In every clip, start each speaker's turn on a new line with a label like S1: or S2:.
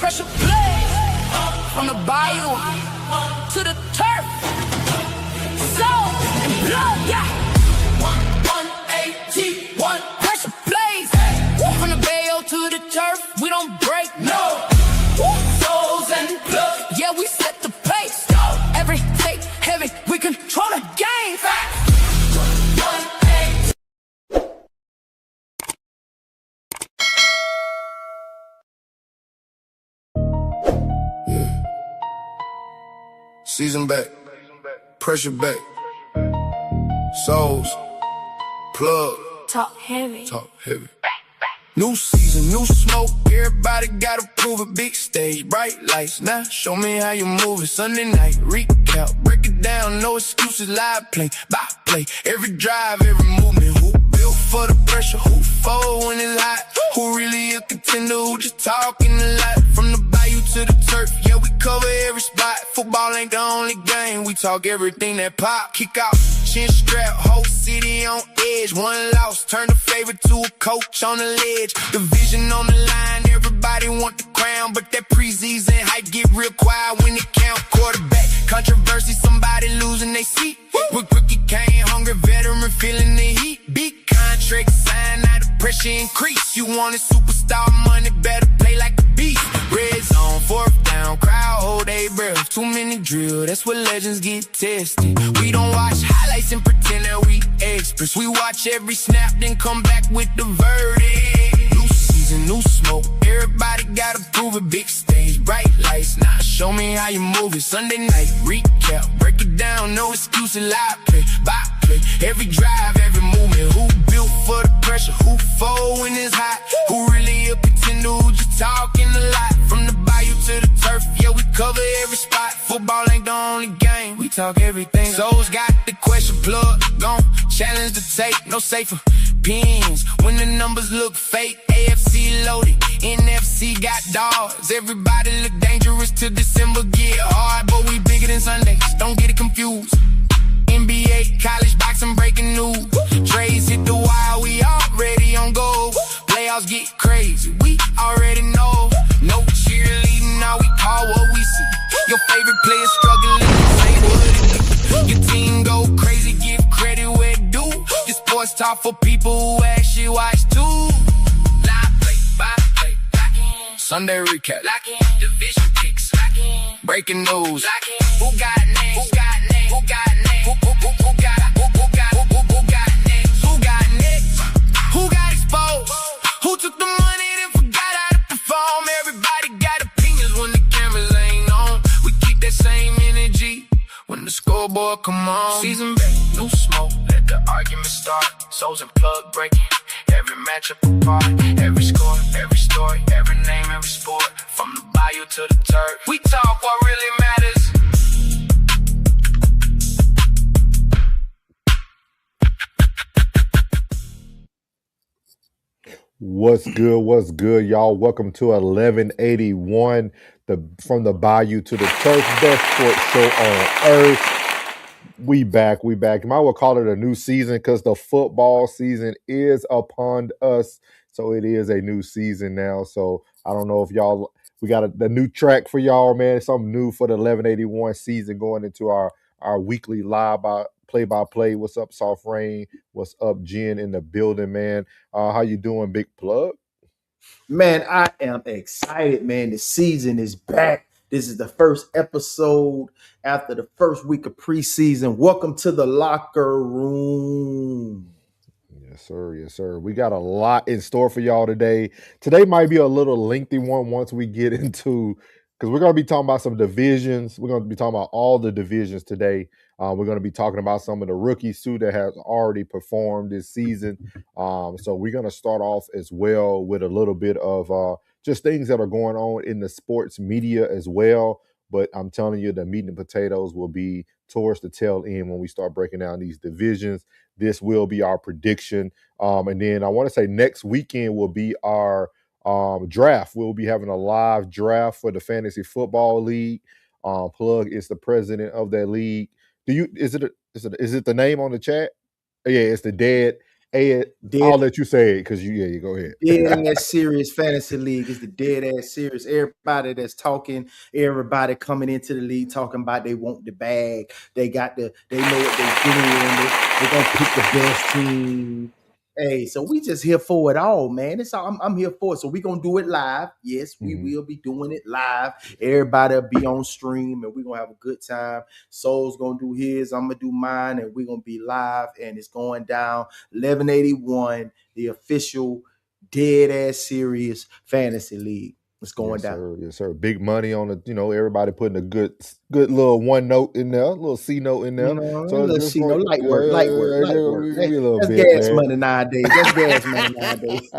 S1: pressure plays from the bayou to the turf. Soul and blood, yeah. 181 pressure plays from the bayo to the turf. We don't break, no. Souls and blood, yeah, we set the pace. Every take heavy, we control the game.
S2: Season back, pressure back, souls, plug,
S1: Talk heavy.
S2: talk heavy. New season, new smoke, everybody gotta prove it. Big stage, bright lights, now show me how you move it. Sunday night, recap, break it down, no excuses, live play, by play. Every drive, every movement, who built for the pressure, who fold when it's hot, who really a contender, who just talking a lot. From the bayou to the turf, yeah, we cover every spot. Football ain't the only game, we talk everything that pop. Kick out, chin strap, whole city on edge. One loss, turn the favorite to a coach on the ledge. The vision on the line, everybody want the crown, but that preseason hype get real quiet when it count. Quarterback, controversy, somebody losing their seat. With rookie came hungry, veteran feeling the heat. Big contract sign, now the pressure increase. You want a superstar money, better play like a beast. Red zone, fourth down, crowd hold their breath. Too many drill, that's where legends get tested. We don't watch highlights and pretend that we experts. We watch every snap, then come back with the verdict. New season, new smoke, everybody gotta prove it. Big stage, bright lights, now show me how you move it. Sunday night, recap, break it down, no excuses, live play, by play. Every drive, every movement, who built for the pressure, who fold when it's hot, who really a contender, who just talking a lot. From the bayou to the turf, yeah, we cover every spot. Football ain't the only game, we talk everything. Souls got the question, plug, gon' challenge the tape, no safer pins. When the numbers look fake, AFC loaded, NFC got dogs. Everybody look dangerous till December get hard, but we bigger than Sundays, don't get it confused. NBA, college, boxing, breaking news. Trades hit the wire, we already on goal. Playoffs get crazy, we already know. No cheerleading, now we call what we see. Your favorite player struggling, say what it do. Your team go crazy, give credit where it due. Your sports talk for people who actually watch too. Live play, by play, lock in. Sunday recap, lock in. Division picks, lock in. Breaking news, lock in. Who got names? Who got names? Who got names? Who got next? Who got next? Who got exposed? Who took the money then forgot how to perform? Everybody got opinions when the cameras ain't on. We keep that same energy when the scoreboard come on. Season back, new smoke, let the argument start. Souls and plug breaking, every matchup apart. Every score, every story, every name, every sport. From the bayou to the turf, we talk what really matters.
S3: What's good, y'all? Welcome to 1181, from the bayou to the turf, best sports show on earth. We back. You might well call it a new season because the football season is upon us. So it is a new season now. So I don't know if y'all, we got the new track for y'all, man. Something new for the 1181 season going into our weekly live play-by-play. What's up, Soft Rain? What's up, Jen in the building, man? How you doing, Big Plug?
S4: Man, I am excited, man. The season is back. This is the first episode after the first week of preseason. Welcome to the locker room.
S3: Yes, sir. We got a lot in store for y'all today. Today might be a little lengthy one once we get into, because we're going to be talking about some divisions. We're going to be talking about all the divisions today. We're going to be talking about some of the rookies too that has already performed this season. So we're going to start off as well with a little bit of just things that are going on in the sports media as well. But I'm telling you, the meat and potatoes will be towards the tail end when we start breaking down these divisions. This will be our prediction. And then I want to say next weekend will be our draft. We'll be having a live draft for the Fantasy Football League. Plug is the president of that league. Is it the name on the chat? Yeah, it's the Dead I'll let you say it because you go ahead.
S4: Dead ass serious fantasy league is the dead ass serious. Everybody that's talking, everybody coming into the league talking about they want the bag. They know what they're doing. They're gonna pick the best team. Hey, so we just here for it all, man. It's all I'm here for it. So we're gonna do it live. Yes, we will be doing it live. Everybody will be on stream and we're gonna have a good time. Soul's gonna do his, I'm gonna do mine, and we're gonna be live, and it's going down 1181, the official dead ass serious fantasy league. It's going down.
S3: Sir. Yes, sir. Big money on it. Everybody putting a good little one note in there, a little C note in there.
S4: So let's see, light work. That's gas money nowadays. That's gas money nowadays.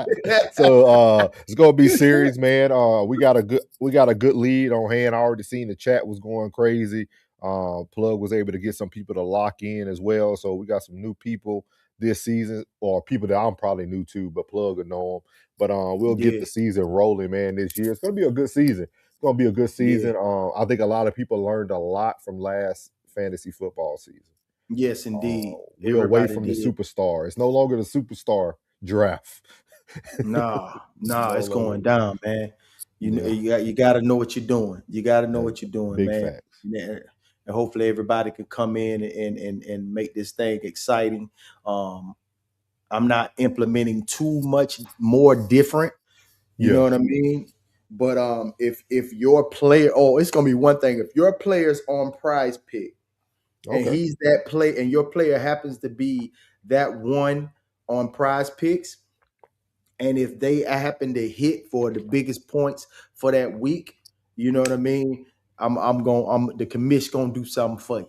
S3: So it's gonna be serious, man. We got a good lead on hand. I already seen the chat was going crazy. Plug was able to get some people to lock in as well. So we got some new people this season, or people that I'm probably new to, but Plug will know them. But we'll get the season rolling, man, this year. It's going to be a good season. It's going to be a good season. Yeah. I think a lot of people learned a lot from last fantasy football season.
S4: Yes, indeed.
S3: We're away from the superstar. It's no longer the superstar draft.
S4: No, it's going down, man. You got to know what you're doing. You got to know what you're doing,
S3: big
S4: man.
S3: Facts.
S4: Yeah. And hopefully everybody can come in and make this thing exciting. I'm not implementing too much more different. You know what I mean? But if your player, it's gonna be one thing. If your player's on Prize Pick and he's that play, and your player happens to be that one on Prize Picks, and if they happen to hit for the biggest points for that week, you know what I mean? The commish gonna do something for you.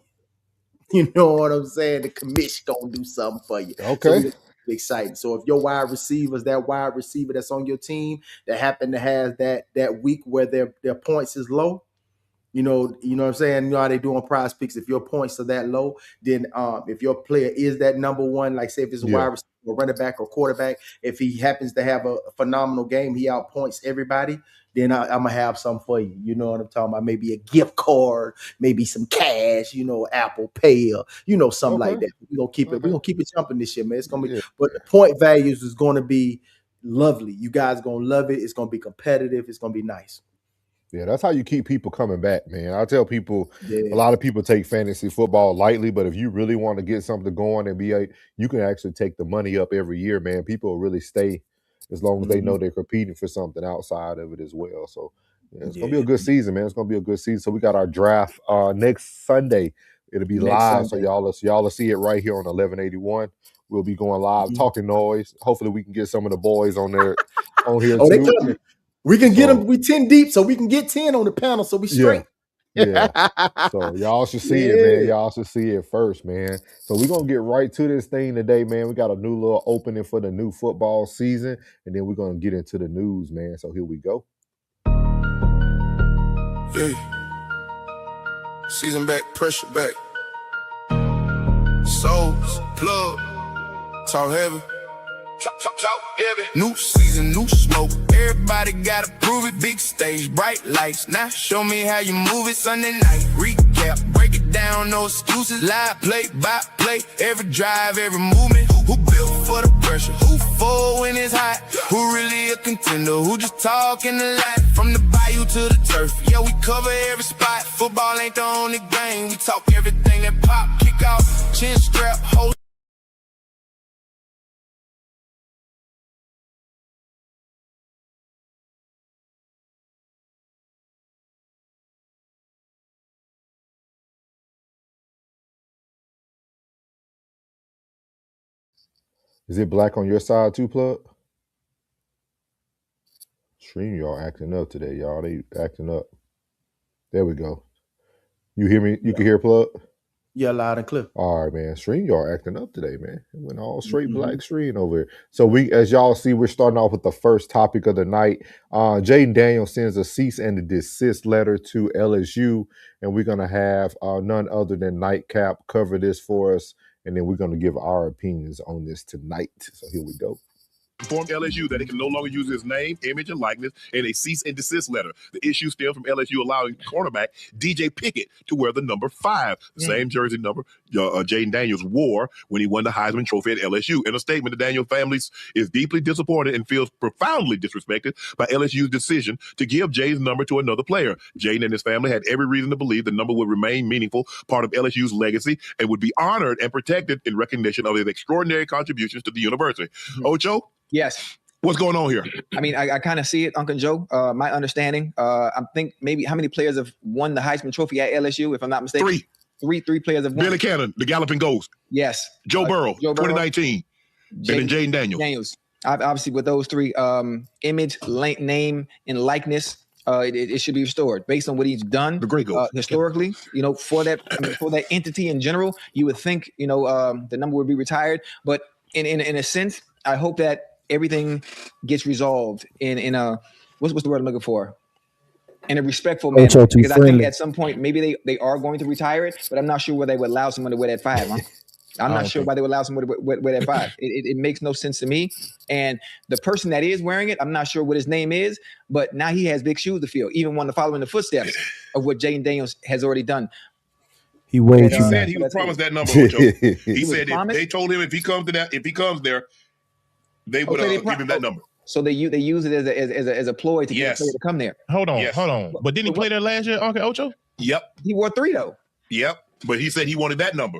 S4: You know what I'm saying? The commish gonna do something for you.
S3: Okay.
S4: So exciting. So if your wide receivers, that wide receiver that's on your team that happen to have that week where their points is low, you know what I'm saying? You know how they do on Prize Picks. If your points are that low, then if your player is that number one, like say if it's a wide receiver, or running back, or quarterback, if he happens to have a phenomenal game, he outpoints everybody, then I'm gonna have something for you. You know what I'm talking about? Maybe a gift card, maybe some cash, Apple Pay, or something like that. We're gonna keep it. We're gonna keep it jumping this year, man. It's gonna be, but the point values is gonna be lovely. You guys gonna love it. It's gonna be competitive. It's gonna be nice.
S3: Yeah, that's how you keep people coming back, man. I tell people, a lot of people take fantasy football lightly, but if you really want to get something going and you can actually take the money up every year, man. People will really stay as long as they know they're competing for something outside of it as well. So it's going to be a good season, man. It's going to be a good season. So we got our draft next Sunday. It'll be live, Sunday. So y'all will see it right here on 1181. We'll be going live, talking noise. Hopefully we can get some of the boys on here too.
S4: They coming. We can get them. We 10 deep, so we can get 10 on the panel, so we straight.
S3: Yeah. So y'all should see it, man. Y'all should see it first, man. So we're gonna get right to this thing today, man. We got a new little opening for the new football season, and then we're gonna get into the news, man. So here we go.
S2: Season back, pressure back. Souls, plug, talk heavy. New season, new smoke. Everybody gotta prove it. Big stage, bright lights. Now show me how you move it. Sunday night recap, break it down, no excuses. Live play by play, every drive, every movement. Who built for the pressure? Who for when it's hot? Who really a contender? Who just talking a lot? From the bayou to the turf, yeah, we cover every spot. Football ain't the only game. We talk everything that pop, kick off, chin strap, hold.
S3: Is it black on your side too, Plug? Stream, y'all acting up today, y'all. They acting up. There we go. You hear me? You can hear Plug?
S4: Yeah, loud and clear.
S3: All right, man. Stream, y'all acting up today, man. It went all straight black screen over here. So as y'all see, we're starting off with the first topic of the night. Jayden Daniels sends a cease and desist letter to LSU, and we're gonna have none other than Nightcap cover this for us, and then we're gonna give our opinions on this tonight. So here we go.
S5: Informed LSU that it can no longer use his name, image, and likeness in a cease and desist letter. The issue stemmed from LSU allowing cornerback DJ Pickett to wear the number 5, the same jersey number Jayden Daniels wore when he won the Heisman Trophy at LSU. In a statement, the Daniels family is deeply disappointed and feels profoundly disrespected by LSU's decision to give Jay's number to another player. Jayden and his family had every reason to believe the number would remain meaningful part of LSU's legacy and would be honored and protected in recognition of his extraordinary contributions to the university. Ocho?
S6: Yes.
S5: What's going on here?
S6: I mean, I kind of see it, Uncle Joe. My understanding, I think maybe how many players have won the Heisman Trophy at LSU, if I'm not mistaken? Three players have won.
S5: Billy Cannon, the Galloping Ghost.
S6: Yes.
S5: Joe Burrow, 2019. And then Jayden Daniels.
S6: Obviously, with those three, image, name, and likeness, it should be restored based on what he's done.
S5: The great ghost.
S6: Historically, for that entity in general, you would think the number would be retired. But in a sense, I hope that everything gets resolved in a what's the word I'm looking for? In a respectful manner. Because I think at some point maybe they are going to retire it, but I'm not sure whether they would allow someone to wear that 5. Huh? I'm not sure why they would allow someone to wear that 5. It makes no sense to me. And the person that is wearing it, I'm not sure what his name is, but now he has big shoes to fill, even one to follow in the footsteps of what Jayden Daniels has already done.
S5: He said he was promised that number. He said if they told him if he comes there, they would give him that number.
S6: So they use it as a ploy to get a player to come there.
S7: Hold on. But didn't he play there last year, Uncle Ocho?
S5: Yep.
S6: He wore 3 though.
S5: Yep. But he said he wanted that number.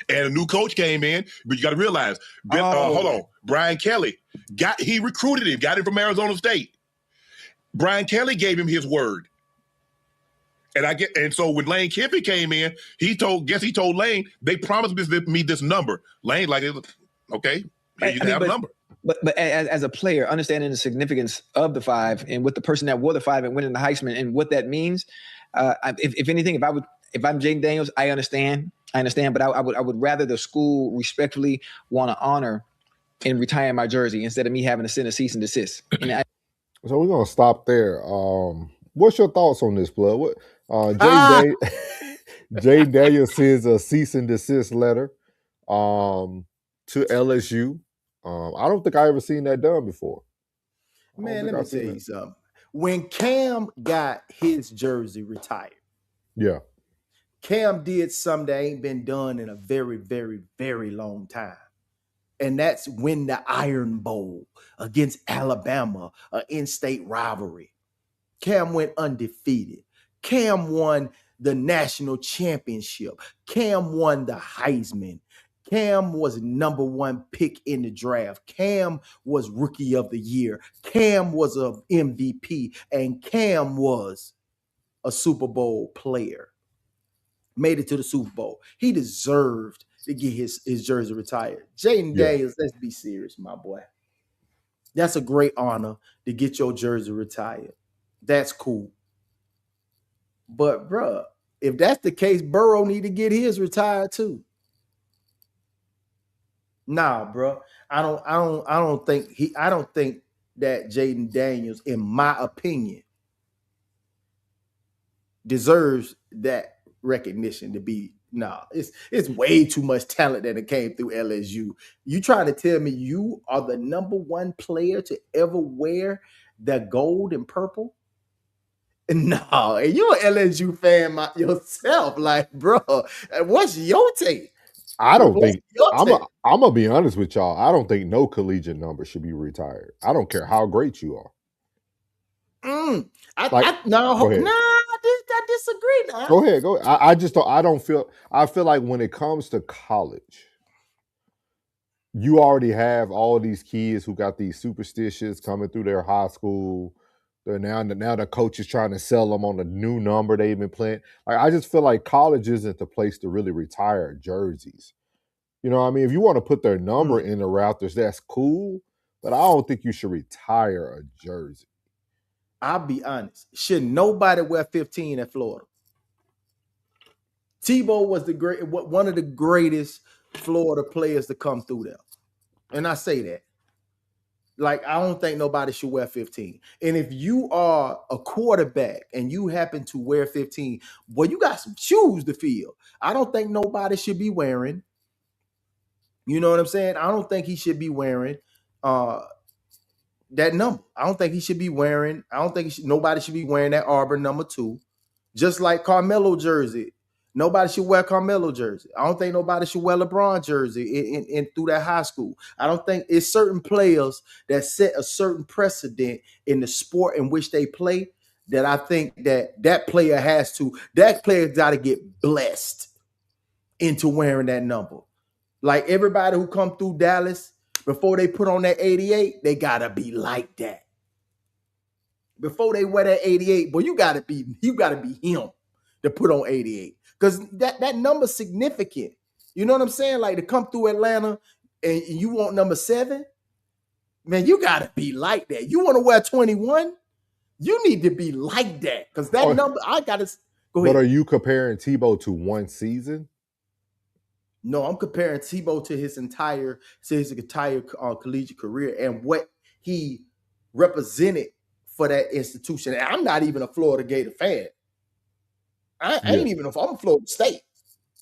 S5: And a new coach came in, but you got to realize, hold on, Brian Kelly he recruited him, got him from Arizona State. Brian Kelly gave him his word. And so when Lane Kiffin came in, he told Lane, they promised me this number. Lane okay, you can have a number.
S6: But as a player, understanding the significance of the 5 and with the person that wore the 5 and winning the Heisman and what that means, if anything, if I'm Jayden Daniels, I understand, but I would rather the school respectfully want to honor and retire my jersey instead of me having to send a cease and desist.
S3: So we're gonna stop there. What's your thoughts on this, Blood? Jayden Daniels sends a cease and desist letter to LSU. I don't think I ever seen that done before.
S4: Man, let me tell you something. When Cam got his jersey retired, Cam did something that ain't been done in a very, very, very long time. And that's win the Iron Bowl against Alabama, an in-state rivalry. Cam went undefeated. Cam won the national championship. Cam won the Heisman. Cam was number 1 pick in the draft. Cam was rookie of the year. Cam was an MVP. And Cam was a Super Bowl player. Made it to the Super Bowl. He deserved to get his jersey retired. Jayden Daniels, let's be serious, my boy. That's a great honor to get your jersey retired. That's cool. But, bruh, if that's the case, Burrow need to get his retired too. Nah, bro. I don't think that Jayden Daniels, in my opinion, deserves that recognition to be. Nah, it's way too much talent that it came through LSU. You trying to tell me you are the number 1 player to ever wear the gold and purple? No, and you're an LSU fan yourself. Like, bro, what's your take?
S3: I don't think I'm gonna be honest with y'all. I don't think no collegiate number should be retired. I don't care how great you are.
S4: I disagree. Now.
S3: Go ahead. I feel like when it comes to college, you already have all these kids who got these superstitions coming through their high school. Now the coach is trying to sell them on the new number they've been playing. Like, I just feel like college isn't the place to really retire jerseys. You know what I mean? If you want to put their number in the rafters, that's cool. But I don't think you should retire a jersey.
S4: I'll be honest. Should nobody wear 15 at Florida? Tebow was one of the greatest Florida players to come through there. And I say that. Like, I don't think nobody should wear 15. And if you are a quarterback and you happen to wear 15, boy, you got some shoes to fill. I don't think nobody should be wearing, you know what I'm saying? I don't think he should be wearing that number. I don't think nobody should be wearing that Auburn number 2. Just like Carmelo jersey. Nobody should wear Carmelo jersey. I don't think nobody should wear LeBron jersey in through that high school. I don't think it's certain players that set a certain precedent in the sport in which they play that I think that player got to get blessed into wearing that number. Like everybody who come through Dallas before they put on that 88, they got to be like that. Before they wear that 88, boy, you got to be him to put on 88. Because that number's significant. You know what I'm saying? Like to come through Atlanta and you want number 7, man, you got to be like that. You want to wear 21? You need to be like that. Because that number, I got to go ahead.
S3: But are you comparing Tebow to one season?
S4: No, I'm comparing Tebow to his entire collegiate career and what he represented for that institution. And I'm not even a Florida Gator fan. I ain't even if I'm Florida State.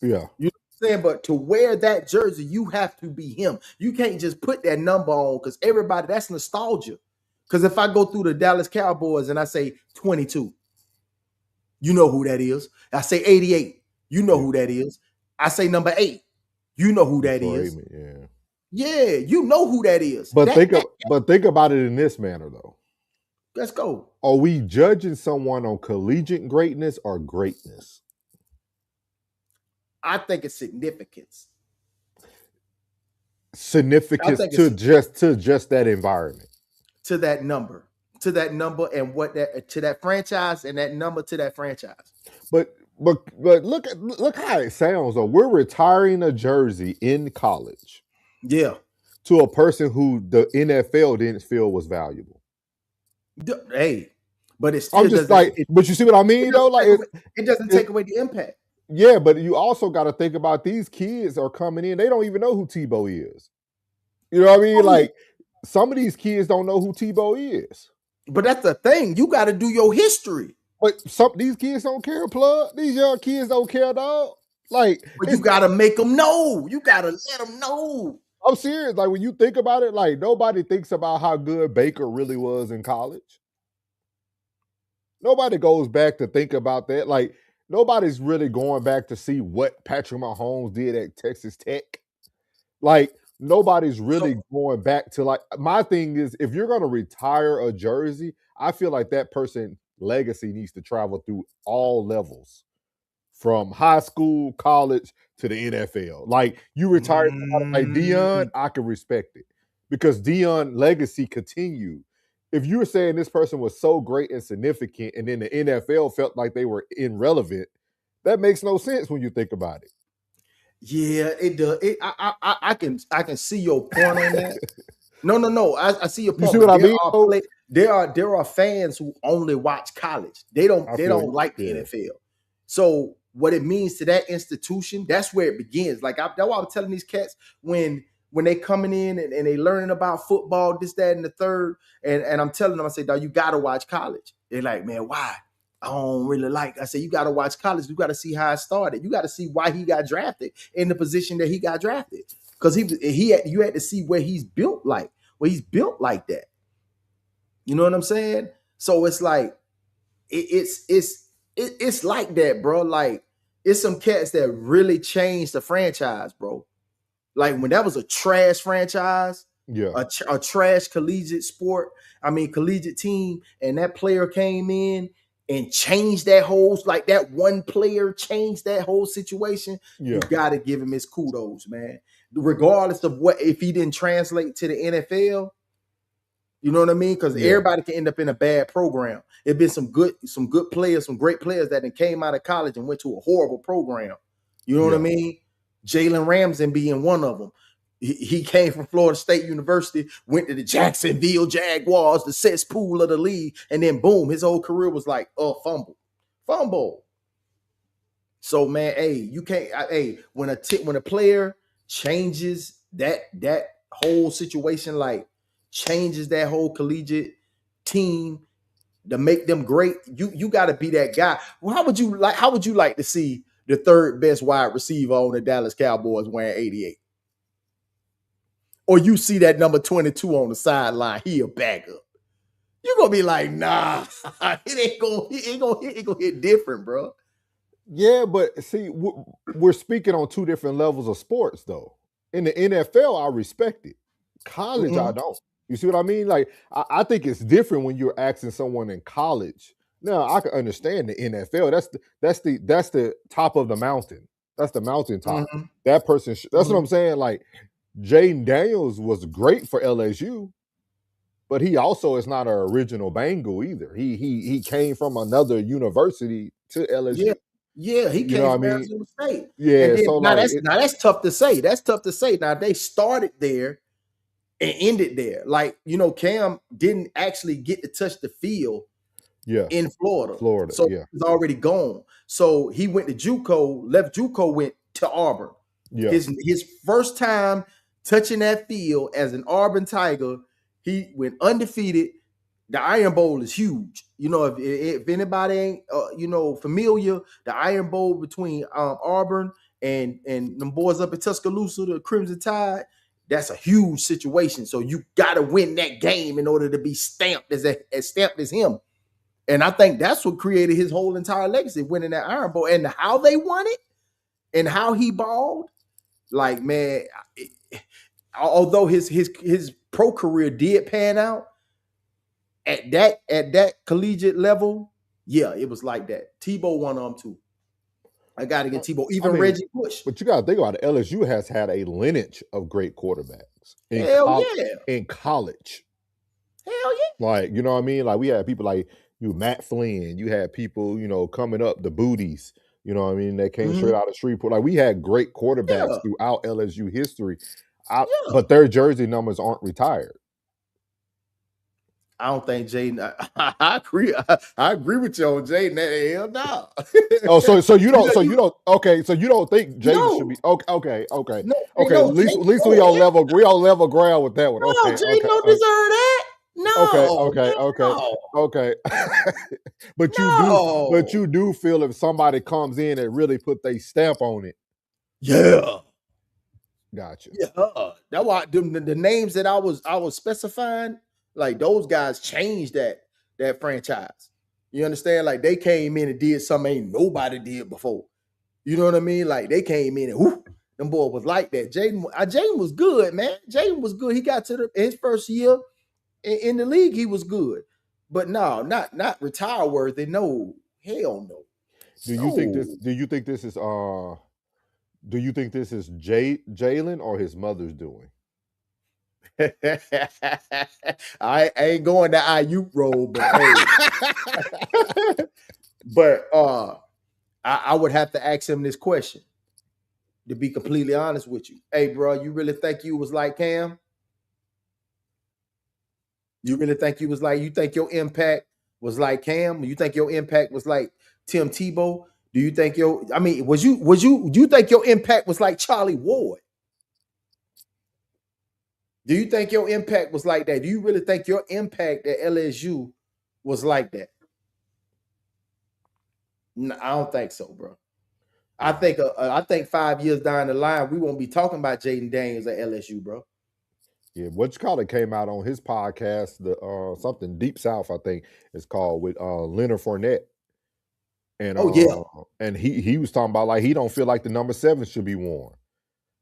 S3: Yeah.
S4: You know what I'm saying? But to wear that jersey, you have to be him. You can't just put that number on because everybody, that's nostalgia. Because if I go through the Dallas Cowboys and I say 22, you know who that is. I say 88, you know who that is. I say number 8, you know who that is. Yeah, you know who that is.
S3: But think about it in this manner, though.
S4: Let's go.
S3: Are we judging someone on collegiate greatness or greatness?
S4: I think it's significance.
S3: Significance to just that environment.
S4: To that number and what that to that franchise and that number to that franchise.
S3: But look how it sounds though. We're retiring a jersey in college.
S4: Yeah.
S3: To a person who the NFL didn't feel was valuable.
S4: Hey, but it's still
S3: I'm just like, but you see what I mean though? Like
S4: it doesn't take away the impact.
S3: Yeah, but you also got to think about these kids are coming in. They don't even know who Tebow is. You know what I mean? Like some of these kids don't know who Tebow is.
S4: But that's the thing. You got to do your history.
S3: But these kids don't care, plug. These young kids don't care, dog. Like,
S4: but you got to make them know. You got to let them know.
S3: I'm serious. Like when you think about it, like nobody thinks about how good Baker really was in college. Nobody goes back to think about that. Like nobody's really going back to see what Patrick Mahomes did at Texas Tech. Like nobody's really going back to like, my thing is if you're going to retire a jersey, I feel like that person's legacy needs to travel through all levels from high school, college to the NFL. Like you retired like Deion, I can respect it because Deion's legacy continued. If you were saying this person was so great and significant and then the NFL felt like they were irrelevant, that makes no sense when you think about it.
S4: Yeah, it does. I can see your point on that. No. I see your point.
S3: You see what I mean?
S4: There are fans who only watch college. They don't like the NFL. So what it means to that institution, that's where it begins. Like that's why I'm telling these cats when they coming in and they learning about football, this, that, and the third, and I'm telling them, I say, dog, you gotta watch college. They're like, man, why? I don't really like. I say, you gotta watch college. You gotta see how it started. You gotta see why he got drafted in the position that he got drafted. Because you had to see where he's built like, that. You know what I'm saying? So it's like it's like that, bro. Like it's some cats that really changed the franchise, bro. Like when that was a trash franchise, a trash collegiate team, and that player came in and changed that whole, like that one player changed that whole situation. You got to give him his kudos, man. Regardless of what, if he didn't translate to the NFL, you know what I mean? Because everybody can end up in a bad program. There's been some good players, some great players that came out of college and went to a horrible program. You know what I mean? Jalen Ramsey being one of them. He came from Florida State University, went to the Jacksonville Jaguars, the cesspool of the league, and then boom, his whole career was like, fumble. So man, hey, you can't. When a player changes that whole situation, like changes that whole collegiate team to make them great, you got to be that guy. Well, how would you like to see the third best wide receiver on the Dallas Cowboys wearing 88? Or you see that number 22 on the sideline, he a backup. You're gonna be like, nah, it ain't gonna hit different, bro.
S3: Yeah, but see, we're speaking on two different levels of sports, though. In the NFL, I respect it. College, I
S4: Mhm.
S3: don't. You see what I mean? Like, I think it's different when you're asking someone in college. Now, I can understand the NFL. That's the top of the mountain. That's the mountaintop.
S4: Mhm.
S3: That person. That's what
S4: Mhm.
S3: I'm saying. Like, Jayden Daniels was great for LSU, but he also is not an original Bengal either. He came from another university to
S4: Yeah.
S3: LSU.
S4: Yeah, he
S3: You know
S4: came
S3: what I
S4: from
S3: mean?
S4: Arizona State. And
S3: Yeah,
S4: then
S3: so like it,
S4: now that's tough to say. That's tough to say. Now they started there and ended there. Like, Cam didn't actually get to touch the field
S3: yeah,
S4: in Florida.
S3: Florida,
S4: So
S3: yeah,
S4: he's already gone. So he went to JUCO, left JUCO, went to Auburn.
S3: yeah.
S4: His first time touching that field as an Auburn Tiger, he went undefeated. The Iron Bowl is huge. If anybody ain't familiar, the Iron Bowl between Auburn and them boys up in Tuscaloosa, the Crimson Tide, that's a huge situation. So you got to win that game in order to be stamped as stamped as him. And I think that's what created his whole entire legacy, winning that Iron Bowl. And how they won it and how he balled, like, man, although his pro career did pan out, at that collegiate level, yeah, it was like that. Tebow won too. I got to get Tebow.
S3: I
S4: Even
S3: mean,
S4: Reggie Bush.
S3: but you got to think about it. LSU has had a lineage of great quarterbacks
S4: Hell yeah.
S3: in college.
S4: Hell yeah.
S3: Like, you know what I mean? Like we had people like Matt Flynn. You had people, coming up the booties. You know what I mean? They came straight out of Shreveport. Like we had great quarterbacks
S4: Yeah.
S3: throughout LSU history.
S4: Yeah.
S3: But their jersey numbers aren't retired.
S4: I don't think Jayden. I agree. I agree with you on Jayden. Hell no.
S3: Oh, so you don't. So you don't. Okay, so you don't think Jayden should
S4: No.
S3: be? Okay.
S4: No,
S3: Okay.
S4: no,
S3: At least
S4: Jayden,
S3: we on level ground with that one.
S4: no,
S3: Okay.
S4: Jayden don't deserve that. No.
S3: Okay. But
S4: No.
S3: you do feel if somebody comes in and really put their stamp on it.
S4: Yeah.
S3: Gotcha.
S4: Yeah. That's why the names that I was specifying, like those guys changed that franchise. You understand? Like they came in and did something ain't nobody did before. You know what I mean? Like they came in and whoop, them boy was like that. Jayden was good, man. Jayden was good. He got to his first year in the league, he was good. But no, not retire worthy. No, hell no.
S3: Do you think this? Do you think this is? Do you think this is Jalen or his mother's doing?
S4: I ain't going the IU road, but hey. But I would have to ask him this question. To be completely honest with you, hey, bro, you really think you was like Cam? You really think you was like? You think your impact was like Cam? You think your impact was like Tim Tebow? Do you think do you think your impact was like Charlie Ward? Do you think your impact was like that? Do you really think your impact at LSU was like that? No, I don't think so, bro. I think 5 years down the line, we won't be talking about Jayden Daniels at LSU, bro.
S3: Yeah, Whatchamacallit came out on his podcast, the something Deep South, I think it's called, with Leonard Fournette. And and he was talking about like he don't feel like the number 7 should be worn.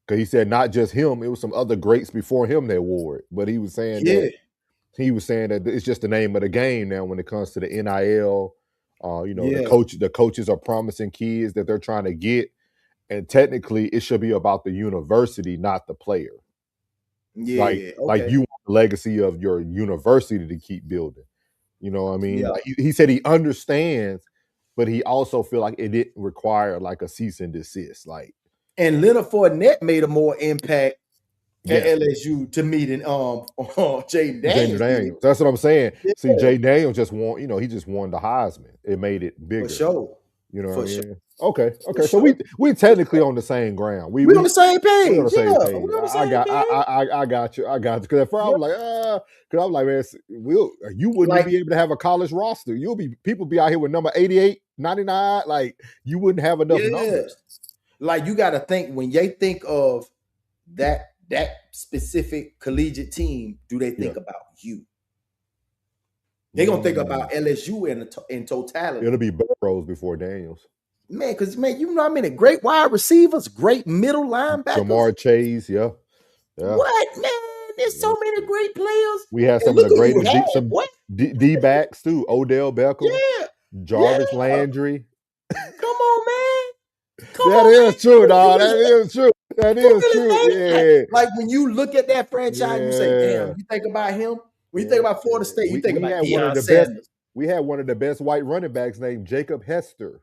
S3: Because he said not just him, it was some other greats before him that wore it. But he was saying that it's just the name of the game now when it comes to the NIL. The coaches are promising kids that they're trying to get, and technically it should be about the university, not the player.
S4: Yeah,
S3: like you want the legacy of your university to keep building. You know what I mean?
S4: Yeah.
S3: Like he said he understands, but he also feel like it didn't require like a cease and desist. Like,
S4: and Leonard Fournette made a more impact at LSU to me than Jayden Daniels.
S3: That's what I'm saying.
S4: Yeah.
S3: See, Jayden Daniels just won. He just won the Heisman. It made it bigger.
S4: For sure.
S3: You know
S4: For
S3: what I mean?
S4: sure.
S3: Okay.
S4: For
S3: So
S4: sure.
S3: we technically on the same ground.
S4: We on the same page.
S3: We're on the same page.
S4: We're on the same page.
S3: I got you. Because at first I was like, because I'm like, man, you wouldn't be able to have a college roster. People be out here with number 88, 99. Like you wouldn't have enough numbers.
S4: Like you got to think when they think of that specific collegiate team, do they think about you? They're gonna think about LSU in totality.
S3: It'll be Burrows before Daniels.
S4: Man, because man, you know how many great wide receivers, great middle linebackers.
S3: Jamar Chase, yeah.
S4: What, man? There's so many great players.
S3: We had some
S4: And
S3: of the
S4: look who you
S3: greatest
S4: had,
S3: some
S4: boy.
S3: D-backs too. Odell Beckham,
S4: Yeah,
S3: Jarvis
S4: yeah.
S3: Landry.
S4: Come on, man. Come
S3: That
S4: on,
S3: is
S4: man.
S3: true, dog. That is true. That
S4: You
S3: is
S4: really
S3: true.
S4: think
S3: Yeah.
S4: like when you look at that franchise, you say,
S3: Yeah.
S4: damn, you think about him. When you think about Florida State, you think
S3: We
S4: about
S3: had one of
S4: Deion
S3: the best.
S4: Sanders.
S3: We had one of the best white running backs named Jacob Hester.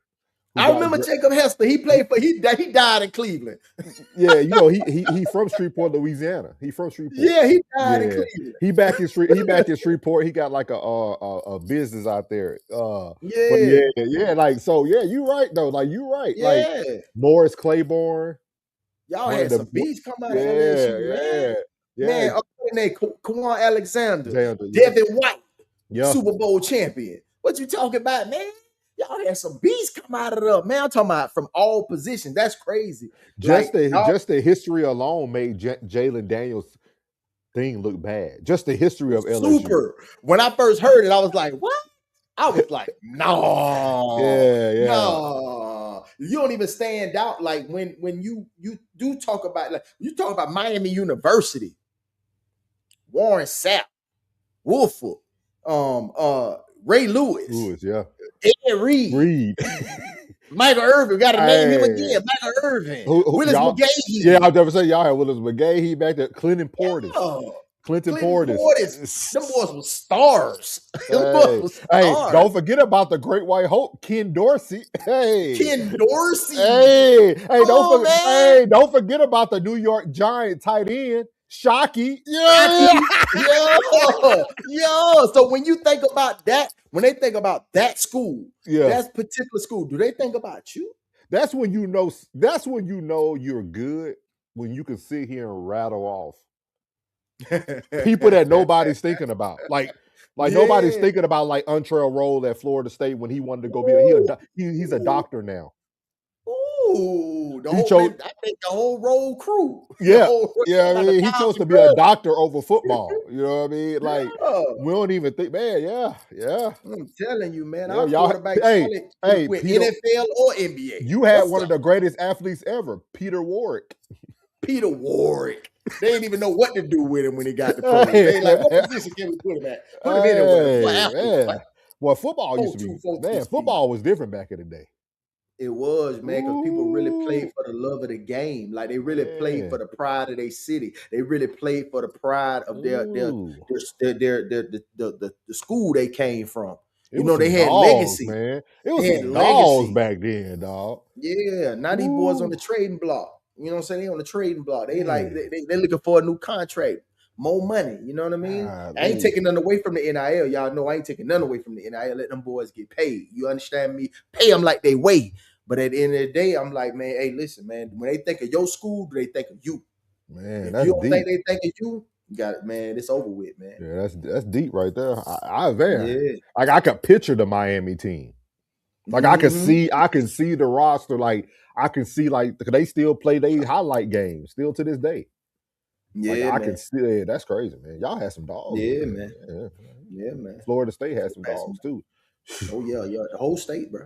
S4: I remember Jacob Hester. He played for he died in Cleveland.
S3: Yeah, you know, he from Shreveport, Louisiana. He from Shreveport.
S4: Yeah, he died in Cleveland.
S3: He back in Shreveport. He got like a business out there. But
S4: Yeah.
S3: like so, yeah, you right though. Like you right. Like
S4: Yeah.
S3: Morris Claiborne.
S4: Y'all
S3: one
S4: had
S3: of the-
S4: some beats come out of
S3: Yeah,
S4: LSU, man.
S3: yeah.
S4: Man, Kwan Alexander,
S3: Alexander, yeah.
S4: Devin White,
S3: Yeah.
S4: Super Bowl champion. What you talking about, man? Y'all had some beats come out of there, man. I'm talking about from all positions. That's crazy.
S3: Just the history alone made Jayden Daniels thing look bad. Just the history of LSU.
S4: Super. When I first heard it, I was like, what? I was like, no.
S3: Yeah.
S4: No. You don't even stand out like when you do talk about like you talk about Miami University, Warren Sapp, Wolford, Ray Lewis,
S3: yeah.
S4: Ed Reed. Michael Irvin, got to name him again. Michael Irvin, Willis McGahee.
S3: Yeah, I was never say y'all had Willis McGahee back there. Clinton Portis.
S4: Yeah.
S3: Clinton Portis.
S4: Them boys were stars.
S3: Hey, don't forget about the Great White Hope, Ken Dorsey. Hey,
S4: Ken Dorsey.
S3: Hey, don't forget about the New York Giant tight end, Shockey.
S4: Yeah. Yo. So when you think about that, when they think about that school, that particular school, do they think about you?
S3: That's when you know. That's when you know you're good. When you can sit here and rattle off people that nobody's thinking about, like nobody's thinking about like Untrail Roll at Florida State when he wanted to go be. He's a doctor now.
S4: Ooh, I think the whole roll crew.
S3: Yeah, I mean, he chose to be a doctor over football. You know what I mean? Like we don't even think, man. Yeah.
S4: I'm telling you, man.
S3: Yeah,
S4: y'all, hey, with
S3: Peter,
S4: NFL or NBA.
S3: You had one of the greatest athletes ever, Peter Warwick.
S4: Peter Warwick. They didn't even know what to do with him when he got the pro. They like, what position can we put him at? Put him anywhere.
S3: Well, football used to be, man, football was different back in the day.
S4: It was, man, because people really played for the love of the game. Like they really played for the pride of their city. They really played for the pride of the school they came from. They had legacy,
S3: man. It was some dogs back then, dog.
S4: Yeah, now these boys on the trading block. You know what I'm saying? They on the trading block. They they looking for a new contract, more money. You know what I mean? I ain't taking nothing away from the NIL. Y'all know I ain't taking nothing away from the NIL. Let them boys get paid. You understand me? Pay them like they weigh. But at the end of the day, I'm like, man, hey, listen, man. When they think of your school, do they think of you?
S3: Man,
S4: if you don't think they think of you, got it, man. It's over with, man.
S3: Yeah, that's deep right there. Like I could picture the Miami team. Like I can see the roster. Like I can see they still play their highlight games still to this day.
S4: Yeah,
S3: I can see. That's crazy, man. Y'all had some dogs.
S4: Yeah, man. Yeah, man.
S3: Florida State had some dogs too.
S4: Oh yeah, the whole state, bro.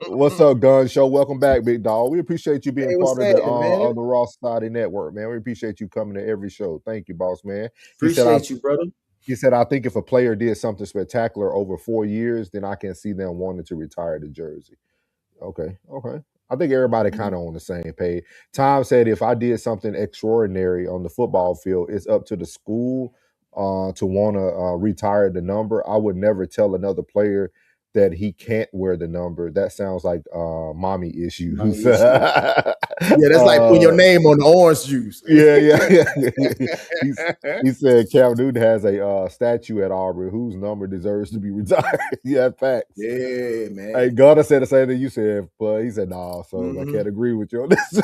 S3: What's up, Gun Show? Welcome back, big dog. We appreciate you being part of the Raw Society Network, man. We appreciate you coming to every show. Thank you, boss man.
S4: Appreciate you, brother.
S3: He said, I think if a player did something spectacular over 4 years, then I can see them wanting to retire the jersey. Okay. I think everybody kind of on the same page. Tom said, if I did something extraordinary on the football field, it's up to the school to want to retire the number. I would never tell another player that he can't wear the number. That sounds like mommy issues.
S4: Yeah, that's like putting your name on the orange juice.
S3: Yeah. He said Cam Newton has a statue at Auburn whose number deserves to be retired. Yeah, facts.
S4: Yeah, man.
S3: Hey, Gunner said the same thing you said, but he said, nah, so I can't agree with you on this.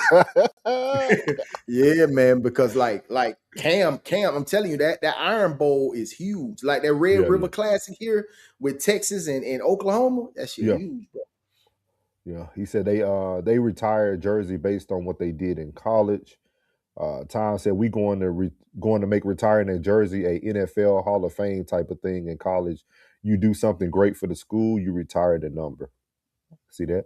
S4: Yeah, man, because like Cam, I'm telling you that Iron Bowl is huge. Like that Red River Classic here with Texas and Oklahoma, that shit huge, bro.
S3: Yeah, he said they retired jersey based on what they did in college. Tom said we going to make retiring a jersey a NFL Hall of Fame type of thing in college. You do something great for the school, you retire the number. See that?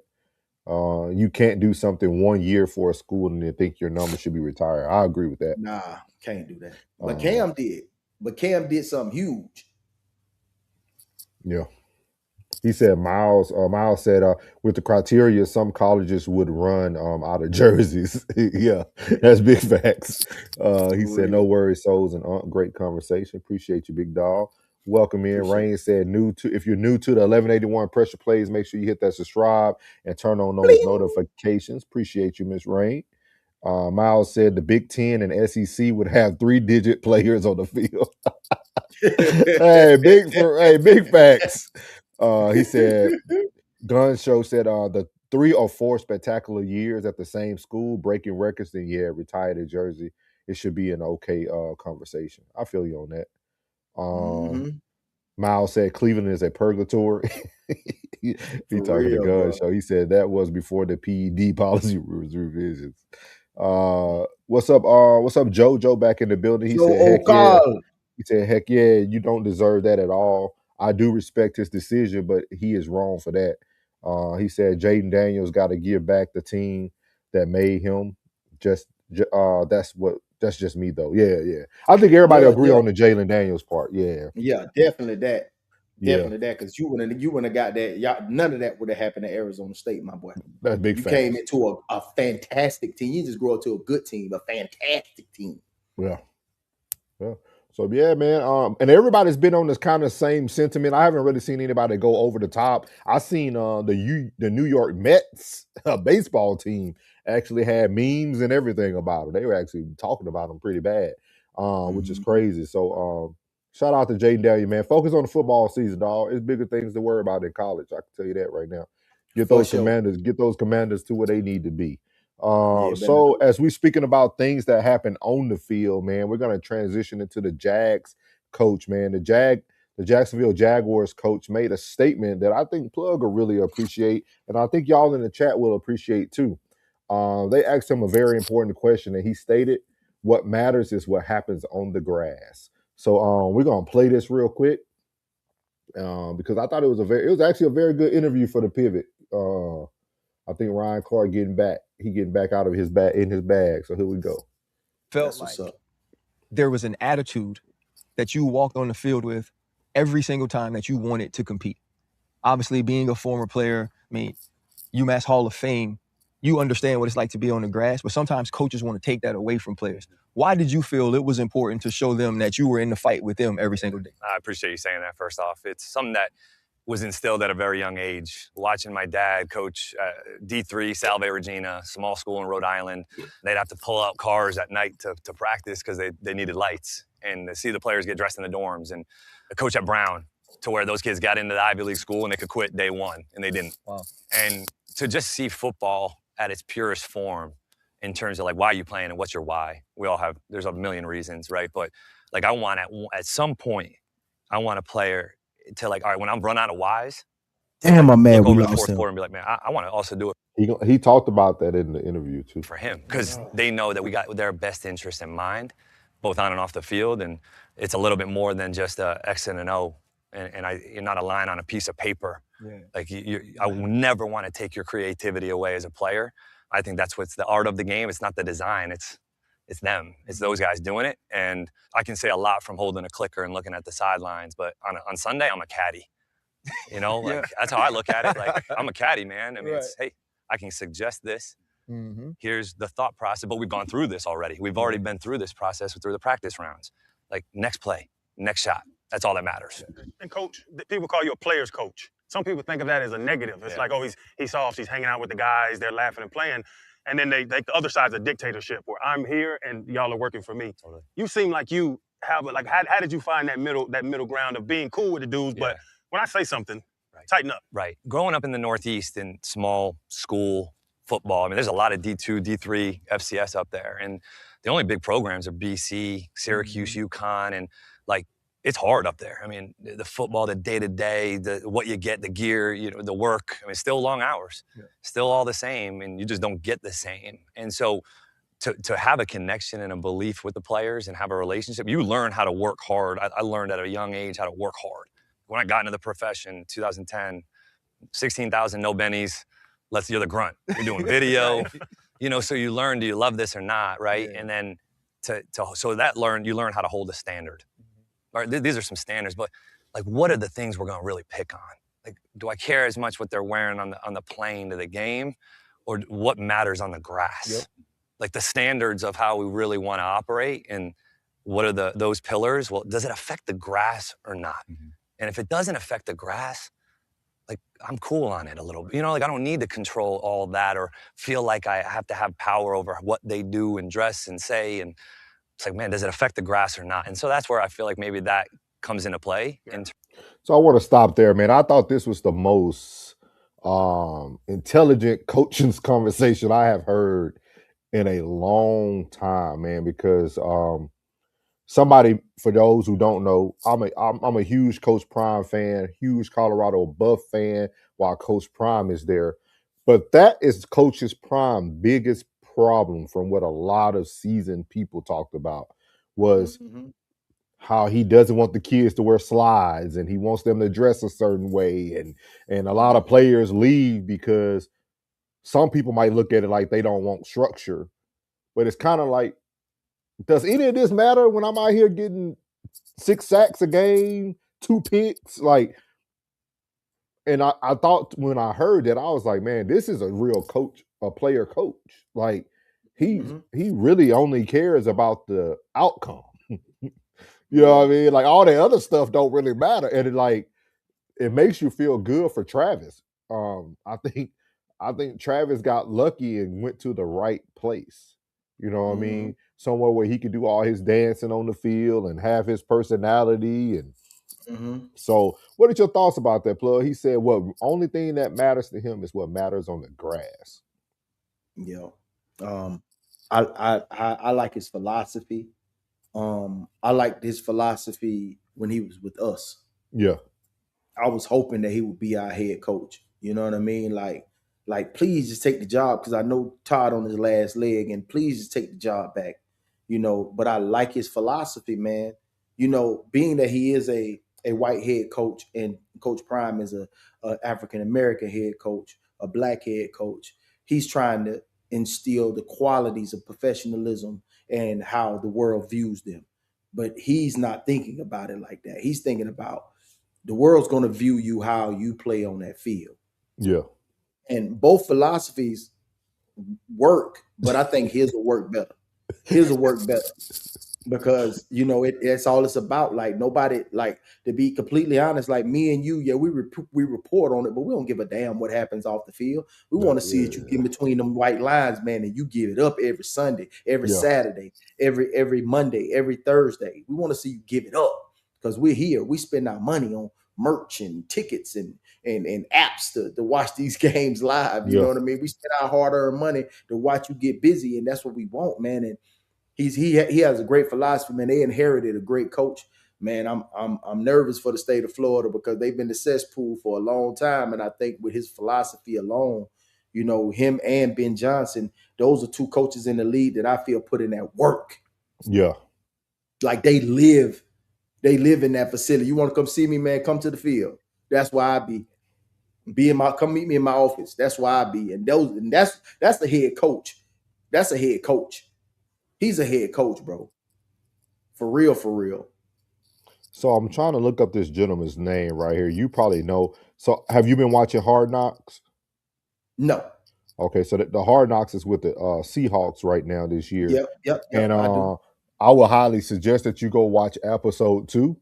S3: You can't do something 1 year for a school and then think your number should be retired. I agree with that.
S4: Nah, can't do that. But Cam did. But Cam did something huge.
S3: Yeah. He said Miles said with the criteria, some colleges would run out of jerseys. Yeah, that's big facts. He said, no worries, souls, and great conversation. Appreciate you, big dog. Welcome in. Rain said, if you're new to the 1181 Pressure Plays, make sure you hit that subscribe and turn on those notifications. Appreciate you, Miss Rain. Miles said the Big Ten and SEC would have 3-digit players on the field. Hey, big facts. He said, Gun Show said the 3 or 4 spectacular years at the same school, breaking records, then retired in Jersey. It should be an okay conversation. I feel you on that. Miles said Cleveland is a purgatory. he talking to Gun Show. He said that was before the PED policy revisions. What's up? What's up, Joe back in the building? He said, heck yeah. He said, heck yeah, you don't deserve that at all. I do respect his decision, but he is wrong for that. He said Jayden Daniels got to give back the team that made him. That's just me though. Yeah. I think everybody agree on the Jayden Daniels part. Yeah.
S4: Yeah, definitely that. Definitely that, because you wouldn't have got that. None of that would have happened at Arizona State, my boy.
S3: That's big.
S4: You came into a fantastic team. You just grow up to a good team, a fantastic team.
S3: Yeah. So yeah, man. And everybody's been on this kind of same sentiment. I haven't really seen anybody go over the top. I seen the New York Mets baseball team actually had memes and everything about it. They were actually talking about them pretty bad, which is crazy. So shout out to Jayden Daniels, man. Focus on the football season, dog. It's bigger things to worry about in college. I can tell you that right now. Get those commanders to where they need to be. So as we speaking about things that happen on the field, man, we're gonna transition into the Jags coach, man. The Jacksonville Jaguars coach made a statement that I think Plug will really appreciate, and I think y'all in the chat will appreciate too. They asked him a very important question, and he stated, "What matters is what happens on the grass." So we're gonna play this real quick because I thought it was actually a very good interview for the Pivot. I think Ryan Clark getting back out of his bag. So here we go.
S8: Felt like there was an attitude that you walked on the field with every single time that you wanted to compete. Obviously, being a former player, I mean, UMass Hall of Fame, you understand what it's like to be on the grass, but sometimes coaches want to take that away from players. Why did you feel it was important to show them that you were in the fight with them every single day?
S9: I appreciate you saying that, first off. It's something that was instilled at a very young age. Watching my dad coach D3, Salve Regina, small school in Rhode Island. They'd have to pull out cars at night to practice because they needed lights. And to see the players get dressed in the dorms. And a coach at Brown, to where those kids got into the Ivy League school and they could quit day one, and they didn't.
S8: Wow.
S9: And to just see football at its purest form in terms of like, why are you playing and what's your why? There's a million reasons, right? But like, I want at some point, I want a player to like, all right, when I'm run out of whys,
S4: damn, my man,
S9: look over the fourth quarter and be like, man, I want to also do it.
S3: He talked about that in the interview too.
S9: For him, because they know that we got their best interest in mind, both on and off the field, and it's a little bit more than just a X and an O, and you're not a line on a piece of paper.
S8: Yeah.
S9: Like I would never want to take your creativity away as a player. I think that's what's the art of the game. It's not the design. It's them. It's those guys doing it. And I can say a lot from holding a clicker and looking at the sidelines, but on Sunday, I'm a caddy. You know, like that's how I look at it. Like, I'm a caddy, man. I mean, it's, hey, I can suggest this.
S8: Mm-hmm.
S9: Here's the thought process, but we've gone through this already. We've already been through this process through the practice rounds. Like, next play, next shot. That's all that matters.
S10: And coach, people call you a player's coach. Some people think of that as a negative. It's like, oh, he's soft, he's hanging out with the guys, they're laughing and playing. And then the other side's a dictatorship where I'm here and y'all are working for me.
S9: Totally.
S10: You seem like you have how did you find that middle ground of being cool with the dudes, but when I say something, tighten up.
S9: Right. Growing up in the Northeast in small school football, I mean, there's a lot of D2, D3, FCS up there. And the only big programs are BC, Syracuse, UConn, and like, it's hard up there. I mean, the football, the day-to-day, what you get, the gear, you know, the work, I mean, still long hours, still all the same, and you just don't get the same. And so to have a connection and a belief with the players and have a relationship, you learn how to work hard. I learned at a young age how to work hard. When I got into the profession, 2010, 16,000 no bennies, you're the grunt. You're doing video, so you learn, do you love this or not, right?
S8: Yeah.
S9: And then so you learn how to hold a standard. All right, these are some standards, but like, what are the things we're going to really pick on? Like, do I care as much what they're wearing on the plane to the game, or what matters on the grass?
S8: Yep.
S9: Like the standards of how we really want to operate, and what are those pillars? Well, does it affect the grass or not?
S8: Mm-hmm.
S9: And if it doesn't affect the grass, like, I'm cool on it a little bit. Like, I don't need to control all that or feel like I have to have power over what they do and dress and say. And it's like, man, does it affect the grass or not? And so that's where I feel like maybe that comes into play.
S8: Yeah.
S3: So I want to stop there, man. I thought this was the most intelligent coaching conversation I have heard in a long time, man, because somebody, for those who don't know, I'm a huge Coach Prime fan, huge Colorado Buff fan while Coach Prime is there. But that is Coach Prime's biggest problem, from what a lot of seasoned people talked about, was how he doesn't want the kids to wear slides and he wants them to dress a certain way. And a lot of players leave because some people might look at it like they don't want structure. But it's kind of like, does any of this matter when I'm out here getting 6 sacks a game, 2 picks? Like, and I thought when I heard that, I was like, man, this is a real coach, a player coach. Like, he really only cares about the outcome. You know what I mean? Like, all the other stuff don't really matter. And it makes you feel good for Travis. I think Travis got lucky and went to the right place. You know what I mean? Somewhere where he could do all his dancing on the field and have his personality. And so what are your thoughts about that, Plug? He said, well, only thing that matters to him is what matters on the grass.
S4: Yeah. I like his philosophy. I liked his philosophy when he was with us.
S3: Yeah.
S4: I was hoping that he would be our head coach. You know what I mean? Like, please just take the job, because I know Todd on his last leg, and please just take the job back. But I like his philosophy, man. Being that he is a white head coach and Coach Prime is a African American head coach, a black head coach, he's trying to instill the qualities of professionalism and how the world views them. But he's not thinking about it like that. He's thinking about the world's going to view you how you play on that field.
S3: Yeah.
S4: And both philosophies work, but I think his will work better. His will work better because, it's all it's about. Like, nobody, like, to be completely honest, like me and you, yeah, we report on it, but we don't give a damn what happens off the field. We want to see that you get in between them white lines, man, and you give it up every Sunday, every Saturday, every Monday, every Thursday. We want to see you give it up because we're here. We spend our money on merch and tickets and apps to watch these games live. You know what I mean? We spend our hard-earned money to watch you get busy, and that's what we want, man. And he has a great philosophy, man. They inherited a great coach, man. I'm nervous for the state of Florida because they've been the cesspool for a long time, and I think with his philosophy alone, him and Ben Johnson, those are 2 coaches in the league that I feel put in that work.
S3: Yeah,
S4: like they live in that facility. You want to come see me, man? Come to the field. That's why I be come meet me in my office. That's why I be. And that's the head coach. That's a head coach. He's a head coach, bro. For real, for real.
S3: So I'm trying to look up this gentleman's name right here. You probably know. So have you been watching Hard Knocks?
S4: No.
S3: Okay, so the Hard Knocks is with the Seahawks right now this year.
S4: Yep.
S3: And I would highly suggest that you go watch episode 2.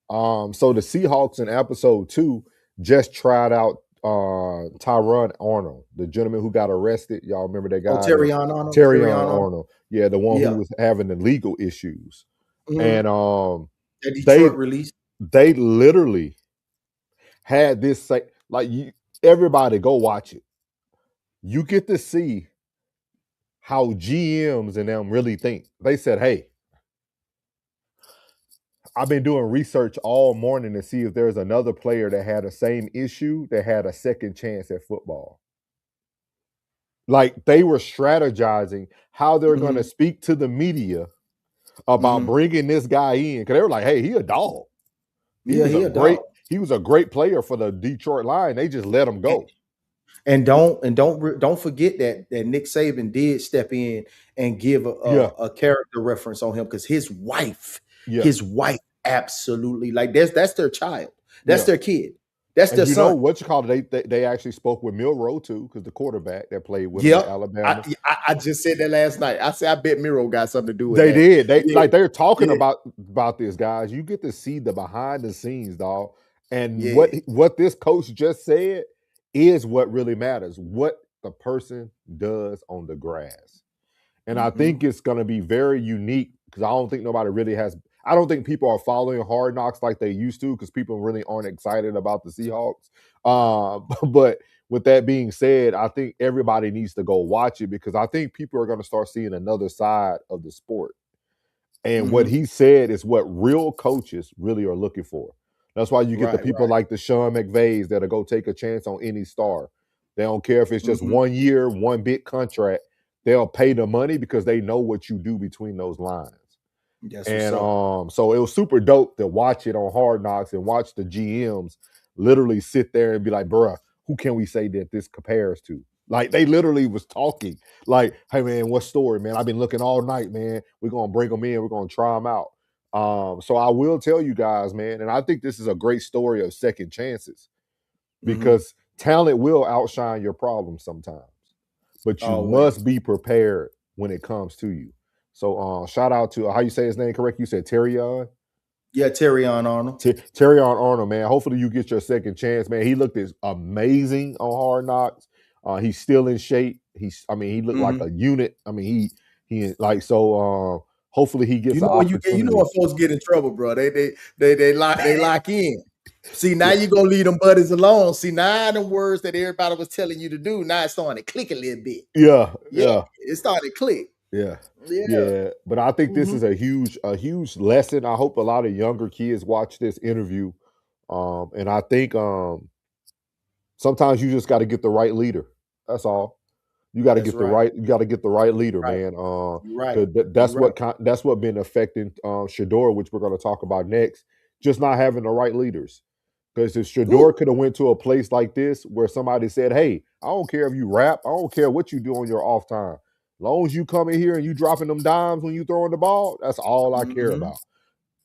S3: So the Seahawks in episode 2 just tried out Tyron Arnold, the gentleman who got arrested. Y'all remember that guy?
S4: Terrion Arnold.
S3: Terrion Arnold. Yeah, the one who was having the legal issues. And
S4: that Detroit release.
S3: They literally had this everybody go watch it. You get to see how GMs and them really think. They said, hey, I've been doing research all morning to see if there's another player that had the same issue that had a second chance at football. Like, they were strategizing how they're going to speak to the media about bringing this guy in. Because they were like, hey, he a dog. He was a great player for the Detroit Lions. They just let him go.
S4: And don't forget that Nick Saban did step in and give a character reference on him because his wife absolutely, like, that's their child. That's their kid. That's their son.
S3: Know what you call it? They actually spoke with Milroe too, because the quarterback that played with him at Alabama.
S4: I just said that last night. I said I bet Miro got something to do with
S3: they
S4: that.
S3: Did. They're talking about this, guys. You get to see the behind the scenes, dog. And what this coach just said is what really matters. What the person does on the grass. And I think it's going to be very unique because I don't think nobody really has. I don't think people are following Hard Knocks like they used to because people really aren't excited about the Seahawks. But with that being said, I think everybody needs to go watch it because I think people are going to start seeing another side of the sport. And what he said is what real coaches really are looking for. That's why you get the people like the Sean McVays that'll go take a chance on any star. They don't care if it's just 1 year, one big contract. They'll pay the money because they know what you do between those lines.
S4: Yes,
S3: and so it was super dope to watch it on Hard Knocks and watch the GMs literally sit there and be like, bruh, who can we say that this compares to? Like, they literally was talking like, hey, man, what story, man? I've been looking all night, man. We're going to bring them in. We're going to try them out. So I will tell you guys, man, and I think this is a great story of second chances because talent will outshine your problems sometimes. But you must be prepared when it comes to you. So shout out to, how you say his name correct? You said Terrion?
S4: Yeah, Terrion Arnold.
S3: Terrion Arnold, man. Hopefully you get your second chance, man. He looked amazing on Hard Knocks. He's still in shape. He looked like a unit. I mean, he like, so hopefully he gets an opportunity.
S4: You know when folks get in trouble, bro. They lock in. See, now you're going to leave them buddies alone. See, now the words that everybody was telling you to do, now it's starting to click a little bit.
S3: Yeah.
S4: It started to click.
S3: Yeah. But I think this is a huge lesson. I hope a lot of younger kids watch this interview. And I think sometimes you just got to get the right leader. That's all. You got to get the right leader, man. That's what been affecting Shedeur, which we're going to talk about next. Just not having the right leaders. Because if Shedeur could have went to a place like this where somebody said, hey, I don't care if you rap. I don't care what you do on your off time. As long as you come in here and you dropping them dimes when you throwing the ball, that's all I care about.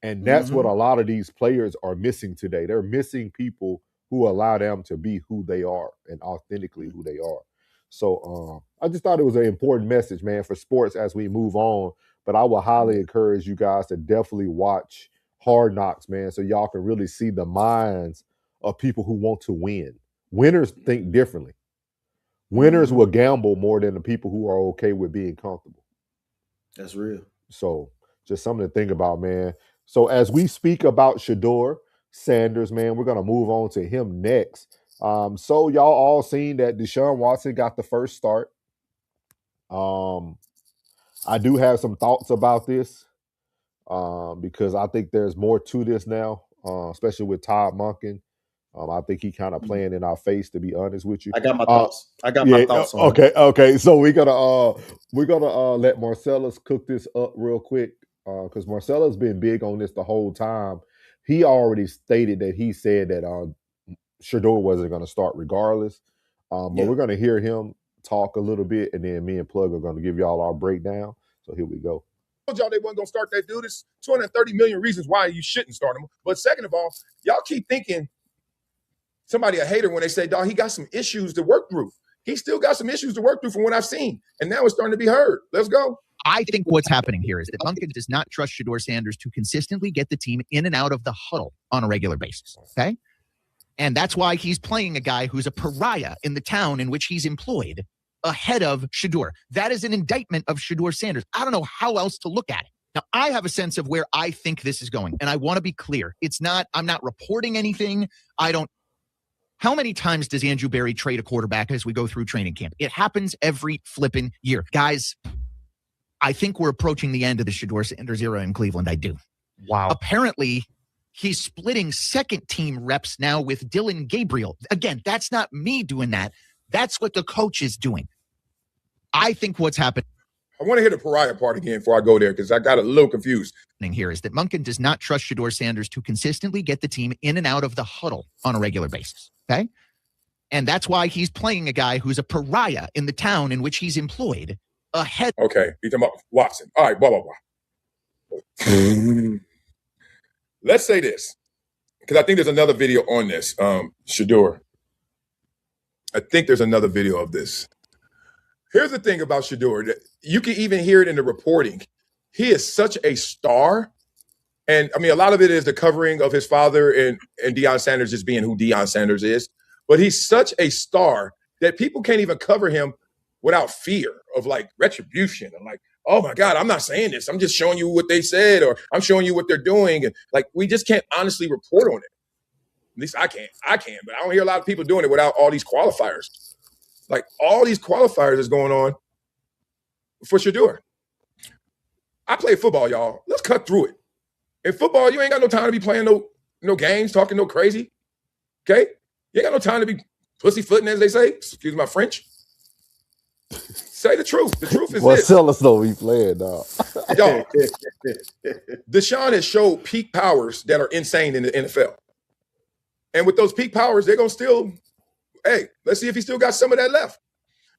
S3: And that's what a lot of these players are missing today. They're missing people who allow them to be who they are and authentically who they are. So I just thought it was an important message, man, for sports as we move on. But I would highly encourage you guys to definitely watch Hard Knocks, man, so y'all can really see the minds of people who want to win. Winners think differently. Winners will gamble more than the people who are okay with being comfortable.
S4: That's real.
S3: So just something to think about, man. So as we speak about Shedeur Sanders, man, we're going to move on to him next. So y'all all seen that Deshaun Watson got the first start. I do have some thoughts about this because I think there's more to this now, especially with Todd Monken. I think he kind of playing in our face, to be honest with you.
S4: I got my thoughts. My thoughts on it.
S3: Okay. So we're gonna let Marcellus cook this up real quick because Marcellus been big on this the whole time. He already stated that he said that Shedeur wasn't going to start regardless. But we're going to hear him talk a little bit, and then me and Plug are going to give y'all our breakdown. So here we go.
S11: I told y'all they wasn't going to start that dude. There's 230 million reasons why you shouldn't start him. But second of all, y'all keep thinking somebody a hater when they say, dog, he got some issues to work through. He still got some issues to work through from what I've seen. And now it's starting to be heard. Let's go.
S12: I think what's happening here is that Monken does not trust Shedeur Sanders to consistently get the team in and out of the huddle on a regular basis, okay? And that's why he's playing a guy who's a pariah in the town in which he's employed ahead of Shedeur. That is an indictment of Shedeur Sanders. I don't know how else to look at it. Now, I have a sense of where I think this is going, and I want to be clear. I'm not reporting anything. How many times does Andrew Berry trade a quarterback as we go through training camp? It happens every flipping year. Guys, I think we're approaching the end of the Shedeur Sanders era in Cleveland. I do.
S13: Wow.
S12: Apparently, he's splitting second-team reps now with Dylan Gabriel. Again, that's not me doing that. That's what the coach is doing. I think what's happening.
S11: I want to hear the pariah part again before I go there because I got a little confused.
S12: Here is that Monken does not trust Shedeur Sanders to consistently get the team in and out of the huddle on a regular basis, okay? And that's why he's playing a guy who's a pariah in the town in which he's employed ahead.
S11: Okay, you talking about Watson. All right, blah, blah, blah. Let's say this, because I think there's another video on this, Shador. I think there's another video of this. Here's the thing about Shador. You can even hear it in the reporting. He is such a star. And, I mean, a lot of it is the covering of his father and Deion Sanders just being who Deion Sanders is. But he's such a star that people can't even cover him without fear of, like, retribution. And, like, oh, my God, I'm not saying this. I'm just showing you what they said, or I'm showing you what they're doing. And, like, we just can't honestly report on it. At least I can't. But I don't hear a lot of people doing it without all these qualifiers. Like, all these qualifiers is going on for Shador. I play football, y'all. Let's cut through it. In football, you ain't got no time to be playing no games, talking no crazy. Okay? You ain't got no time to be pussyfooting, as they say. Excuse my French. Say the truth. The truth is
S3: Well,
S11: this.
S3: tell us though, we playing, dog.
S11: Y'all, Deshaun has showed peak powers that are insane in the NFL. And with those peak powers, they're going to still, hey, let's see if he still got some of that left.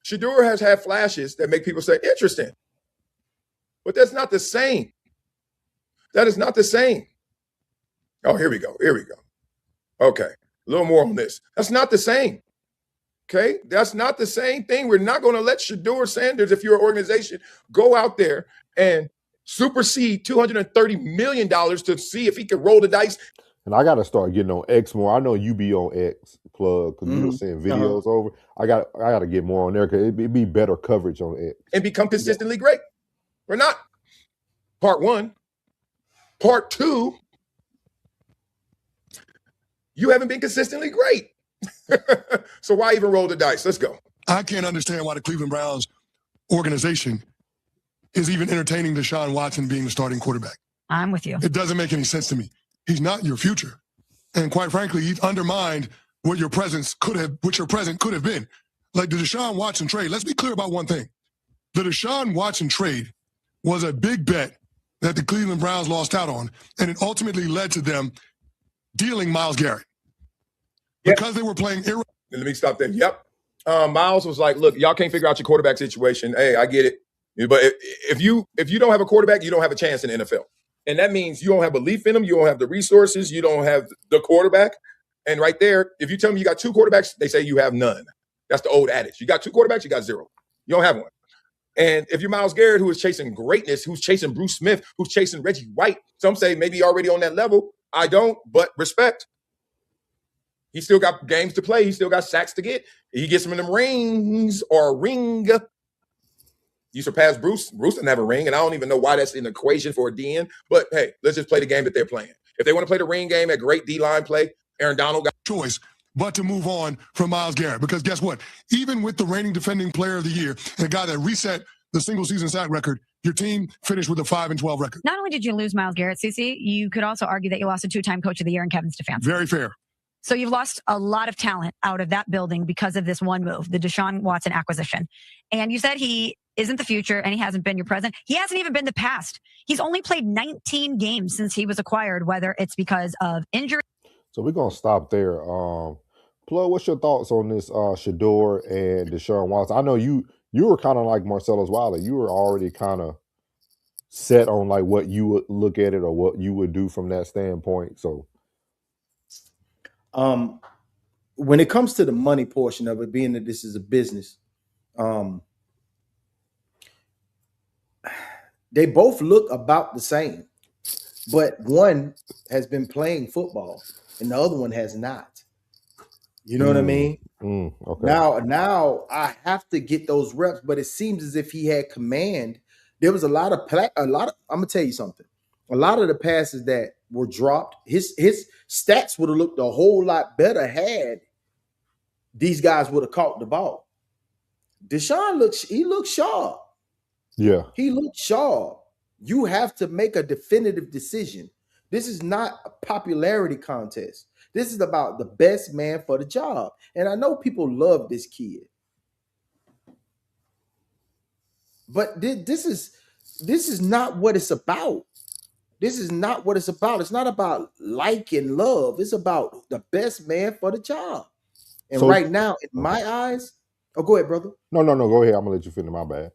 S11: Shador has had flashes that make people say, interesting. But that's not the same. That is not the same. Oh, here we go. Okay, a little more on this. That's not the same. Okay, that's not the same thing. We're not going to let Shador Sanders, if you're an organization, go out there and supersede $230 million to see if he can roll the dice.
S3: And I got to start getting on X more. I know you be on X, plug, because you were seeing videos over. I got to get more on there because it'd be better coverage on X.
S11: And become consistently great. We're not. Part one. Part two, you haven't been consistently great. So why even roll the dice? Let's go.
S13: I can't understand why the Cleveland Browns organization is even entertaining Deshaun Watson being the starting quarterback.
S14: I'm with you.
S13: It doesn't make any sense to me. He's not your future. And quite frankly, he's undermined what your present could have been. Like the Deshaun Watson trade, let's be clear about one thing. The Deshaun Watson trade was a big bet that the Cleveland Browns lost out on, and it ultimately led to them dealing Myles Garrett. Because they were playing
S11: Let me stop there. Yep. Myles was like, look, y'all can't figure out your quarterback situation. Hey, I get it. But if you don't have a quarterback, you don't have a chance in the NFL. And that means you don't have belief in them. You don't have the resources. You don't have the quarterback. And right there, if you tell me you got two quarterbacks, they say you have none. That's the old adage. You got two quarterbacks, you got zero. You don't have one. And if you're Myles Garrett, who is chasing greatness, who's chasing Bruce Smith, who's chasing Reggie White, some say maybe already on that level. I don't, but respect. He still got games to play. He still got sacks to get. He gets some of them rings or a ring. You surpass Bruce. Bruce doesn't have a ring, and I don't even know why that's in the equation for a DN. But, hey, let's just play the game that they're playing. If they want to play the ring game at great D-line play, Aaron Donald got
S13: choice but to move on from Myles Garrett. Because guess what? Even with the reigning defending player of the year, and a guy that reset the single-season sack record, your team finished with a 5-12 record.
S14: Not only did you lose Myles Garrett, CC, you could also argue that you lost a two-time Coach of the Year in Kevin Stefanski.
S13: Very fair.
S14: So you've lost a lot of talent out of that building because of this one move, the Deshaun Watson acquisition. And you said he isn't the future and he hasn't been your present. He hasn't even been the past. He's only played 19 games since he was acquired, whether it's because of injury.
S3: So we're going to stop there. Plug, what's your thoughts on this Shador and Deshaun Watson? I know you were kind of like Marcellus Wiley. You were already kind of set on like what you would look at it or what you would do from that standpoint. So
S4: when it comes to the money portion of it, being that this is a business, they both look about the same, but one has been playing football and the other one has not. You know what I mean?
S3: Okay.
S4: Now I have to get those reps, but it seems as if he had command. There was a lot of I'm gonna tell you something. A lot of the passes that were dropped, his stats would have looked a whole lot better had these guys would have caught the ball. Deshaun looked sharp.
S3: Yeah.
S4: He looked sharp. You have to make a definitive decision. This is not a popularity contest. This is about the best man for the job. And I know people love this kid. But this is not what it's about. This is not what it's about. It's not about like and love. It's about the best man for the job. And
S3: So-
S4: right now, in my eyes, go ahead, brother.
S3: No, go ahead. I'm gonna let you finish. My bad.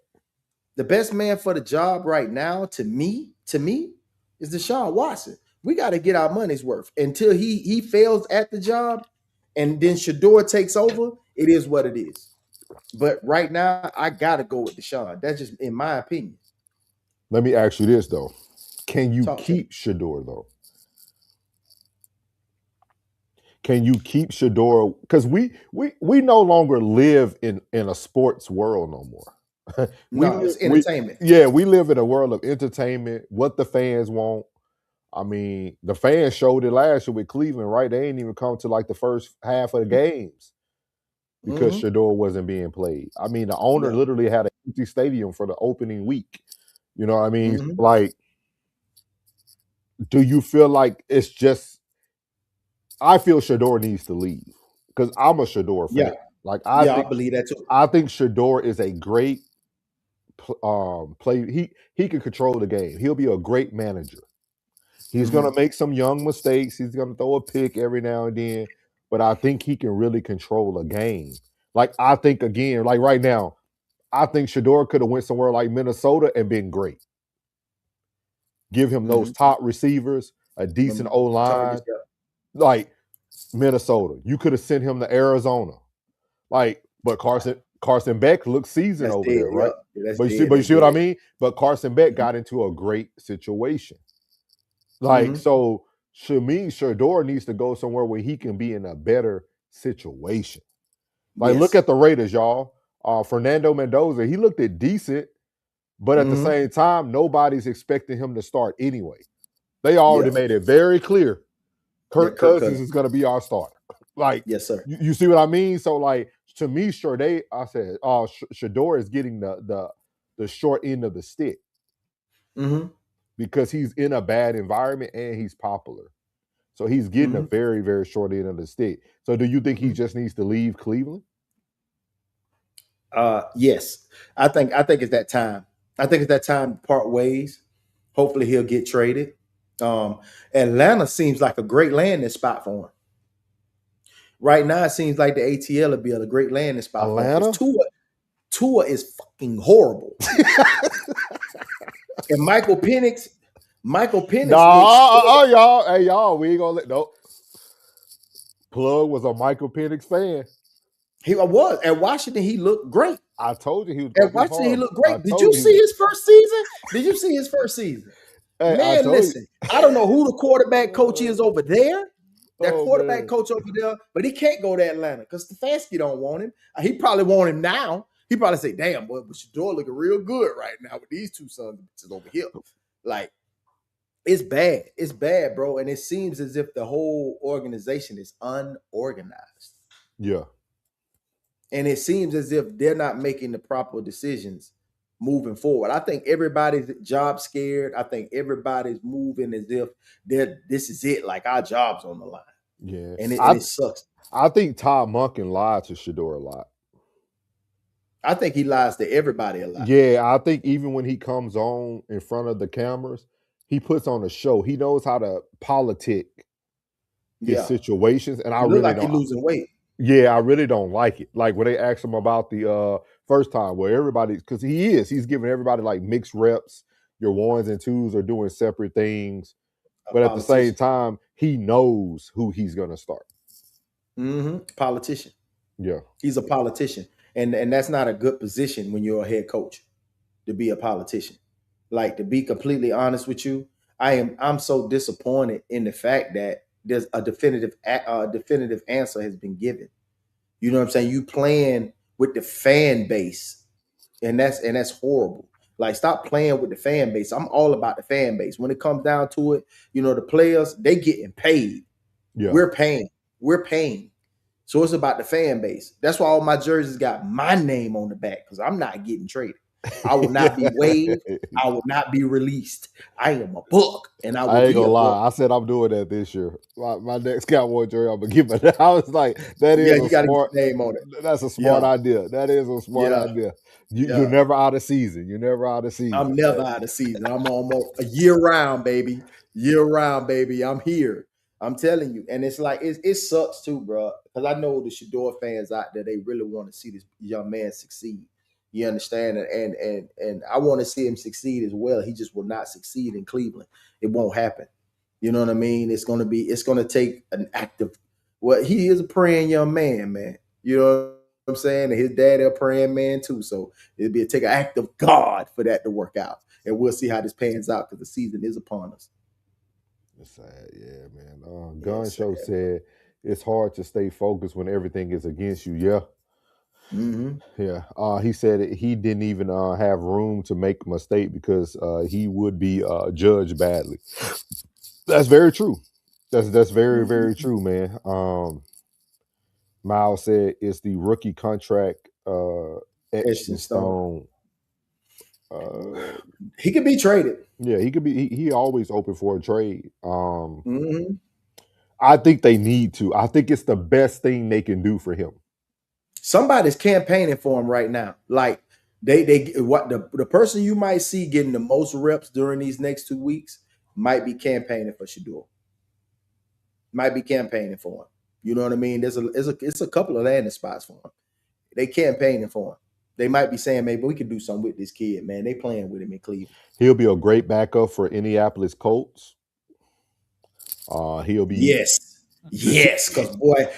S4: The best man for the job right now, to me, is Deshaun Watson. We got to get our money's worth until he fails at the job, and then Shador takes over. It is what it is. But right now, I gotta go with Deshaun. That's just in my opinion.
S3: Let me ask you this though: can you
S4: Talk to
S3: keep Shador though? Can you keep Shador? Because we no longer live in a sports world no more.
S4: It's entertainment.
S3: We live in a world of entertainment. What the fans want. I mean, the fans showed it last year with Cleveland, right? They ain't even come to like the first half of the games because Shador wasn't being played. I mean, the owner literally had an empty stadium for the opening week. You know what I mean? Like, do you feel like it's just? I feel Shador needs to leave because I'm a Shador fan.
S4: Yeah.
S3: Like,
S4: I believe that too.
S3: I think Shador is a great player. He can control the game. He'll be a great manager. He's going to make some young mistakes. He's going to throw a pick every now and then, but I think he can really control a game. Like, I think, again, like right now, I think Shador could have went somewhere like Minnesota and been great. Give him those top receivers, a decent O-line. Like Minnesota. You could have sent him to Arizona. Like, but Carson Beck looks seasoned over there, right? But you see what I mean? But Carson Beck got into a great situation. Like, so to me, Shador needs to go somewhere where he can be in a better situation. Like, look at the Raiders, y'all. Fernando Mendoza, he looked at decent, but at the same time, nobody's expecting him to start anyway. They already made it very clear. Kirk Cousins is going to be our starter. Like,
S4: yes, sir.
S3: You see what I mean? So, like, to me, Shador is getting the short end of the stick because he's in a bad environment and he's popular. So he's getting a very, very short end of the stick. So do you think he just needs to leave Cleveland?
S4: Yes. I think it's that time. I think it's that time to part ways. Hopefully he'll get traded. Atlanta seems like a great landing spot for him. Right now, it seems like the ATL would be a great landing spot
S3: Atlanta?
S4: for him. Tua is fucking horrible. And Michael Penix.
S3: Y'all. Hey, y'all, we ain't gonna let Plug was a Michael Penix fan.
S4: He was. At Washington, he looked great.
S3: I told you he was.
S4: At Washington, he looked great. Did you see his first season?
S3: Hey,
S4: man, listen. I don't know who the quarterback coach is over there. That quarterback coach over there, but he can't go to Atlanta because Stefanski don't want him. He probably want him now. He probably say, "Damn, boy, but Shador looking real good right now with these two sons of bitches over here." Like, it's bad. It's bad, bro. And it seems as if the whole organization is unorganized.
S3: Yeah.
S4: And it seems as if they're not making the proper decisions moving forward. I think everybody's job scared. I think everybody's moving as if this is it, like our job's on the line.
S3: Yeah.
S4: And it sucks.
S3: I think Todd Monken lied to Shador a lot.
S4: I think he lies to everybody a lot.
S3: Yeah, I think even when he comes on in front of the cameras, he puts on a show. He knows how to politic his situations. And I really
S4: like
S3: don't.
S4: He's losing weight.
S3: Yeah, I really don't like it. Like when they asked him about the first time where everybody, because he's giving everybody like mixed reps. Your ones and twos are doing separate things. But at the same time, he knows who he's going to start.
S4: Politician.
S3: Yeah.
S4: He's a politician. And that's not a good position when you're a head coach, to be a politician. Like, to be completely honest with you, I'm so disappointed in the fact that there's a definitive answer has been given. You know what I'm saying? You playing with the fan base, and that's horrible. Like, stop playing with the fan base. I'm all about the fan base. When it comes down to it, you know, the players, they getting paid.
S3: Yeah.
S4: We're paying. So it's about the fan base. That's why all my jerseys got my name on the back, because I'm not getting traded. I will not be waived. I will not be released. I am a book, and I
S3: ain't gonna lie. I said I'm doing that this year. My next Cowboy jersey, I'm gonna give it. I was like, that is
S4: you got to get your name on it.
S3: That's a smart idea. That is a smart idea. You're never out of season. You're never out of season.
S4: I'm never out of season. I'm almost a year round, baby. Year round, baby. I'm here. I'm telling you, and it's like it sucks too, bro. Because I know the Shador fans out there, they really want to see this young man succeed. You understand? And I want to see him succeed as well. He just will not succeed in Cleveland. It won't happen. You know what I mean? It's gonna take an active. Well, he is a praying young man, man. You know what I'm saying? And his daddy a praying man too. So it'll take an act of God for that to work out. And we'll see how this pans out because the season is upon us.
S3: It's sad, yeah, man. Gun Show said it's hard to stay focused when everything is against you. Yeah. Yeah. He said he didn't even have room to make a mistake because he would be judged badly. That's very true. That's very, very true, man. Miles said it's the rookie contract etched in stone.
S4: He could be traded.
S3: Yeah, he could be. He always open for a trade. I think they need to. I think it's the best thing they can do for him.
S4: Somebody's campaigning for him right now. Like the person you might see getting the most reps during these next 2 weeks might be campaigning for Shador. Might be campaigning for him. You know what I mean? It's a couple of landing spots for him. They campaigning for him. They might be saying, maybe we can do something with this kid, man. They playing with him in Cleveland.
S3: He'll be a great backup for Indianapolis Colts. He'll be
S4: yes, because boy,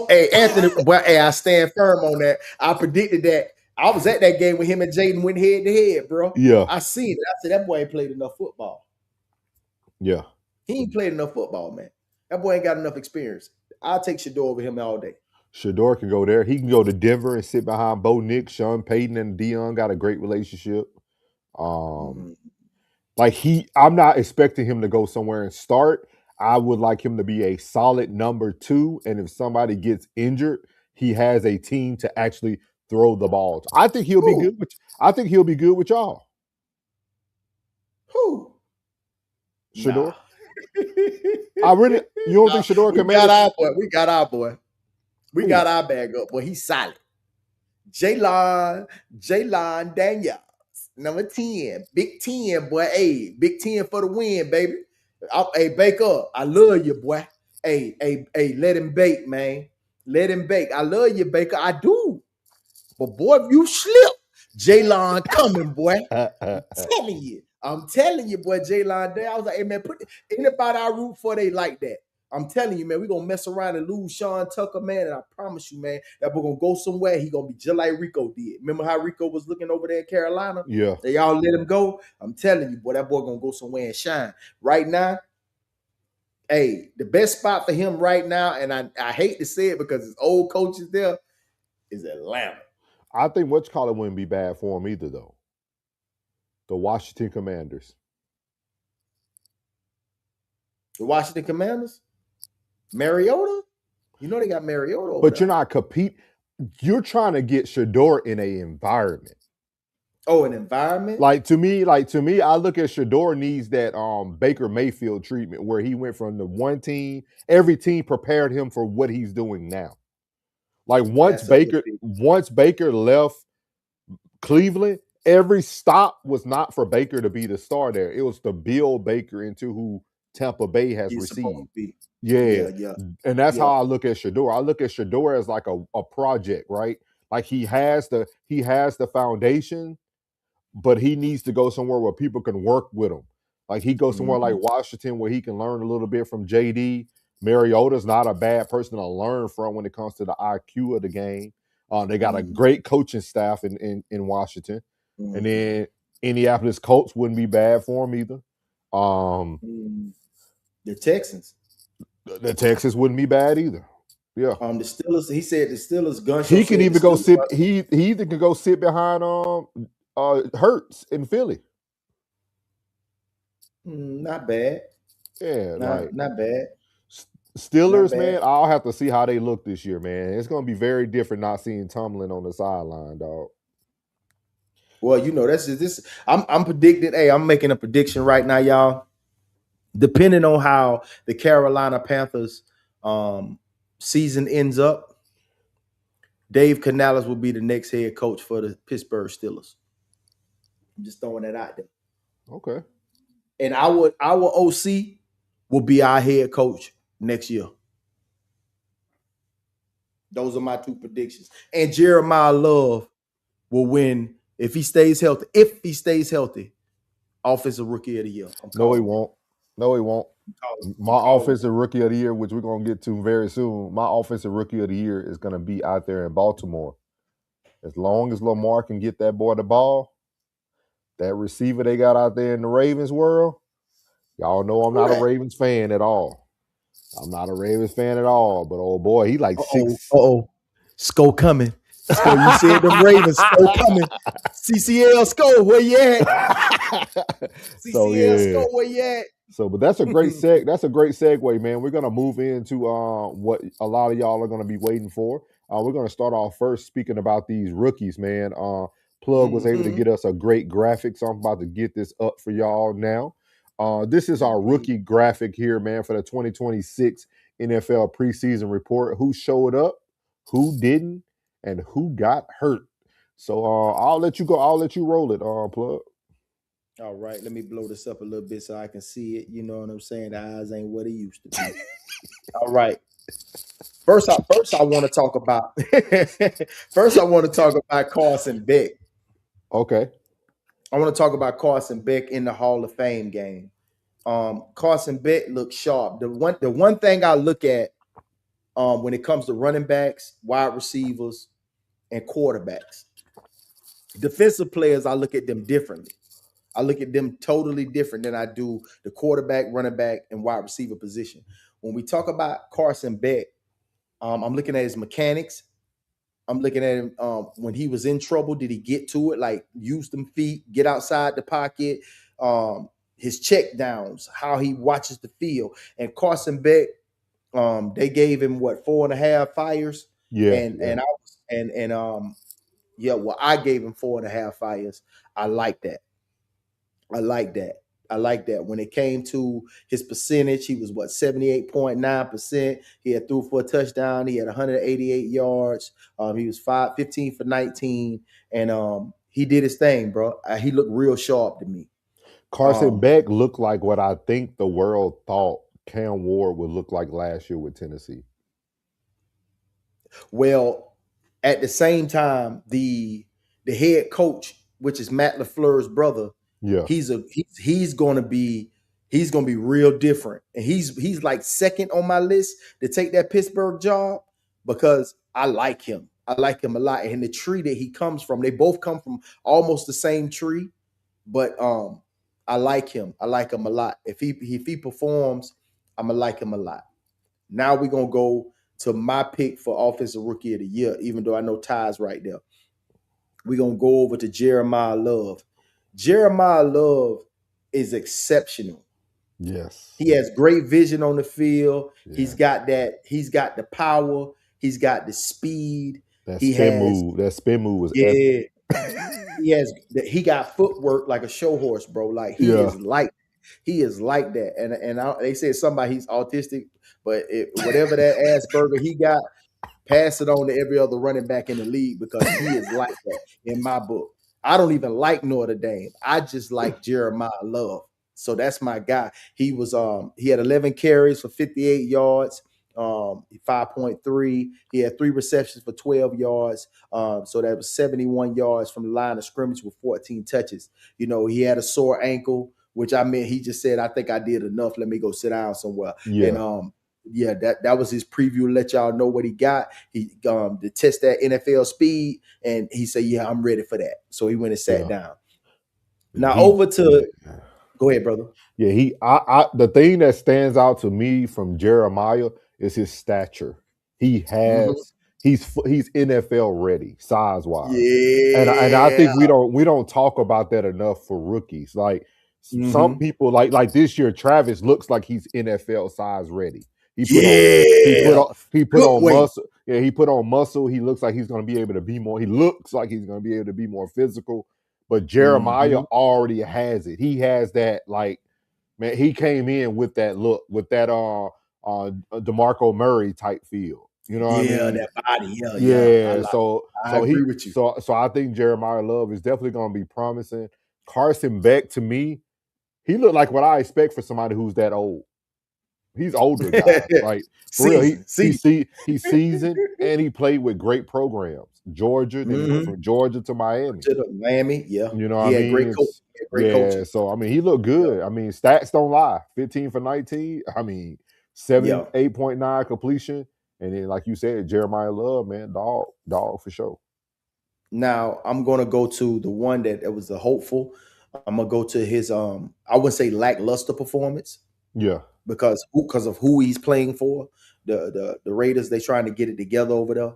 S4: Anthony, boy, I stand firm on that. I predicted that. I was at that game with him and Jayden went head to head, bro.
S3: Yeah,
S4: I seen it. I said that boy ain't played enough football.
S3: Yeah,
S4: he ain't played enough football, man. That boy ain't got enough experience. I'll take Shador over him all day.
S3: Shador can go there. He can go to Denver and sit behind Bo Nix. Sean Payton and Dion got a great relationship. I'm not expecting him to go somewhere and start. I would like him to be a solid number 2. And if somebody gets injured, he has a team to actually throw the ball. I think he'll be good. I think he'll be good with y'all.
S4: Who?
S3: Shador. You don't think Shador can manage?
S4: We got our boy. We got our bag up. Boy, he's solid. Jayden Daniels, number 10. Big 10, boy. Hey, Big 10 for the win, baby. Hey, Baker, I love you, boy. Hey, let him bake, man. Let him bake. I love you, Baker. I do. But boy, if you slip, Jaylen coming, boy. I'm telling you, boy, Jaylen there. I was like, hey, man, anybody I root for, they like that. I'm telling you, man, we're going to mess around and lose Sean Tucker, man, and I promise you, man, that we're going to go somewhere. He's going to be just like Rico did. Remember how Rico was looking over there in Carolina?
S3: Yeah.
S4: They all let him go. I'm telling you, boy, that boy going to go somewhere and shine. Right now, hey, the best spot for him right now, and I hate to say it because his old coach is there, is Atlanta.
S3: I think whatchamacallit wouldn't be bad for him either, though. The Washington Commanders.
S4: The Washington Commanders? Mariota? You know they got Mariota over
S3: But you're not you're trying to get Shador in an environment.
S4: Oh, an environment?
S3: Like to me, I look at Shador needs that Baker Mayfield treatment where he went from the one team, every team prepared him for what he's doing now. Like once Baker left Cleveland, every stop was not for Baker to be the star there. It was to build Baker into who Tampa Bay has received. Yeah. And that's how I look at Shador. I look at Shador as like a project, right? Like he has the foundation, but he needs to go somewhere where people can work with him. Like he goes somewhere like Washington where he can learn a little bit from JD. Mariota's not a bad person to learn from when it comes to the IQ of the game. They got a great coaching staff in Washington. And then Indianapolis Colts wouldn't be bad for him either.
S4: The Texans.
S3: The Texans wouldn't be bad either. Yeah.
S4: The Steelers, he said the Steelers gun.
S3: He could even go sit. He either could go sit behind Hurts in Philly.
S4: Not bad.
S3: Yeah,
S4: not bad.
S3: Steelers, man, I'll have to see how they look this year, man. It's going to be very different not seeing Tomlin on the sideline, dog.
S4: Well, you know, this. I'm predicting. Hey, I'm making a prediction right now, y'all. Depending on how the Carolina Panthers season ends up, Dave Canales will be the next head coach for the Pittsburgh Steelers. I'm just throwing that out there.
S3: Okay.
S4: And our OC will be our head coach next year. Those are my 2 predictions. And Jeremiah Love will win if he stays healthy. If he stays healthy, Offensive Rookie of the Year.
S3: No, he won't. No, he won't. My offensive rookie of the year, which we're going to get to very soon, my offensive rookie of the year is going to be out there in Baltimore. As long as Lamar can get that boy the ball, that receiver they got out there in the Ravens world, y'all know I'm not a Ravens fan at all. I'm not a Ravens fan at all, but oh boy, he like six.
S4: Sko coming. Sko, you said them Ravens. Sko coming. CCL Sko, where you at? CCL Sko, where you at?
S3: So, but that's a great segue, man. We're gonna move into what a lot of y'all are gonna be waiting for. We're gonna start off first speaking about these rookies, man. Plug was able to get us a great graphic, so I'm about to get this up for y'all now. This is our rookie graphic here, man, for the 2026 NFL preseason report. Who showed up, who didn't, and who got hurt. So I'll let you go. I'll let you roll it, Plug.
S4: All right, let me blow this up a little bit so I can see it. You know what I'm saying? The eyes ain't what it used to be. All right. First, I want to talk about. Carson Beck.
S3: Okay.
S4: I want to talk about Carson Beck in the Hall of Fame game. Carson Beck looked sharp. The one thing I look at when it comes to running backs, wide receivers, and quarterbacks, defensive players, I look at them differently. I look at them totally different than I do the quarterback, running back, and wide receiver position. When we talk about Carson Beck, I'm looking at his mechanics. I'm looking at him when he was in trouble. Did he get to it? Like use them feet, get outside the pocket, his check downs, how he watches the field. And Carson Beck, they gave him 4.5 fires.
S3: Yeah.
S4: I gave him 4.5 fires. I like that. When it came to his percentage, he was 78.9%. He had threw for a touchdown. He had 188 yards. He was 15 for 19, and he did his thing, bro. He looked real sharp to me.
S3: Carson Beck looked like what I think the world thought Cam Ward would look like last year with Tennessee.
S4: Well, at the same time, the head coach, which is Matt LaFleur's brother, he's gonna be real different, and he's like second on my list to take that Pittsburgh job because I like him. I like him a lot, and the tree that he comes from, they both come from almost the same tree, but I like him. I like him a lot. If he performs, I'm gonna like him a lot. Now we're gonna go to my pick for Offensive Rookie of the Year, even though I know Ty's right there. We're going to go over to Jeremiah Love. Jeremiah Love is exceptional.
S3: Yes.
S4: He has great vision on the field. Yeah. He's got the power. He's got the speed.
S3: That spin move was epic.
S4: He got footwork like a show horse, bro. Like he is like that. And they said somebody he's autistic, but whatever that Asperger he got, pass it on to every other running back in the league because he is like that in my book. I don't even like Notre Dame. I just like Jeremiah Love. So that's my guy. He was he had 11 carries for 58 yards, 5.3. He had 3 receptions for 12 yards. So that was 71 yards from the line of scrimmage with 14 touches. You know, he had a sore ankle, which he just said, I think I did enough. Let me go sit down somewhere.
S3: Yeah.
S4: And that was his preview. Let y'all know what he got. He to test that NFL speed, and he said, "Yeah, I'm ready for that." So he went and sat down. Now go ahead, brother.
S3: Yeah, the thing that stands out to me from Jeremiah is his stature. He has he's NFL ready size wise.
S4: Yeah,
S3: and I think we don't talk about that enough for rookies. Like some people like this year, Travis looks like he's NFL size ready. He put on muscle. Yeah, he put on muscle. He looks like he's going to be able to be more. He looks like he's going to be able to be more physical. But Jeremiah already has it. He has that, like, man, he came in with that look, with that DeMarco Murray type feel. You know what I mean?
S4: Yeah, that body.
S3: Yeah.
S4: I agree with you.
S3: So I think Jeremiah Love is definitely going to be promising. Carson Beck, to me, he looked like what I expect for somebody who's that old. He's older, guys. Like for real,
S4: Seasoned.
S3: he's seasoned and he played with great programs. Georgia, then he went from Georgia to Miami.
S4: To the Miami, yeah.
S3: You know what
S4: He
S3: I
S4: had
S3: mean?
S4: great coaching. Great coaching.
S3: So I mean, he looked good. I mean, stats don't lie. 15 for 19. I mean, 78.9 completion. And then, like you said, Jeremiah Love, man, dog for sure.
S4: Now I'm gonna go to the one that was the hopeful. I'm gonna go to his I wouldn't say lackluster performance.
S3: Yeah.
S4: Because of who he's playing for. The Raiders, they trying to get it together over there.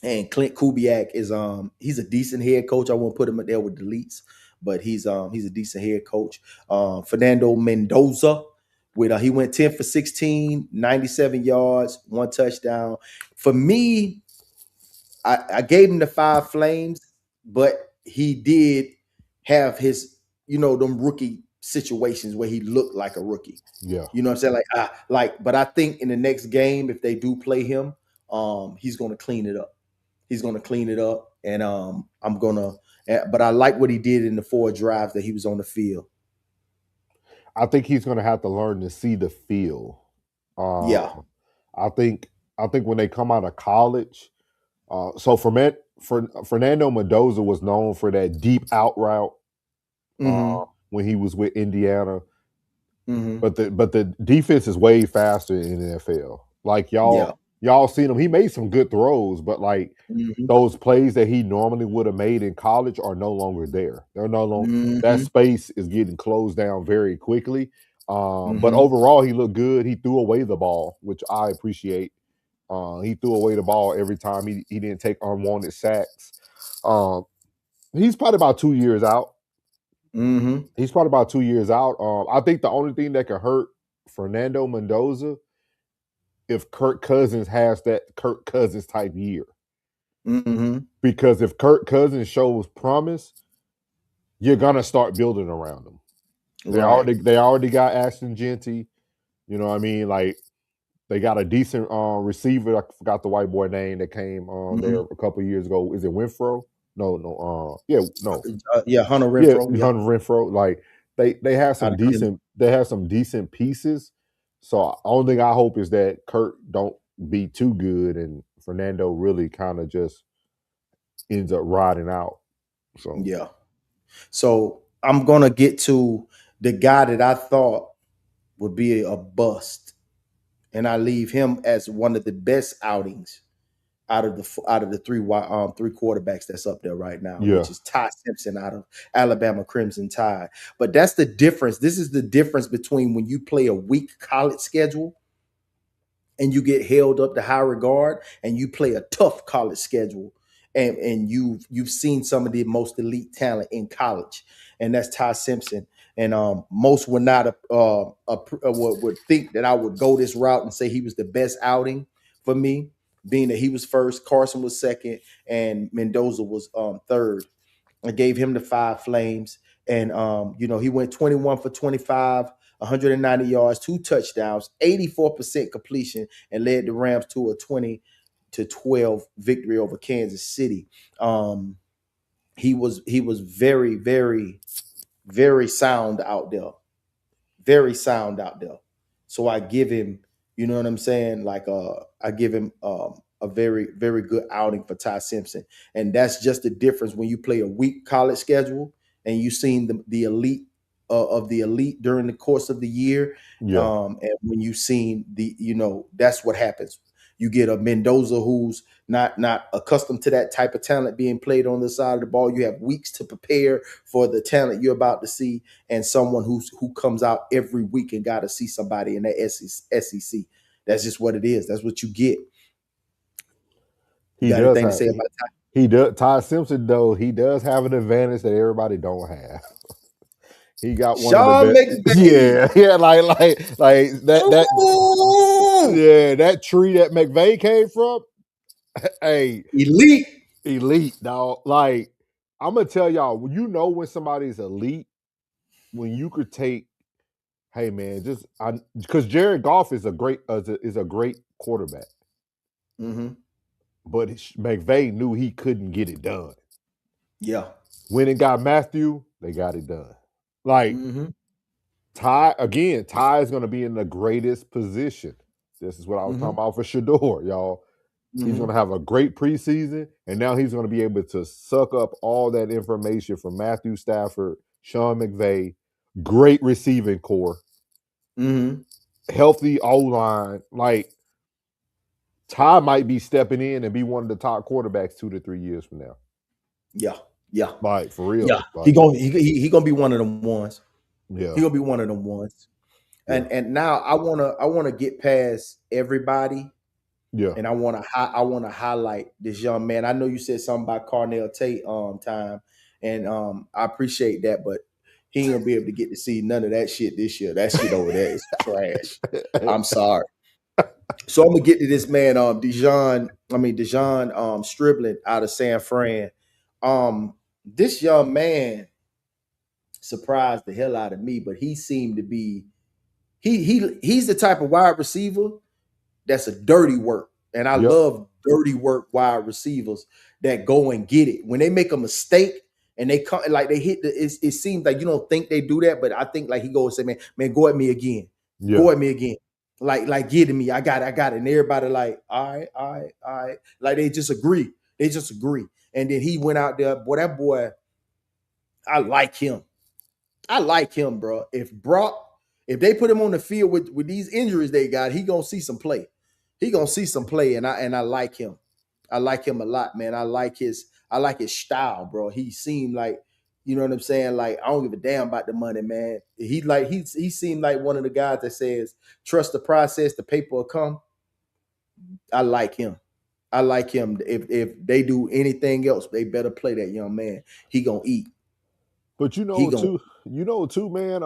S4: And Clint Kubiak is he's a decent head coach. I won't put him there with deletes, but he's a decent head coach. Fernando Mendoza he went 10 for 16, 97 yards, 1 touchdown. For me, I gave him the 5 flames, but he did have his, them rookie situations where he looked like a rookie.
S3: Yeah.
S4: You know what I'm saying? But I think in the next game, if they do play him, he's going to clean it up. He's going to clean it up. And but I like what he did in the 4 drives that he was on the field.
S3: I think he's going to have to learn to see the field. I think when they come out of college, so Fernando Mendoza was known for that deep out route when he was with Indiana. But the defense is way faster in the NFL. Like y'all seen him. He made some good throws, but like those plays that he normally would have made in college are no longer there. They're no longer that space is getting closed down very quickly. But overall, he looked good. He threw away the ball, which I appreciate. He threw away the ball every time. He didn't take unwanted sacks. He's probably about 2 years out. He's probably about 2 years out. I think the only thing that could hurt Fernando Mendoza if Kirk Cousins has that Kirk Cousins type year. Because if Kirk Cousins shows promise, you're gonna start building around him. They already got Ashton Genty. You know what I mean? Like they got a decent receiver. I forgot the white boy name that came there a couple of years ago. Is it Winfro? No.
S4: Hunter Renfrow.
S3: Hunter Renfrow. Like they have some decent. They have some decent pieces. So only thing I hope is that Kirk don't be too good and Fernando really kind of just ends up riding out.
S4: So I'm gonna get to the guy that I thought would be a bust, and I leave him as one of the best outings out of the three quarterbacks that's up there right now, which is Ty Simpson out of Alabama Crimson Tide. But that's the difference. This is the difference between when you play a weak college schedule and you get held up to high regard, and you play a tough college schedule, and you've seen some of the most elite talent in college, and that's Ty Simpson. And most would not would think that I would go this route and say he was the best outing for me, being that he was first, Carson was second, and Mendoza was third. I gave him the 5 flames, and he went 21 for 25, 190 yards, 2 touchdowns, 84% completion, and led the Rams to a 20-12 victory over Kansas City. He was very, very, very sound out there. Very sound out there. So I give him, you know what I'm saying? Like I give him a very, very good outing for Ty Simpson. And that's just the difference when you play a weak college schedule and you've seen the elite of the elite during the course of the year. And when you've seen that's what happens. You get a Mendoza who's not accustomed to that type of talent being played on the side of the ball. You have weeks to prepare for the talent you're about to see, and someone who comes out every week and got to see somebody in the SEC. That's just what it is. That's what you get.
S3: He got anything to say about Ty? He does. Ty Simpson, though, he does have an advantage that everybody don't have. He got one
S4: Sean
S3: of the best. Yeah, like that. Yeah, that tree that McVay came from. Hey, elite, dog. Like I'm gonna tell y'all, when somebody's elite, when you could take, hey man, because Jared Goff is a great quarterback. But McVay knew he couldn't get it done.
S4: Yeah.
S3: When it got Matthew, they got it done. Like Ty is going to be in the greatest position. This is what I was talking about for Shador, y'all. He's going to have a great preseason, and now he's going to be able to suck up all that information from Matthew Stafford, Sean McVay, great receiving core, healthy O-line. Like, Ty might be stepping in and be one of the top quarterbacks 2 to 3 years from now.
S4: Yeah.
S3: Like, for real.
S4: Yeah.
S3: Like,
S4: he gonna be one of them ones.
S3: Yeah.
S4: He gonna be one of them ones. And now I wanna get past everybody.
S3: Yeah.
S4: And I wanna highlight this young man. I know you said something about Carnell Tate time, and I appreciate that, but he ain't gonna be able to get to see none of that shit this year. That shit over there is trash. I'm sorry. So I'm gonna get to this man, Dejon Stribling out of San Fran. This young man surprised the hell out of me, but he seemed to be he's the type of wide receiver that's a dirty work. And I love dirty work wide receivers that go and get it. When they make a mistake and they come like they hit it seems like you don't think they do that, but I think like he goes and say, man, go at me again.
S3: Yeah.
S4: Go at me again. Like get to me. I got it. And everybody like, all right. Like they just agree. And then he went out there. Boy, that boy, I like him. Bro. If they put him on the field with these injuries they got, he gonna see some play. And I like him. I like him a lot, man. I like his style, bro. He seemed like, you know what I'm saying? Like, I don't give a damn about the money, man. He seemed like one of the guys that says, trust the process, the paper will come. I like him. If they do anything else, they better play that young man. He gonna eat.
S3: But too, man,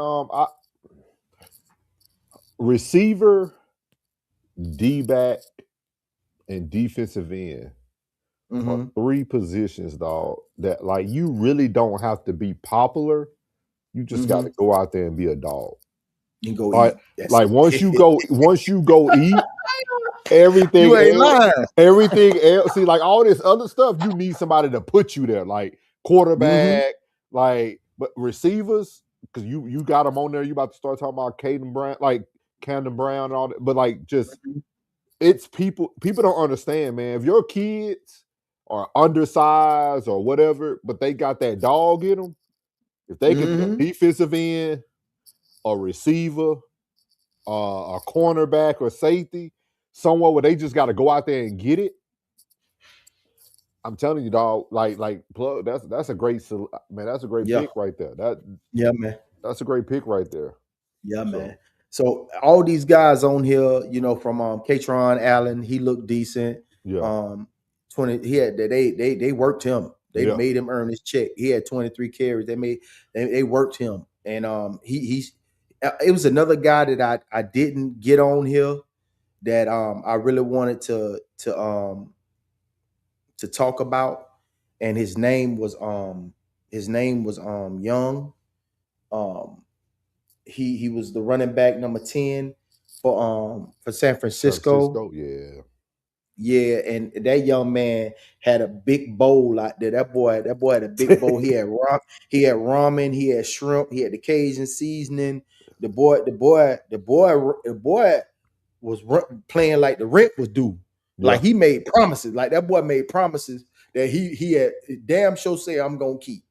S3: receiver, D-back, and defensive end are 3 positions, dog, that like you really don't have to be popular. You just got to go out there and be a dog.
S4: And go eat.
S3: Like once you go eat, everything else, see, like all this other stuff, you need somebody to put you there, like quarterback, like, but receivers, because you got them on there. You about to start talking about Camden Brown and all that, but like just it's people don't understand, man. If your kids are undersized or whatever, but they got that dog in them, if they can be a defensive end, a receiver, a cornerback or safety, somewhere where they just got to go out there and get it. I'm telling you, dog. Like plug. That's a great man. That's a great pick right there.
S4: Man.
S3: That's a great pick right there.
S4: Yeah, man. So all these guys on here, you know, from Katron Allen, he looked decent.
S3: Yeah.
S4: 20. He had they worked him. They made him earn his check. He had 23 carries. They worked him, and it was another guy that I didn't get on here that I really wanted to talk about, and his name was Young. He was the running back number 10 for San Francisco. Yeah, and that young man had a big bowl out there. That boy had a big bowl. He had ramen, he had shrimp, he had the Cajun seasoning. The boy was playing like the rent was due. Like he made promises. Like that boy made promises that he had damn sure say I'm gonna keep.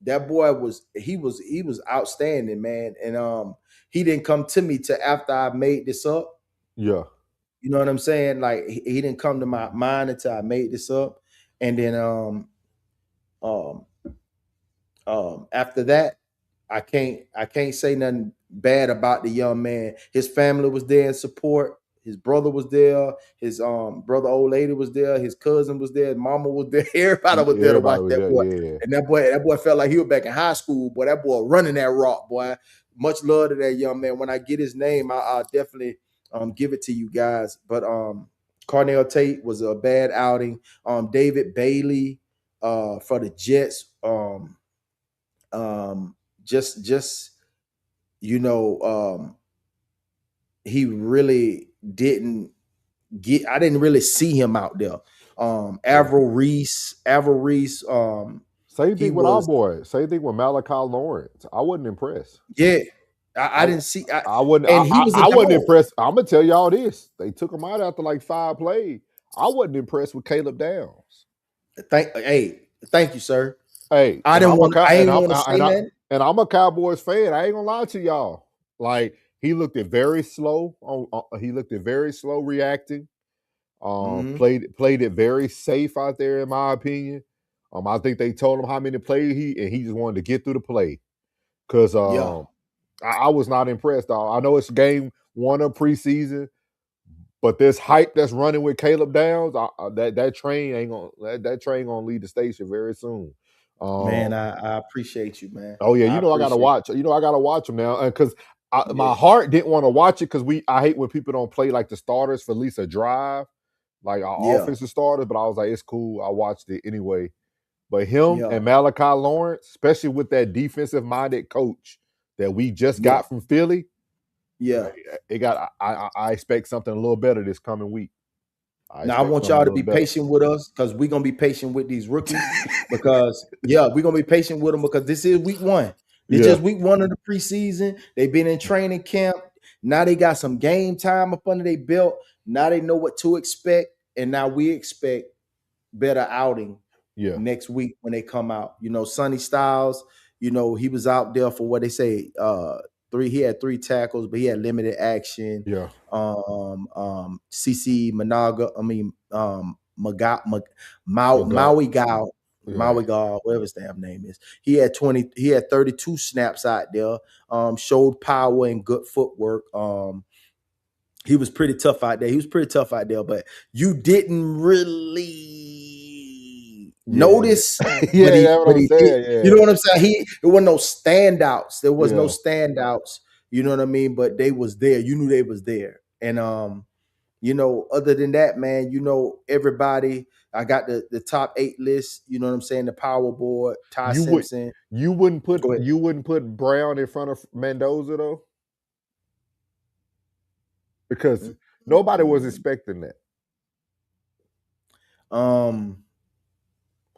S4: That boy was outstanding, man. And he didn't come to me till after I made this up.
S3: Yeah.
S4: You know what I'm saying? Like he didn't come to my mind until I made this up. And then after that, I can't say nothing bad about the young man. His family was there in support. His brother was there. His brother, old lady was there. His cousin was there. His mama was there. Everybody was there to watch that boy.
S3: Yeah.
S4: And that boy felt like he was back in high school. Boy, that boy running that rock, boy. Much love to that young man. When I get his name, I'll definitely give it to you guys. But Carnell Tate was a bad outing. David Bailey for the Jets. Just you know, he really didn't get. I didn't really see him out there. Avril Reese.
S3: Same thing with our boy. Same thing with Malachi Lawrence. I wasn't impressed.
S4: Yeah, I didn't see.
S3: I wasn't.
S4: And he was a
S3: I wasn't
S4: dog.
S3: impressed. I'm gonna tell y'all this. They took him out after like 5 plays. I wasn't impressed with Caleb Downs.
S4: Thank you, sir.
S3: Hey,
S4: I didn't want. I ain't want to say that.
S3: And I'm a Cowboys fan. I ain't gonna lie to y'all. Like he looked at very slow. He looked at very slow reacting. Played it very safe out there, in my opinion. I think they told him how many plays he just wanted to get through the play. Because I was not impressed, dog. I know it's game 1 of preseason, but this hype that's running with Caleb Downs, that train ain't gonna leave the station very soon.
S4: Man, I appreciate you, man.
S3: Oh yeah, I gotta watch. I gotta watch them now because my heart didn't want to watch it because I hate when people don't play like the starters for at least a drive, like our offensive starters. But I was like, it's cool. I watched it anyway. But him and Malachi Lawrence, especially with that defensive-minded coach that we just got from Philly, I expect something a little better this coming week.
S4: I want y'all to be patient with us because we're gonna be patient with these rookies because we're gonna be patient with them because this is week 1. It's just week 1 of the preseason. They've been in training camp. Now they got some game time up under their belt. Now they know what to expect, and now we expect better outing. Next week when they come out. Sonny Styles, he was out there for what they say, 3. He had 3 tackles, but he had limited action. CC Managa, Maui Gal, whatever his damn name is. He had 32 snaps out there. Showed power and good footwork. He was pretty tough out there. But you didn't really notice what he did. You know what I'm saying? There were no standouts. There was no standouts. You know what I mean? But they was there. You knew they was there. And other than that, man, everybody. I got the top 8 list. You know what I'm saying? The power board. Ty Simpson.
S3: You wouldn't put Brown in front of Mendoza though, because nobody was expecting that.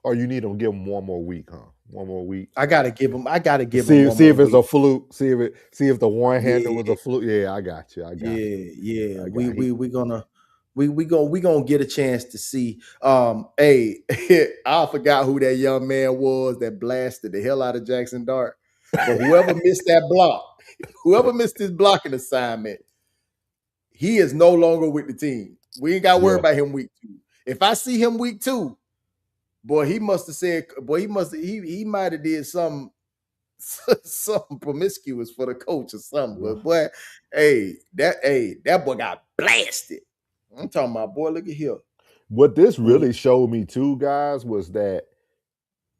S3: Or you need to give him one more week, huh? One more week.
S4: I gotta give him.
S3: See if it's a fluke. See if the one hander was a fluke. Yeah, I got you.
S4: We're gonna get a chance to see. Hey, I forgot who that young man was that blasted the hell out of Jackson Dart. But whoever missed that block, whoever missed his blocking assignment, he is no longer with the team. We ain't got to worry about him week 2. If I see him week 2. Boy, he must have said, he might have did something promiscuous for the coach or something. But boy, that boy got blasted. I'm talking about, boy, look at here.
S3: What this really showed me too, guys, was that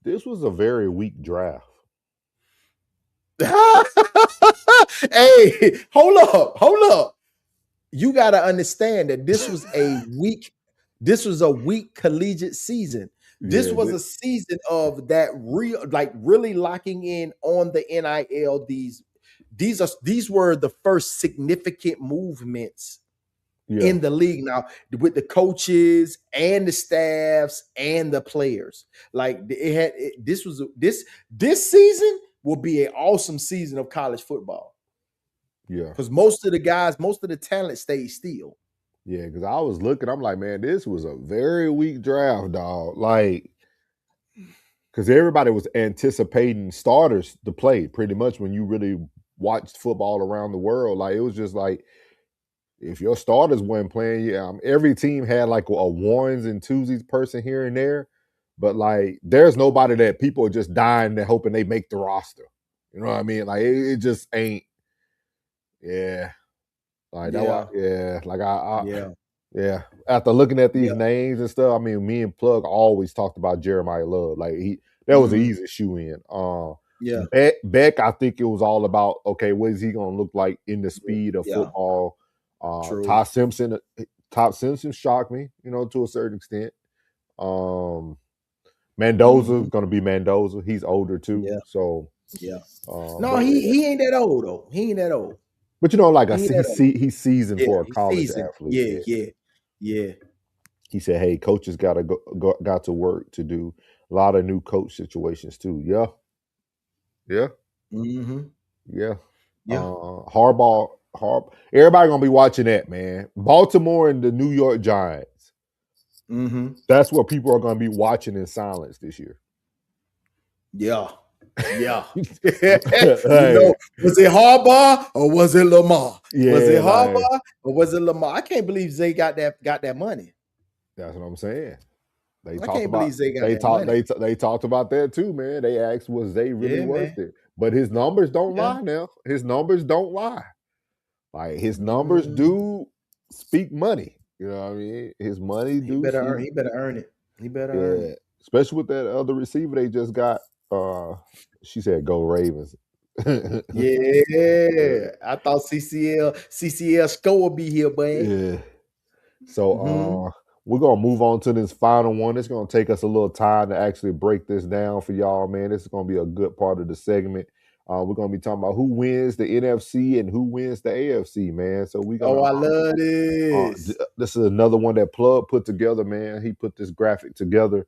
S3: this was a very weak draft.
S4: Hey, hold up. You got to understand that this was a weak collegiate season. This was a season of that really locking in on the NIL. These were the first significant movements in the league now with the coaches and the staffs and the players. Like this season will be an awesome season of college football.
S3: Yeah,
S4: because most of the talent stayed still.
S3: Yeah, because I was looking, I'm like, man, this was a very weak draft, dog. Like, because everybody was anticipating starters to play pretty much when you really watched football around the world. Like, it was just like, if your starters weren't playing, every team had like a ones and twosies person here and there. But like, there's nobody that people are just dying and hoping they make the roster. You know what I mean? Like, it just ain't. Yeah. Like that, After looking at these names and stuff, I mean, me and Plug always talked about Jeremiah Love. Like that was an easy shoe in. Beck, I think it was all about what is he going to look like in the speed of football. Ty Simpson shocked me, to a certain extent. Mendoza's going to be Mendoza. He's older too, so
S4: no, he ain't that old though. He ain't that old.
S3: But he's seasoned for a college athlete.
S4: Yeah.
S3: He said, "Hey, coaches got to work to do a lot of new coach situations too." Yeah.
S4: Mm-hmm.
S3: Yeah.
S4: Yeah.
S3: Harbaugh. Everybody gonna be watching that, man. Baltimore and the New York Giants.
S4: Mm-hmm.
S3: That's what people are gonna be watching in silence this year.
S4: Yeah. Yeah.
S3: Hey.
S4: Was it Harbaugh or was it Lamar?
S3: Yeah,
S4: Was it
S3: like,
S4: Harbaugh or was it Lamar? I can't believe Zay got that money.
S3: that's what I'm saying. They
S4: I
S3: talked
S4: can't
S3: about
S4: believe Zay got
S3: they
S4: that
S3: talked
S4: money.
S3: they talked about that too, man. They asked, was Zay really
S4: Yeah,
S3: worth
S4: man.
S3: it? But his numbers don't
S4: Yeah.
S3: lie now. His numbers don't lie. Like his numbers
S4: Mm.
S3: do speak money. You know what I mean? His money
S4: He
S3: do
S4: better
S3: speak.
S4: earn it. He better earn
S3: Yeah.
S4: it.
S3: Especially with that other receiver they just got. She said go Ravens.
S4: Yeah. I thought CCL Sco would be here, boy.
S3: Yeah. So
S4: Mhm.
S3: we're gonna move on to this final one. It's gonna take us a little time to actually break this down for y'all, man. This is gonna be a good part of the segment. We're gonna be talking about who wins the NFC and who wins the AFC, man. So we're gonna
S4: Oh, I love this.
S3: this is another one that Plug put together, man. He put this graphic together,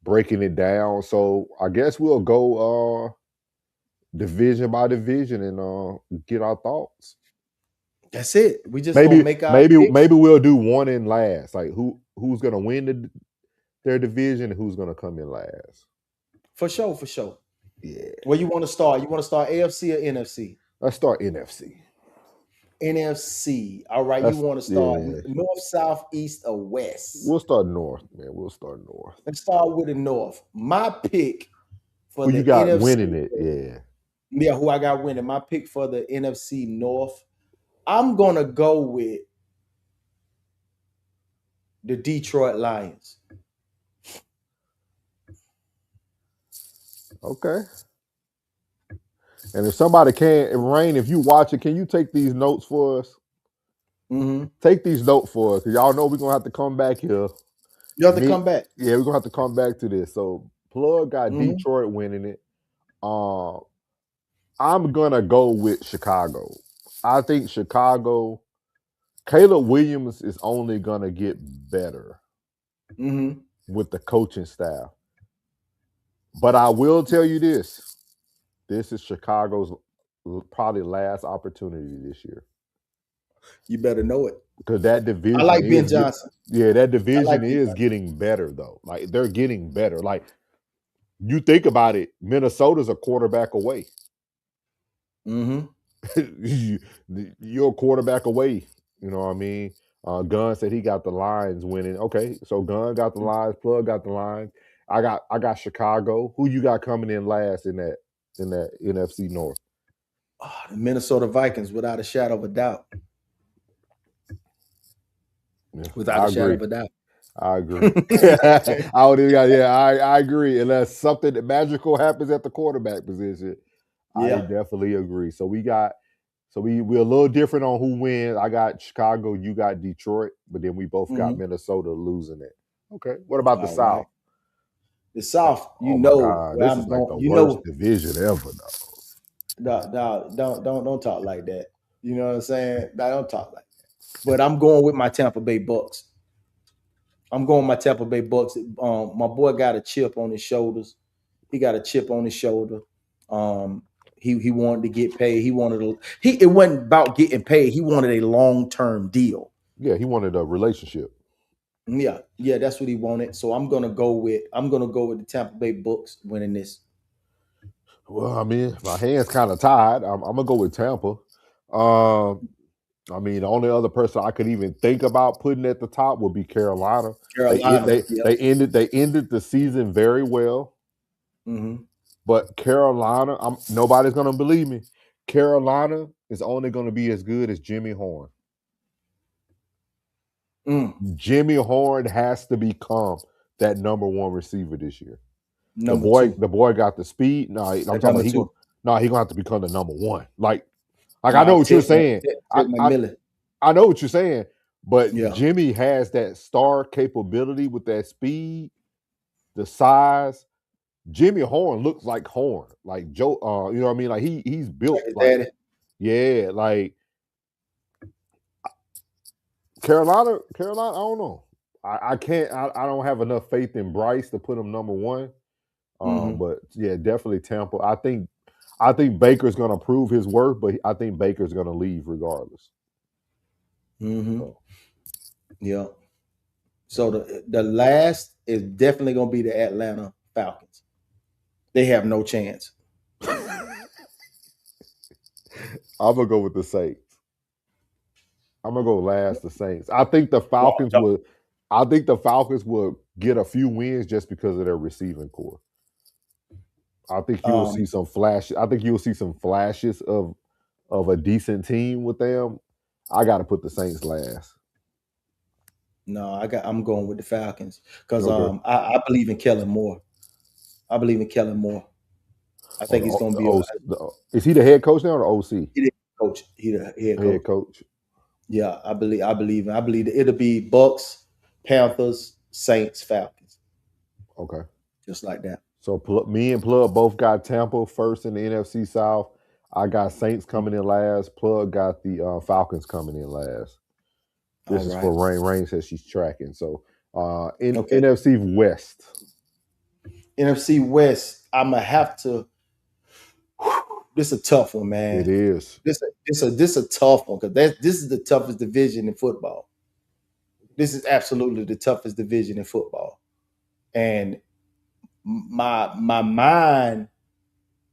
S3: breaking it down. So I guess we'll go division by division and get our thoughts.
S4: That's it. We just gonna make our
S3: maybe
S4: picks.
S3: we'll do one in last. Like who's gonna win their division and who's gonna come in last.
S4: For sure.
S3: Yeah.
S4: Where you want to start? You want to start AFC or NFC?
S3: Let's start NFC.
S4: NFC. All right. You want to start north, south, east, or west?
S3: We'll start north, man. We'll start north.
S4: Let's start with the north. My pick for
S3: Who
S4: the
S3: you got
S4: NFC,
S3: winning it? Yeah.
S4: Yeah, who I got winning. My pick for the NFC North. I'm gonna go with the Detroit Lions.
S3: Okay. And if somebody Rain, if you watch it, can you take these notes for us?
S4: Mm-hmm.
S3: Take these notes for us, because y'all know we're gonna have to come back here.
S4: You have to come back.
S3: Yeah, we're gonna have to come back to this. So Plug got
S4: Mhm.
S3: Detroit winning it. I'm gonna go with Chicago. I think Chicago, Caleb Williams is only gonna get better with the coaching staff. But I will tell you this: this is Chicago's probably last opportunity this year.
S4: You better know it.
S3: Because that division,
S4: I like Ben Johnson.
S3: That division is getting better though. Like they're getting better. Like you think about it, Minnesota's a quarterback away. You're a quarterback away. You know what I mean? Gunn said he got the Lions winning. Okay, so Gunn got the Lions, Plug got the Lions. I got Chicago. Who you got coming in last in that NFC North?
S4: The Minnesota Vikings, without a shadow of a doubt. Without a shadow of a doubt.
S3: I agree. I agree. Unless something magical happens at the quarterback position, I definitely agree. So we're a little different on who wins. I got Chicago, you got Detroit, but then we both got Minnesota losing it. Okay. What about the South?
S4: Right. The South,
S3: this is like the worst division ever, though.
S4: Don't talk like that. You know what I'm saying? Don't talk like that. But I'm going with my Tampa Bay Bucks. My boy got a chip on his shoulders. He got a chip on his shoulder. He wanted to get paid. It wasn't about getting paid. He wanted a long-term deal.
S3: Yeah, he wanted a relationship.
S4: Yeah, that's what he wanted. So I'm gonna go with the Tampa Bay Bucks winning this.
S3: Well, I mean, my hands kind of tied. I'm gonna go with Tampa. I mean, the only other person I could even think about putting at the top would be Carolina. They ended the season very well. But Carolina, nobody's gonna believe me. Carolina is only gonna be as good as Jimmy Horn. Jimmy Horn has to become that number one receiver this year. The boy got the speed. No, I'm talking about he gonna have to become the number one. Like I know what you're saying. I know what you're saying, but Jimmy has that star capability with that speed, the size. Jimmy Horn looks like Horn, like Joe. You know what I mean? Like he's built like, yeah, like Carolina. I don't know. I can't. I don't have enough faith in Bryce to put him number one. But yeah, definitely Tampa. I think I think Baker's going to prove his worth, but I think Baker's going to leave regardless.
S4: Mm-hmm. Yeah. So the last is definitely going to be the Atlanta Falcons. They have no chance.
S3: I'm gonna go with the Saints. I'm gonna go last. The Saints. I think the Falcons would. I think the Falcons would get a few wins just because of their receiving core. I think you will see some flash. I think you will see some flashes of a decent team with them. I got to put the Saints last.
S4: No, I'm going with the Falcons because
S3: Okay.
S4: I believe in Kellen Moore. I believe in Kellen Moore. I think he's going to be.
S3: Is he the head coach now or the OC?
S4: He the coach. He the
S3: head coach.
S4: Yeah, I believe it'll be Bucks, Panthers, Saints, Falcons.
S3: Okay.
S4: Just like that.
S3: So me and Plug both got Tampa first in the NFC South. I got Saints coming in last. Plug got the Falcons coming in last. This is for Rain. Rain says she's tracking. So NFC West.
S4: NFC West, I'm gonna have to. This is a tough one, man.
S3: It is.
S4: This a tough one because this is the toughest division in football. This is absolutely the toughest division in football, and my mind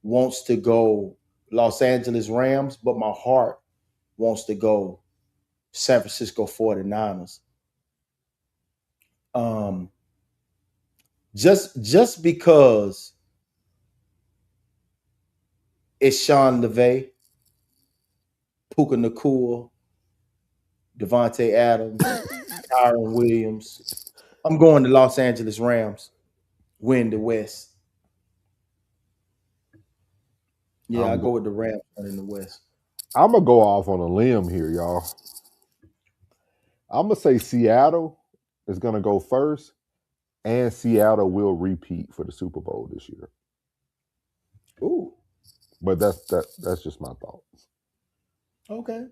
S4: wants to go Los Angeles Rams, but my heart wants to go San Francisco 49ers. Just because it's Sean LeVay, Puka Nacua, Devontae Adams, Tyron Williams. I'm going to Los Angeles Rams, win the West. Yeah, I go with the Rams in the West.
S3: I'm going to go off on a limb here, y'all. I'm going to say Seattle is going to go first, and Seattle will repeat for the Super Bowl this year.
S4: Ooh.
S3: But that's just my thoughts.
S4: Okay.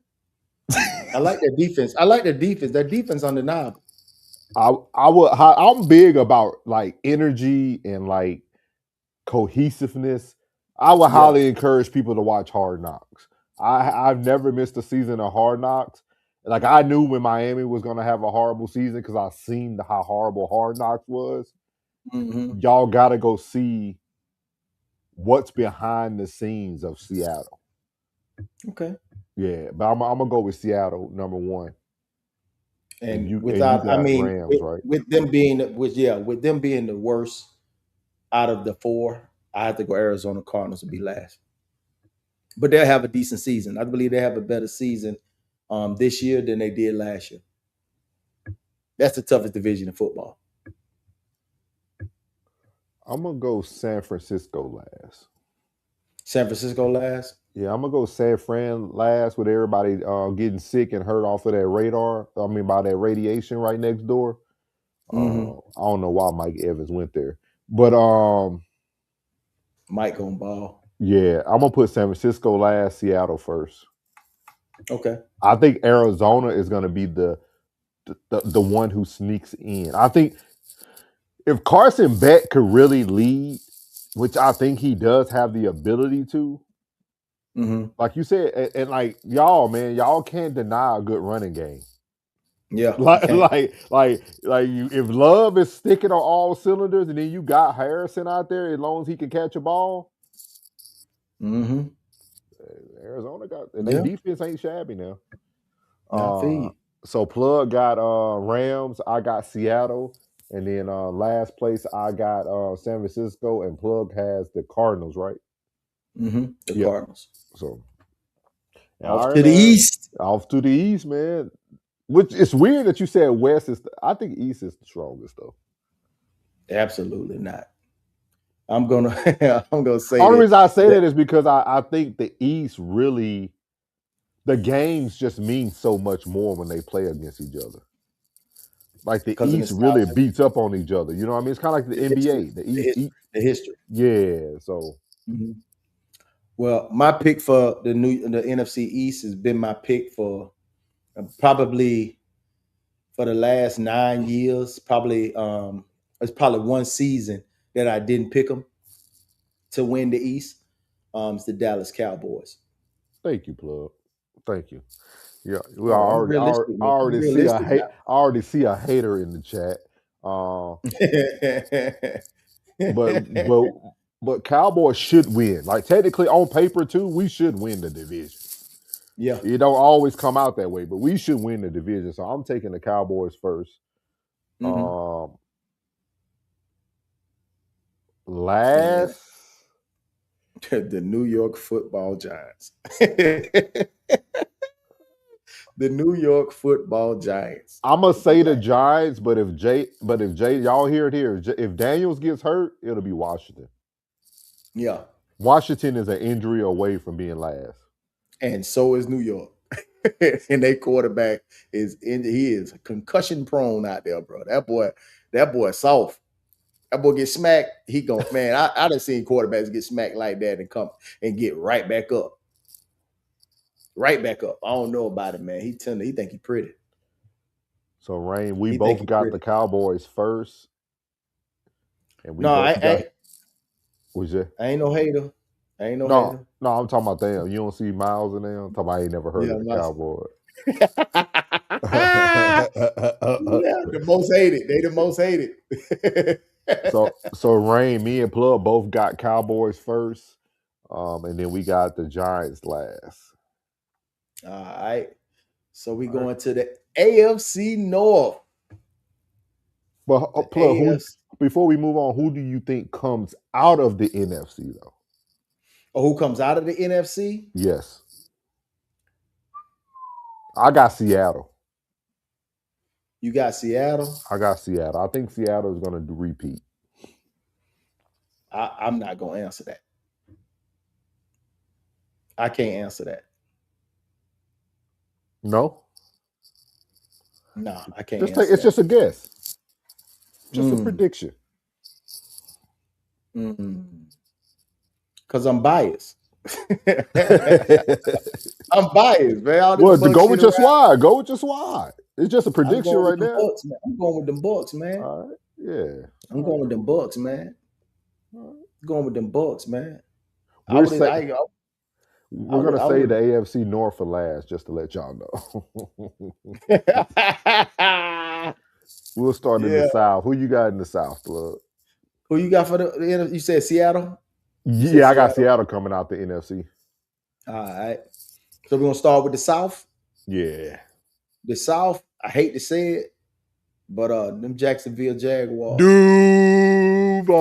S4: I like their defense. Their defense undeniable.
S3: I'm big about like energy and like cohesiveness. I would highly encourage people to watch Hard Knocks. I've never missed a season of Hard Knocks. Like I knew when Miami was going to have a horrible season because I seen how horrible Hard Knocks was.
S4: Mm-hmm.
S3: Y'all got to go see what's behind the scenes of Seattle.
S4: Okay.
S3: Yeah, but I'm gonna go with Seattle number one.
S4: And
S3: you
S4: without,
S3: got Rams, right?
S4: With them being the worst out of the four, I have to go Arizona Cardinals to be last. But they'll have a decent season. I believe they have a better season this year than they did last year. That's the toughest division in football.
S3: I'm gonna go San Francisco last.
S4: San Francisco last?
S3: Yeah, I'm gonna go San Fran last with everybody getting sick and hurt off of that radar. I mean, by that radiation right next door.
S4: Mm-hmm.
S3: I don't know why Mike Evans went there, but
S4: Mike gonna ball.
S3: Yeah, I'm gonna put San Francisco last, Seattle first.
S4: Okay.
S3: I think Arizona is gonna be the one who sneaks in. I think if Carson Beck could really lead, which I think he does have the ability to, like you said, and like y'all can't deny a good running game.
S4: Yeah,
S3: like if Love is sticking on all cylinders, and then you got Harrison out there, as long as he can catch a ball.
S4: Mm-hmm.
S3: Arizona got, and their defense ain't shabby now.
S4: I feel you.
S3: So Plug got Rams, I got Seattle, and then last place I got San Francisco, and Plug has the Cardinals, right?
S4: Mm-hmm. The Cardinals.
S3: So
S4: off to the east.
S3: Off to the east, man. Which it's weird that you said West is. I think East is the strongest, though.
S4: Absolutely not. I'm gonna say.
S3: Only reason I say that is because I think the East really, the games just mean so much more when they play against each other. Like the East really beats up on each other. You know what I mean? It's kind of like the NBA.
S4: The history.
S3: Yeah. So.
S4: Mm-hmm. Well, my pick for the NFC East has been my pick for probably for the last 9 years. Probably it's probably one season that I didn't pick them to win the East. It's the Dallas Cowboys.
S3: Thank you, plug. Thank you. Yeah, we
S4: Oh, I'm
S3: already,
S4: realistic, man. I'm
S3: already see
S4: realistic
S3: I already see a hater in the chat. But Cowboys should win. Like technically on paper too, we should win the division.
S4: Yeah.
S3: It don't always come out that way, but we should win the division. So I'm taking the Cowboys first. Last,
S4: the New York Football Giants. The New York Football Giants.
S3: I'm gonna say the Giants, but if Jay, y'all hear it here. If Daniels gets hurt, it'll be Washington.
S4: Yeah.
S3: Washington is an injury away from being last.
S4: And so is New York. And their quarterback he is concussion prone out there, bro. That boy soft. That boy get smacked. He go, man. I done seen quarterbacks get smacked like that and come and get right back up. Right back up. I don't know about it, man. He think he pretty.
S3: So Rain, we both got the Cowboys first. And we
S4: I
S3: ain't
S4: no hater. I ain't no hater.
S3: No, I'm talking about them. You don't see Miles in them? I'm talking about I ain't never heard of the Cowboys.
S4: The most hated. They the most hated.
S3: So Rain, me and Plug both got Cowboys first. And then we got the Giants last.
S4: All right. So we going to the AFC North.
S3: But Plug, before we move on, who do you think comes out of the NFC though?
S4: Oh, who comes out of the NFC?
S3: Yes. I got Seattle.
S4: You got Seattle?
S3: I got Seattle. I think Seattle is going to repeat.
S4: I'm not going to answer that. I can't answer that.
S3: No?
S4: No, I can't
S3: answer that. It's just a guess. Just a prediction.
S4: Because I'm biased. I'm biased, man.
S3: Well, go with your squad. Go with your squad. It's just a prediction right there.
S4: I'm going with them Bucks, man.
S3: All right. Yeah.
S4: I'm going with them Bucks, man. Going with them Bucks, man.
S3: We're going to say the AFC North for last, just to let y'all know. We'll start in the South. Who you got in the South, Plug?
S4: Who you got for the you said Seattle?
S3: Yeah, I got Seattle coming out the NFC.
S4: All right. So we're going to start with the South?
S3: Yeah.
S4: The South, I hate to say it, but them Jacksonville Jaguars.
S3: Duval.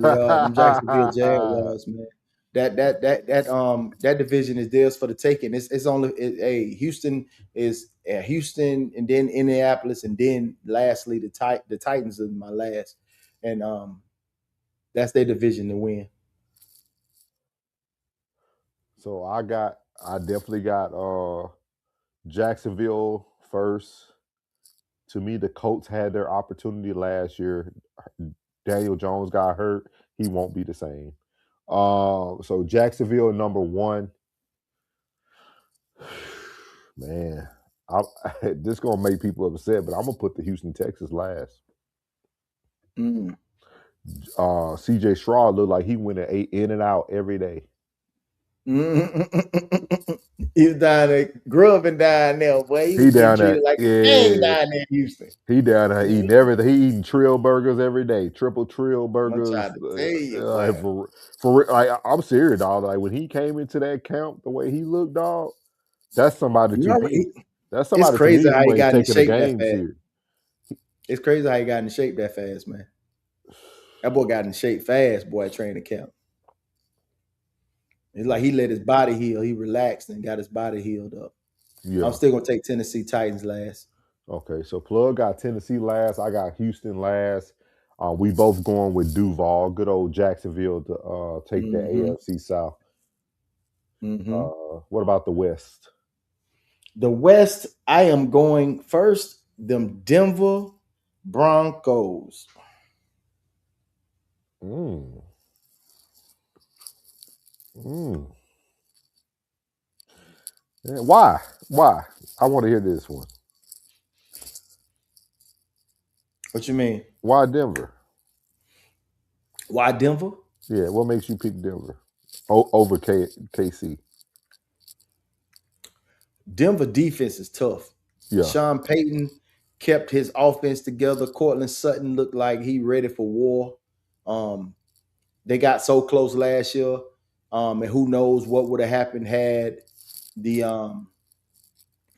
S4: Yeah, them Jacksonville Jaguars, man. That division is theirs for the taking. It's only Houston is Houston, and then Indianapolis, and then lastly the Titans are my last, and that's their division to win.
S3: So I definitely got Jacksonville first. To me, the Colts had their opportunity last year. Daniel Jones got hurt. He won't be the same. So Jacksonville number 1. Man, this is gonna make people upset, but I'm gonna put the Houston Texans last. CJ Stroud looked like he went in and out every day.
S4: He's down there, grubbing down there, boy.
S3: He down there
S4: like down there in Houston.
S3: He down there eating everything. He eating trill burgers every day, triple trill burgers.
S4: I'm trying to tell you,
S3: for like, I'm serious, dog. Like when he came into that camp, the way he looked, dog, that's somebody to me. That's somebody.
S4: It's crazy how he got in shape
S3: that
S4: fast. It's crazy how he got in shape that fast, man. That boy got in shape fast, boy, at training camp. It's like he let his body heal. He relaxed and got his body healed up. Yeah. I'm still going to take Tennessee Titans last.
S3: Okay, so Plug got Tennessee last. I got Houston last. We both going with Duval. Good old Jacksonville to take the AFC South. What about the West?
S4: The West, I am going first. Them Denver Broncos.
S3: Yeah, why? I want to hear this one.
S4: What you mean?
S3: Why Denver?
S4: Why Denver?
S3: Yeah, what makes you pick Denver over KC?
S4: Denver defense is tough.
S3: Yeah,
S4: Sean Payton kept his offense together. Cortland Sutton looked like he ready for war. They got so close last year, and who knows what would have happened the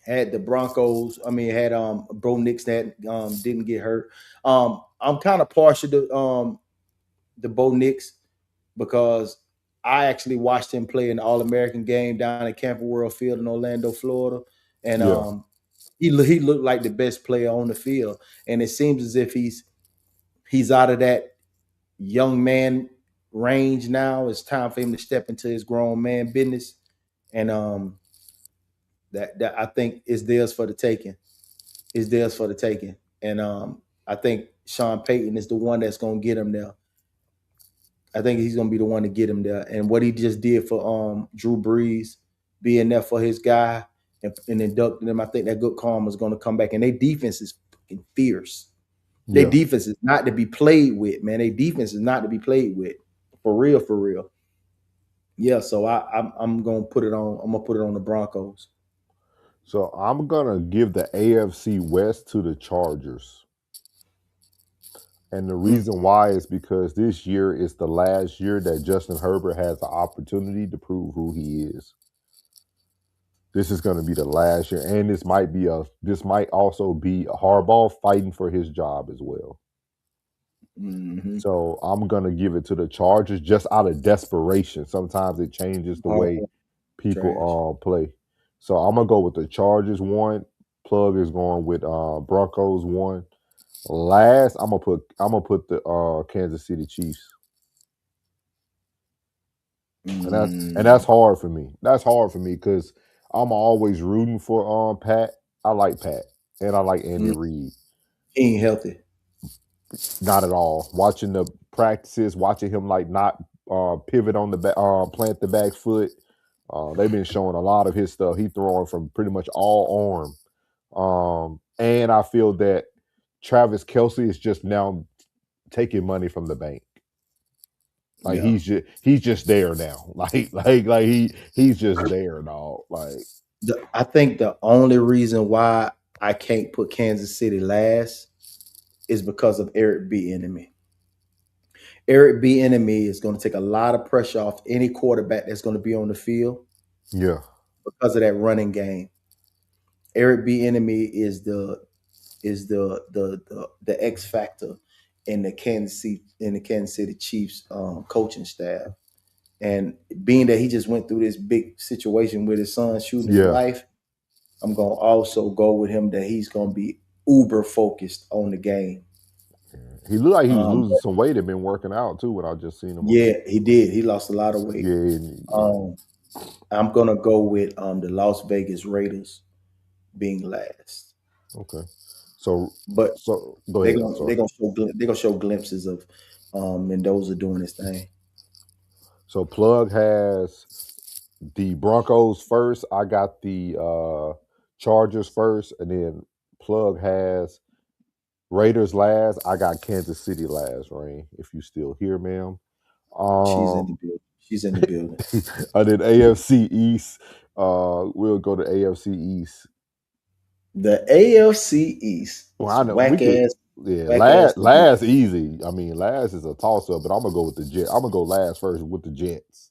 S4: had the Broncos. I mean, had Bo Nix that didn't get hurt. I'm kind of partial to the Bo Nix because I actually watched him play an All-American game down at Campbell World Field in Orlando, Florida, and
S3: yeah,
S4: he looked like the best player on the field. And it seems as if he's out of that young man range now. It's time for him to step into his grown man business, and that I think is theirs for the taking. Is theirs for the taking, and I think Sean Payton is the one that's going to get him there. I think he's going to be the one to get him there. And what he just did for Drew Brees, being there for his guy and inducting him, I think that good karma is going to come back. And their defense is fucking fierce. Their
S3: yeah.
S4: defense is not to be played with, man. Their defense is not to be played with, for real, for real. Yeah, so I'm gonna put it on. I'm gonna put it on the Broncos.
S3: So I'm gonna give the AFC West to the Chargers. And the reason why is because this year is the last year that Justin Herbert has the opportunity to prove who he is. This is going to be the last year, and this might also be a Harbaugh fighting for his job as well.
S4: Mm-hmm.
S3: So I'm going to give it to the Chargers just out of desperation. Sometimes it changes the way people play. So I'm gonna go with the Chargers 1. Plug is going with Broncos 1. Last, I'm gonna put the Kansas City Chiefs. And that's hard for me. That's hard for me because I'm always rooting for Pat. I like Pat and I like Andy Reid.
S4: He ain't healthy.
S3: Not at all. Watching the practices, watching him like not pivot on the back, plant the back foot. They've been showing a lot of his stuff. He throwing from pretty much all arm. And I feel that Travis Kelce is just now taking money from the bank. Like he's just there now. Like he's just there, dog. Like
S4: I think the only reason why I can't put Kansas City last is because of Eric Bieniemy. Eric Bieniemy is going to take a lot of pressure off any quarterback that's going to be on the field.
S3: Yeah,
S4: because of that running game. Eric Bieniemy is the X factor in the Kansas City Chiefs coaching staff. And being that he just went through this big situation with his son shooting his life, I'm going to also go with him that he's going to be uber focused on the game.
S3: He looked like he was losing some weight and been working out too when I just seen him.
S4: Yeah, he did. He lost a lot of weight.
S3: Yeah.
S4: I'm going to go with the Las Vegas Raiders being last.
S3: Okay.
S4: So
S3: go ahead.
S4: They're gonna show glimpses of Mendoza doing his thing.
S3: So Plug has the Broncos first. I got the Chargers first, and then Plug has Raiders last. I got Kansas City last, Rain. If you still here, ma'am.
S4: She's in the building.
S3: I did AFC East. We'll go to AFC East.
S4: The AFC East.
S3: Well, I know
S4: whack ass.
S3: Last easy. I mean, last is a toss up, but I'm gonna go with the Jets. I'm gonna go last first with the Jets.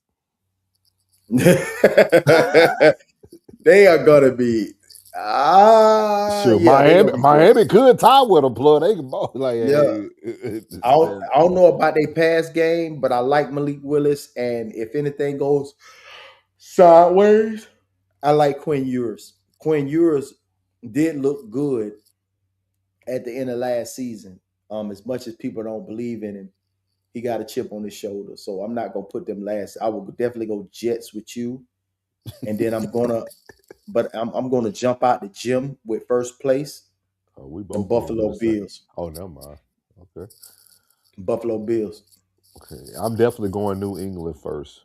S4: They are gonna be.
S3: Sure, Miami could tie with them. Plug. They can both like.
S4: Yeah. I don't know about their pass game, but I like Malik Willis, and if anything goes sideways, I like Quinn Ewers. Quinn Ewers did look good at the end of last season. As much as people don't believe in him, he got a chip on his shoulder. So I'm not gonna put them last. I will definitely go Jets with you, and then I'm gonna jump out the gym with first place.
S3: We both
S4: Buffalo Bills.
S3: Oh, never mind. Okay.
S4: Buffalo Bills.
S3: Okay, I'm definitely going New England first.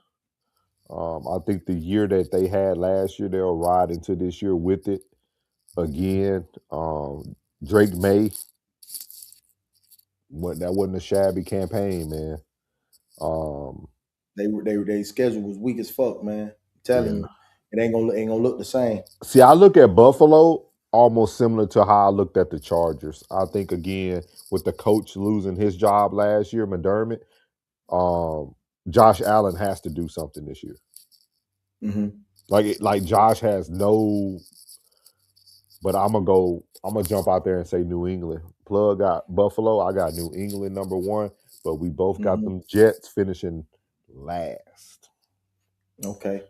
S3: I think the year that they had last year, they'll ride into this year with it again. Drake May. That wasn't a shabby campaign, man.
S4: They schedule was weak as fuck, man. I'm telling you, it ain't gonna look the same.
S3: See, I look at Buffalo almost similar to how I looked at the Chargers. I think again with the coach losing his job last year, McDermott, Josh Allen has to do something this year.
S4: Mm-hmm.
S3: Like Josh has no. But I'm gonna jump out there and say New England. Plug got Buffalo. I got New England number 1, but we both got them Jets finishing last.
S4: Okay.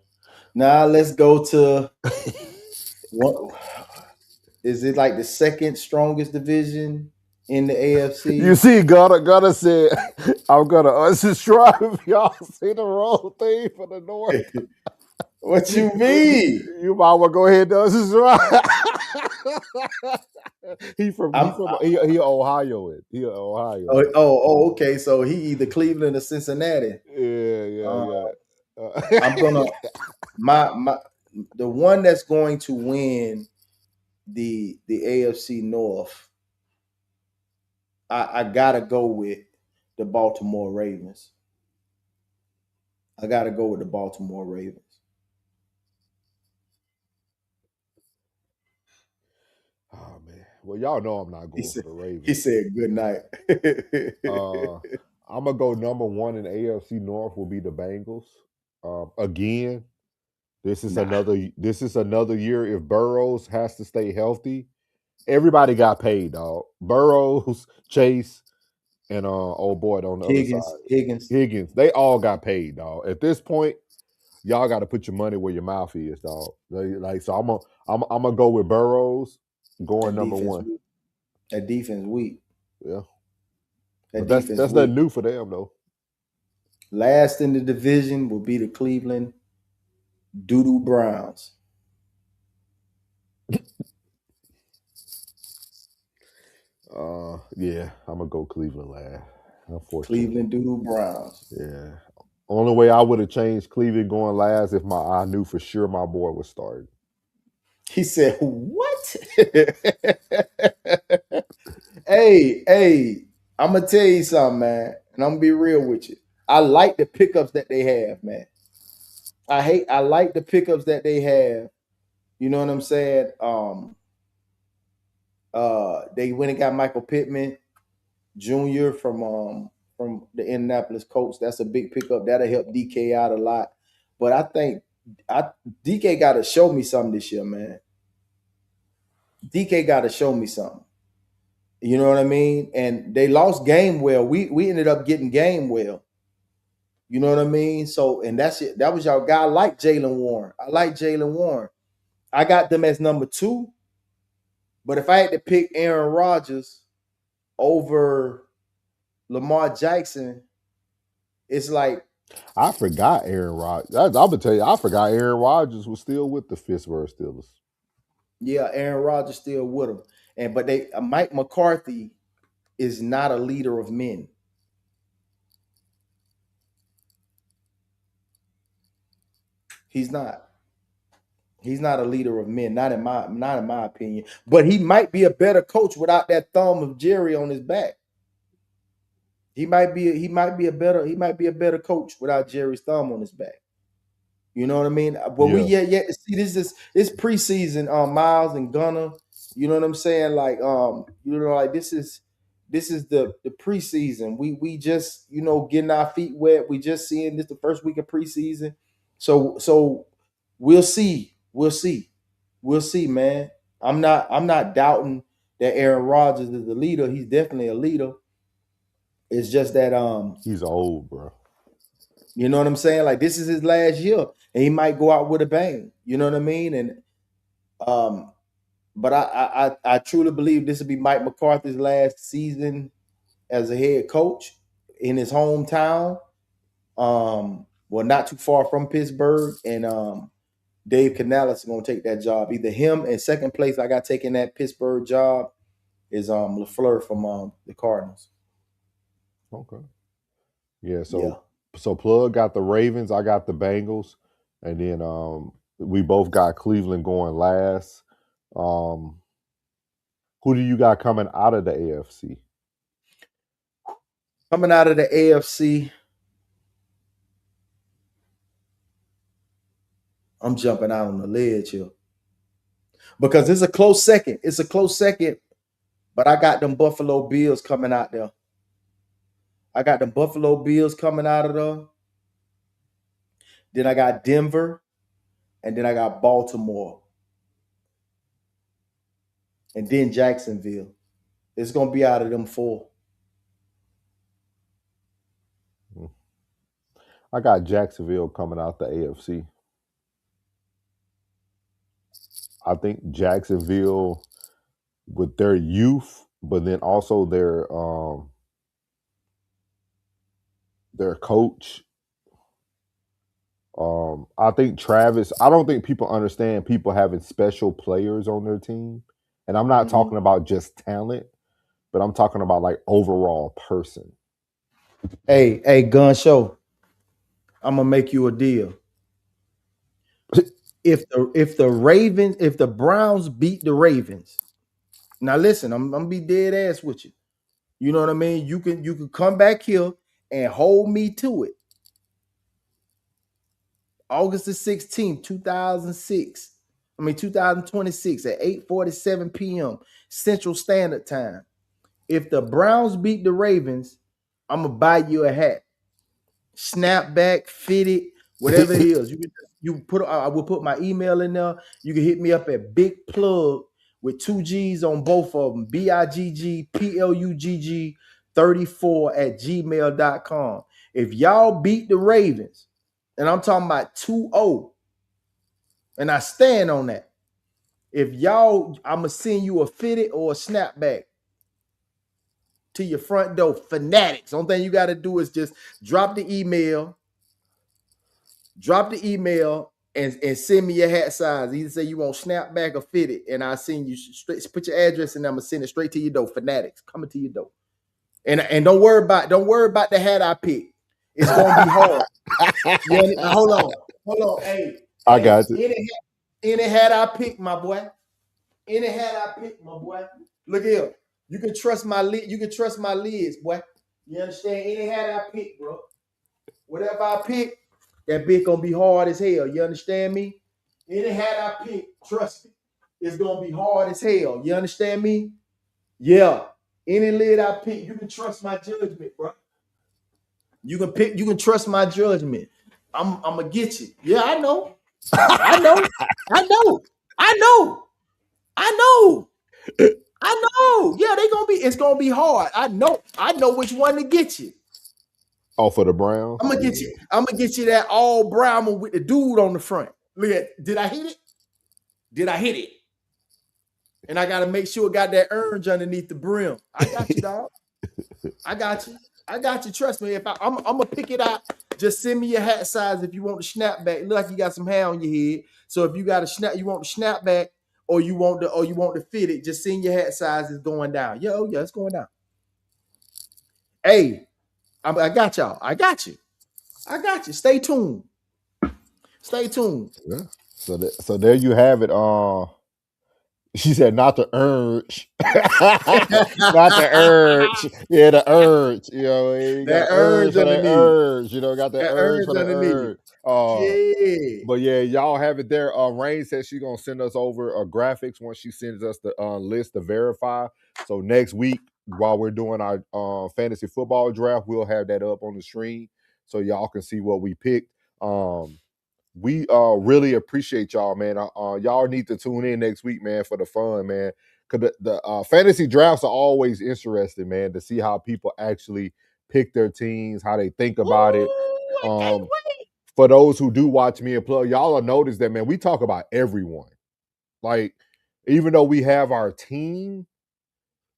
S4: Now let's go to what is it like the second strongest division in the AFC?
S3: You see, Gunner said, I'm gonna unsubscribe if y'all see the wrong thing for the North.
S4: What you mean?
S3: You might want to go ahead and unsubscribe. He Ohio. He Ohio.
S4: Oh, okay. So he either Cleveland or Cincinnati.
S3: Yeah.
S4: I'm gonna the one that's going to win the AFC North. I gotta go with the Baltimore Ravens. I gotta go with the Baltimore Ravens.
S3: Oh man. Well, y'all know I'm not going for the Ravens.
S4: He said good night.
S3: I'm gonna go number 1 in AFC North will be the Bengals. Again, this is another year if Burrows has to stay healthy. Everybody got paid, dog. Burrows, Chase, and old boy on the other side. Higgins. They all got paid, dog. At this point, y'all got to put your money where your mouth is, dog. So I'm gonna go with Burrows going number 1.
S4: Weak. That defense weak.
S3: Yeah. But that's nothing new for them though.
S4: Last in the division will be the Cleveland Doo-Doo Browns.
S3: Yeah, I'm gonna go Cleveland last. Unfortunately.
S4: Cleveland Doo-Doo Browns.
S3: Yeah. Only way I would have changed Cleveland going last if I knew for sure my boy was starting.
S4: He said, "What?" Hey, I'm gonna tell you something, man, and I'm gonna be real with you. I like the pickups that they have, man. I like the pickups that they have. You know what I'm saying? They went and got Michael Pittman Jr. from the Indianapolis Colts. That's a big pickup. That'll help DK out a lot. But I think DK got to show me something this year, man. DK got to show me something. You know what I mean? And they lost Gamewell. We ended up getting Gamewell. You know what I mean? So, and that's it. That was y'all guy. I like Jaylen Warren. I got them as number 2. But if I had to pick Aaron Rodgers over Lamar Jackson, it's like
S3: I forgot Aaron Rodgers. I'm gonna tell you, I forgot Aaron Rodgers was still with the Pittsburgh Steelers.
S4: Yeah, Aaron Rodgers still with him. But Mike McCarthy is not a leader of men. He's not. He's not a leader of men, not in my opinion. But he might be a better coach without that thumb of Jerry on his back. He might be a better coach without Jerry's thumb on his back. You know what I mean? But we yet to see it's preseason. Miles and Gunner. You know what I'm saying? Like like this is the preseason. We just getting our feet wet. We just seeing this the first week of preseason. So we'll see. We'll see, man. I'm not doubting that Aaron Rodgers is the leader. He's definitely a leader. It's just that
S3: he's old, bro.
S4: You know what I'm saying? Like this is his last year, and he might go out with a bang. You know what I mean? And but I truly believe this will be Mike McCarthy's last season as a head coach in his hometown. Well, not too far from Pittsburgh, and Dave Canales is going to take that job. Either him, and second place I got taking that Pittsburgh job is LaFleur from the Cardinals.
S3: Okay. Yeah. So Plug got the Ravens. I got the Bengals, and then we both got Cleveland going last. Who do you got coming out of the AFC?
S4: Coming out of the AFC, I'm jumping out on the ledge here. Because it's a close second. It's a close second, but I got them Buffalo Bills coming out there. I got them Buffalo Bills coming out of there. Then I got Denver, and then I got Baltimore, and then Jacksonville. It's going to be out of them 4.
S3: I got Jacksonville coming out the AFC. I think Jacksonville, with their youth, but then also their coach. I think Travis. I don't think people understand people having special players on their team, and I'm not talking about just talent, but I'm talking about like overall person.
S4: Hey, Gun Show. I'm gonna make you a deal. If the Browns beat the Ravens, now listen, I'm gonna be dead ass with you. You know what I mean? You can come back here and hold me to it. August the 16th, 2026 at 8:47 p.m. Central Standard Time. If the Browns beat the Ravens, I'm gonna buy you a hat, snapback, fitted, whatever it is. I will put my email in there. You can hit me up at Big Plug with 2 G's on both of them. BIGGPLUGG34@gmail.com. If y'all beat the Ravens, and I'm talking about 2-0, and I stand on that. If y'all, I'm gonna send you a fitted or a snapback to your front door. Fanatics. Only thing you got to do is just drop the email and send me your hat size. Either say you want snapback or fitted, and I'll send you straight. Put your address and I'm gonna send it straight to your door. Fanatics coming to your door. And don't worry about the hat I pick. It's gonna be hard. Hold on. Hey,
S3: I got you.
S4: Any hat I pick, my boy. Any hat I pick, my boy. Look here. You can trust my lid. You can trust my lids, boy. You understand? Any hat I pick, bro. Whatever I pick, that bitch gonna be hard as hell. You understand me? Any hat I pick, trust me, it's gonna be hard as hell. You understand me? Yeah. Any lid I pick, you can trust my judgment, bro. You can trust my judgment. I'm gonna get you. Yeah, I know. I know. Yeah, it's gonna be hard. I know which one to get you.
S3: Oh, for the Browns?
S4: I'm gonna get you that all brown one with the dude on the front. Look at, did I hit it? And I gotta make sure it got that orange underneath the brim. I got you, dog. I got you. Trust me. If I'm gonna pick it out, just send me your hat size if you want the snapback. It look like you got some hair on your head. So if you got you want the snapback or you want the fitted, just send your hat size. It's going down. Yeah, it's going down. Hey, I got y'all. I got you. Stay tuned.
S3: Yeah. So there you have it. She said not the urge. Not the urge. Yeah, the urge. You know, you got
S4: that urge
S3: for that
S4: underneath.
S3: urge. You know, got that urge for the
S4: underneath.
S3: urge. But yeah, y'all have it there. Rain says she's gonna send us over graphics once she sends us the list to verify. So next week, while we're doing our fantasy football draft, we'll have that up on the screen so y'all can see what we picked. We really appreciate y'all, man. Y'all need to tune in next week, man, for the fun, man. Because the fantasy drafts are always interesting, man, to see how people actually pick their teams, how they think about it. For those who do watch me and Plug, y'all will notice that, man, we talk about everyone. Like, even though we have our team,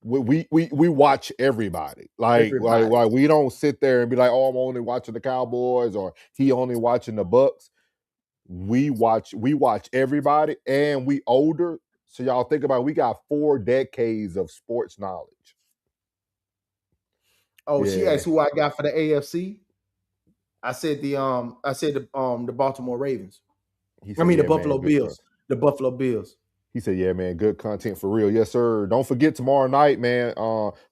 S3: we watch everybody. Like we don't sit there and be like, oh, I'm only watching the Cowboys or he only watching the Bucks. We watch everybody, and we older. So y'all think about it, we got 4 decades of sports knowledge.
S4: Oh, yeah. She asked who I got for the AFC. I said the Baltimore Ravens. The Buffalo Bills. The Buffalo Bills.
S3: He said, yeah, man, good content for real. Yes, sir. Don't forget tomorrow night, man.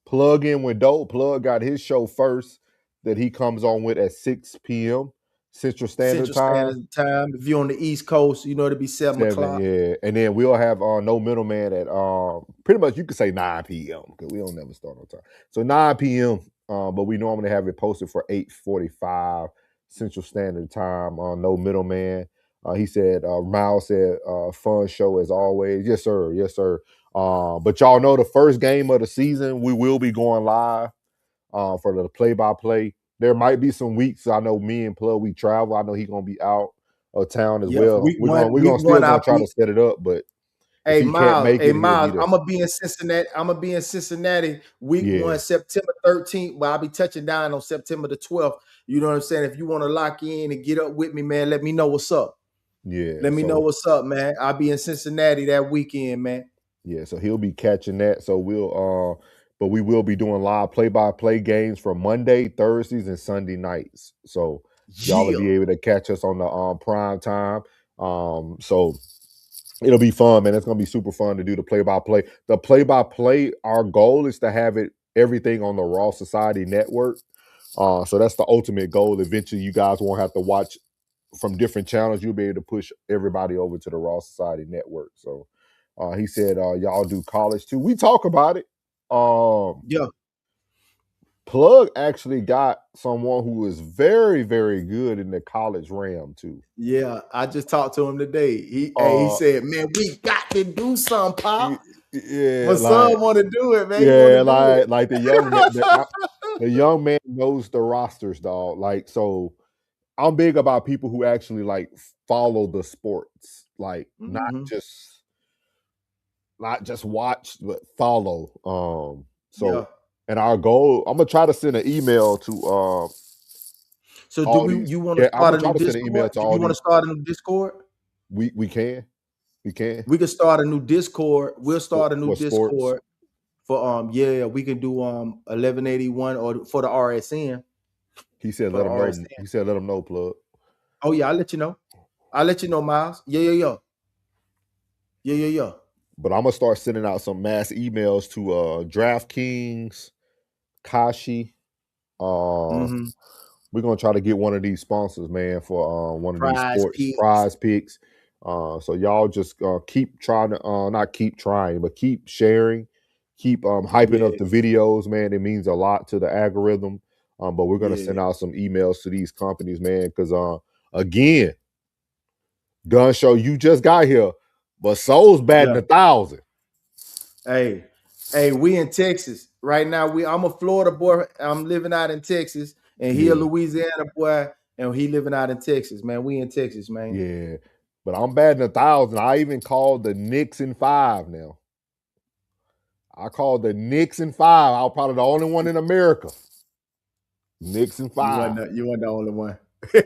S3: Plug in with Dope. Plug got his show first that he comes on with at 6 p.m. Central Standard Time.
S4: If you're on the East Coast, it'll be 7 o'clock.
S3: Yeah. And then we'll have No Middleman at pretty much you could say 9 p.m. because we don't never start on time. So 9 p.m. But we normally have it posted for 8:45 Central Standard Time on No Middleman. He said, Miles said, fun show as always. Yes, sir. Yes, sir. But y'all know the first game of the season, we will be going live for the play-by-play. There might be some weeks. I know me and Plug, we travel. I know he's going to be out of town as well. We're going to try to set it up, but
S4: Hey, Miles, I'm
S3: gonna
S4: be in Cincinnati. Week 1, September 13th. Well, I'll be touching down on September the 12th. You know what I'm saying? If you want to lock in and get up with me, man, let me know what's up.
S3: Yeah.
S4: Let me know what's up, man. I'll be in Cincinnati that weekend, man.
S3: Yeah, so he'll be catching that. So but we will be doing live play-by-play games for Monday, Thursdays, and Sunday nights. So y'all will be able to catch us on the prime time. So it'll be fun, man. It's gonna be super fun to do the play-by-play. The play-by-play, our goal is to have everything on the Raw Society Network. So that's the ultimate goal. Eventually, you guys won't have to watch from different channels. You'll be able to push everybody over to the Raw Society Network. So he said, y'all do college too. We talk about it.
S4: Yeah.
S3: Plug actually got someone who is very, very good in the college realm too.
S4: Yeah, I just talked to him today. He said, "Man, we got to do something, Pop."
S3: Yeah,
S4: my son want to do it, man.
S3: Yeah, like the young man, the young man knows the rosters, dog. Like, so I'm big about people who actually like follow the sports, like not just watch, but follow. And our goal, I'm gonna try to send an email to
S4: So you want to start a new Discord? You want to start a new Discord?
S3: We can. We
S4: can start a new Discord. We'll start a new Discord
S3: sports.
S4: For we can do 1181 or for the RSN.
S3: He said let him know. He said let him know, Plug.
S4: Oh yeah, I'll let you know. Miles. Yeah.
S3: But I'm gonna start sending out some mass emails to DraftKings, Kashi. We're gonna try to get one of these sponsors, man, for one of these sports prize picks. So y'all just keep trying to not keep trying, but keep sharing, keep hyping up the videos, man. It means a lot to the algorithm. But we're gonna send out some emails to these companies, man, because again, Gun Show, you just got here, but Soul's batting 1,000.
S4: Hey, we in Texas right now. I'm a Florida boy. I'm living out in Texas, and he a Louisiana boy, and he living out in Texas, man. We in Texas, man.
S3: Yeah, but I'm batting 1,000. I even called the Knicks in 5 now. I called the Knicks in 5. I was probably the only one in America. Knicks in 5.
S4: You weren't the only one.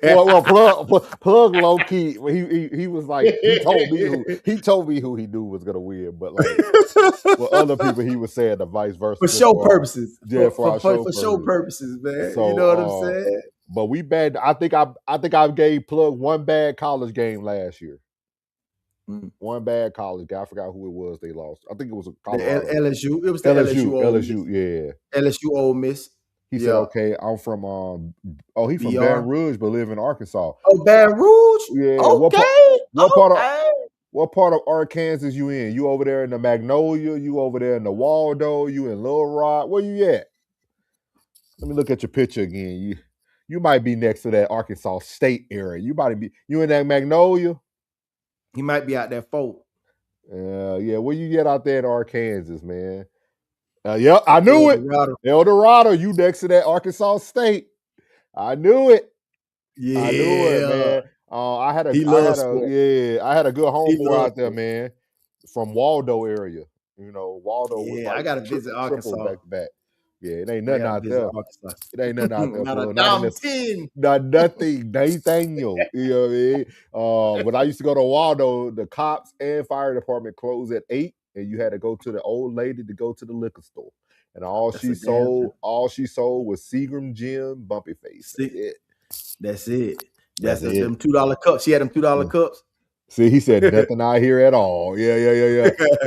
S3: well, plug low key. He was like he told me who he knew was gonna win, but like for other people he was saying the vice versa
S4: for show purposes.
S3: For
S4: show purposes, man.
S3: So,
S4: you know what I'm saying?
S3: But we bad. I think I gave Plug one bad college game last year. One bad college guy. I forgot who it was. They lost. I think it was
S4: LSU. It was the
S3: LSU. Yeah.
S4: LSU Ole Miss.
S3: He said, "Okay, I'm from he's from Baton Rouge, but live in Arkansas."
S4: Oh, Baton Rouge.
S3: Yeah.
S4: Okay.
S3: What part of Arkansas you in? You over there in the Magnolia? You over there in the Waldo? You in Little Rock? Where you at? Let me look at your picture again. You might be next to that Arkansas State area. You in that Magnolia?
S4: He might be out there, folk.
S3: Yeah. Where you get out there in Arkansas, man? Yep, I knew it. El Dorado, you next to that Arkansas State. I knew it.
S4: Yeah,
S3: I knew it, man. I had a good homeboy out there, man, from Waldo area. You know, Waldo was like
S4: I gotta visit Arkansas
S3: back to back. Yeah, it ain't nothing out there. It ain't nothing out there.
S4: Not
S3: nothing, Nathaniel. You know what I mean? When I used to go to Waldo, the cops and fire department closed at 8. And you had to go to the old lady to go to the liquor store. And all she sold was Seagram Gin, Bumpy Face.
S4: That's it. That's them $2 cups. She had them $2 cups.
S3: See, he said nothing out here at all. Yeah.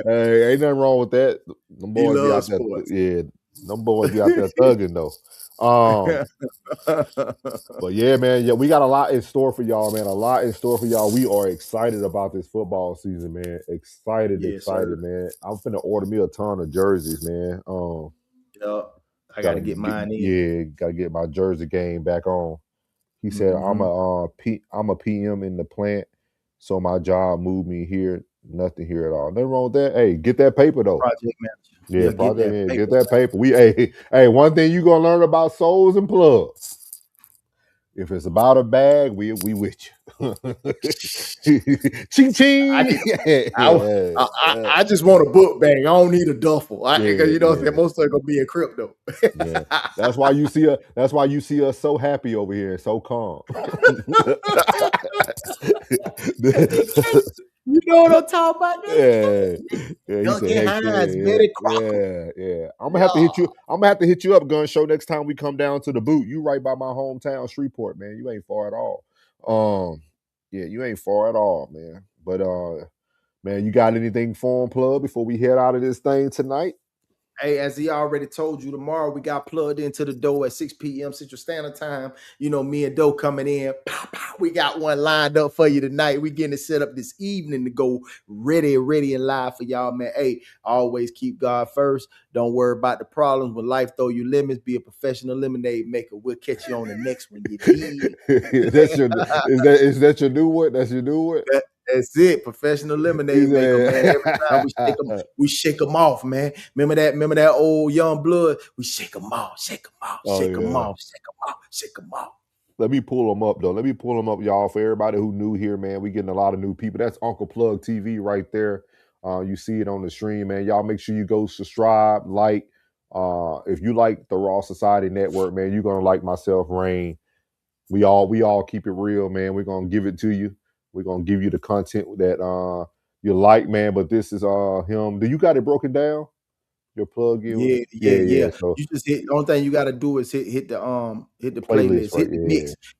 S3: Hey, ain't nothing wrong with that. Them boys be out there. Yeah, them boys be out there thugging though. But yeah, man, yeah, we got a lot in store for y'all, man. A lot in store for y'all. We are excited about this football season, man. Excited,
S4: Yes, sir.
S3: man. I'm finna order me a ton of jerseys, man.
S4: Yeah, I gotta get mine in.
S3: Yeah, gotta get my jersey game back on. He said I'm a PM in the plant, so my job moved me here. Nothing here at all. Nothing wrong with that. Hey, get that paper though.
S4: Project manager.
S3: Yeah, get that paper. We hey, one thing you gonna learn about souls and plugs. If it's about a bag, we with you. Ching ching.
S4: I just want a book bag. I don't need a duffel. You know what I'm saying? Most of it gonna be in crypto.
S3: Yeah. That's why you see us so happy over here and so calm.
S4: You know what I'm talking about?
S3: Yeah. He said, yeah. I'm gonna have to hit you up, Gun Show, next time we come down to the boot. You right by my hometown, Shreveport, man. You ain't far at all. Yeah, you ain't far at all, man. But man, you got anything for him, plug, before we head out of this thing tonight?
S4: Hey, as he already told you, tomorrow we got plugged into the door at 6 p.m. Central Standard Time. You know, me and Doe coming in. Pow, pow, we got one lined up for you tonight. We getting it set up this evening to go ready and live for y'all, man. Hey, always keep God first. Don't worry about the problems. When life throw you lemons, be a professional lemonade maker. We'll catch you on the next one. You dig?
S3: Is that your new one? That's your new one?
S4: That's it, professional lemonade maker, man. Every time we shake them off, man. Remember that old young blood? We shake them off.
S3: Let me pull them up, though. Let me pull them up, y'all. For everybody who new here, man, we getting a lot of new people. That's Uncle Plug TV right there. You see it on the stream, man. Y'all make sure you go subscribe, like. If you like the Raw Society Network, man, you're gonna like myself, Rain. We all keep it real, man. We're gonna give it to you. We're gonna give you the content that you like, man. But this is him. Do you got it broken down? Your plug in?
S4: Yeah.
S3: So
S4: You just hit. The only thing you got to do is hit the playlist,
S3: right?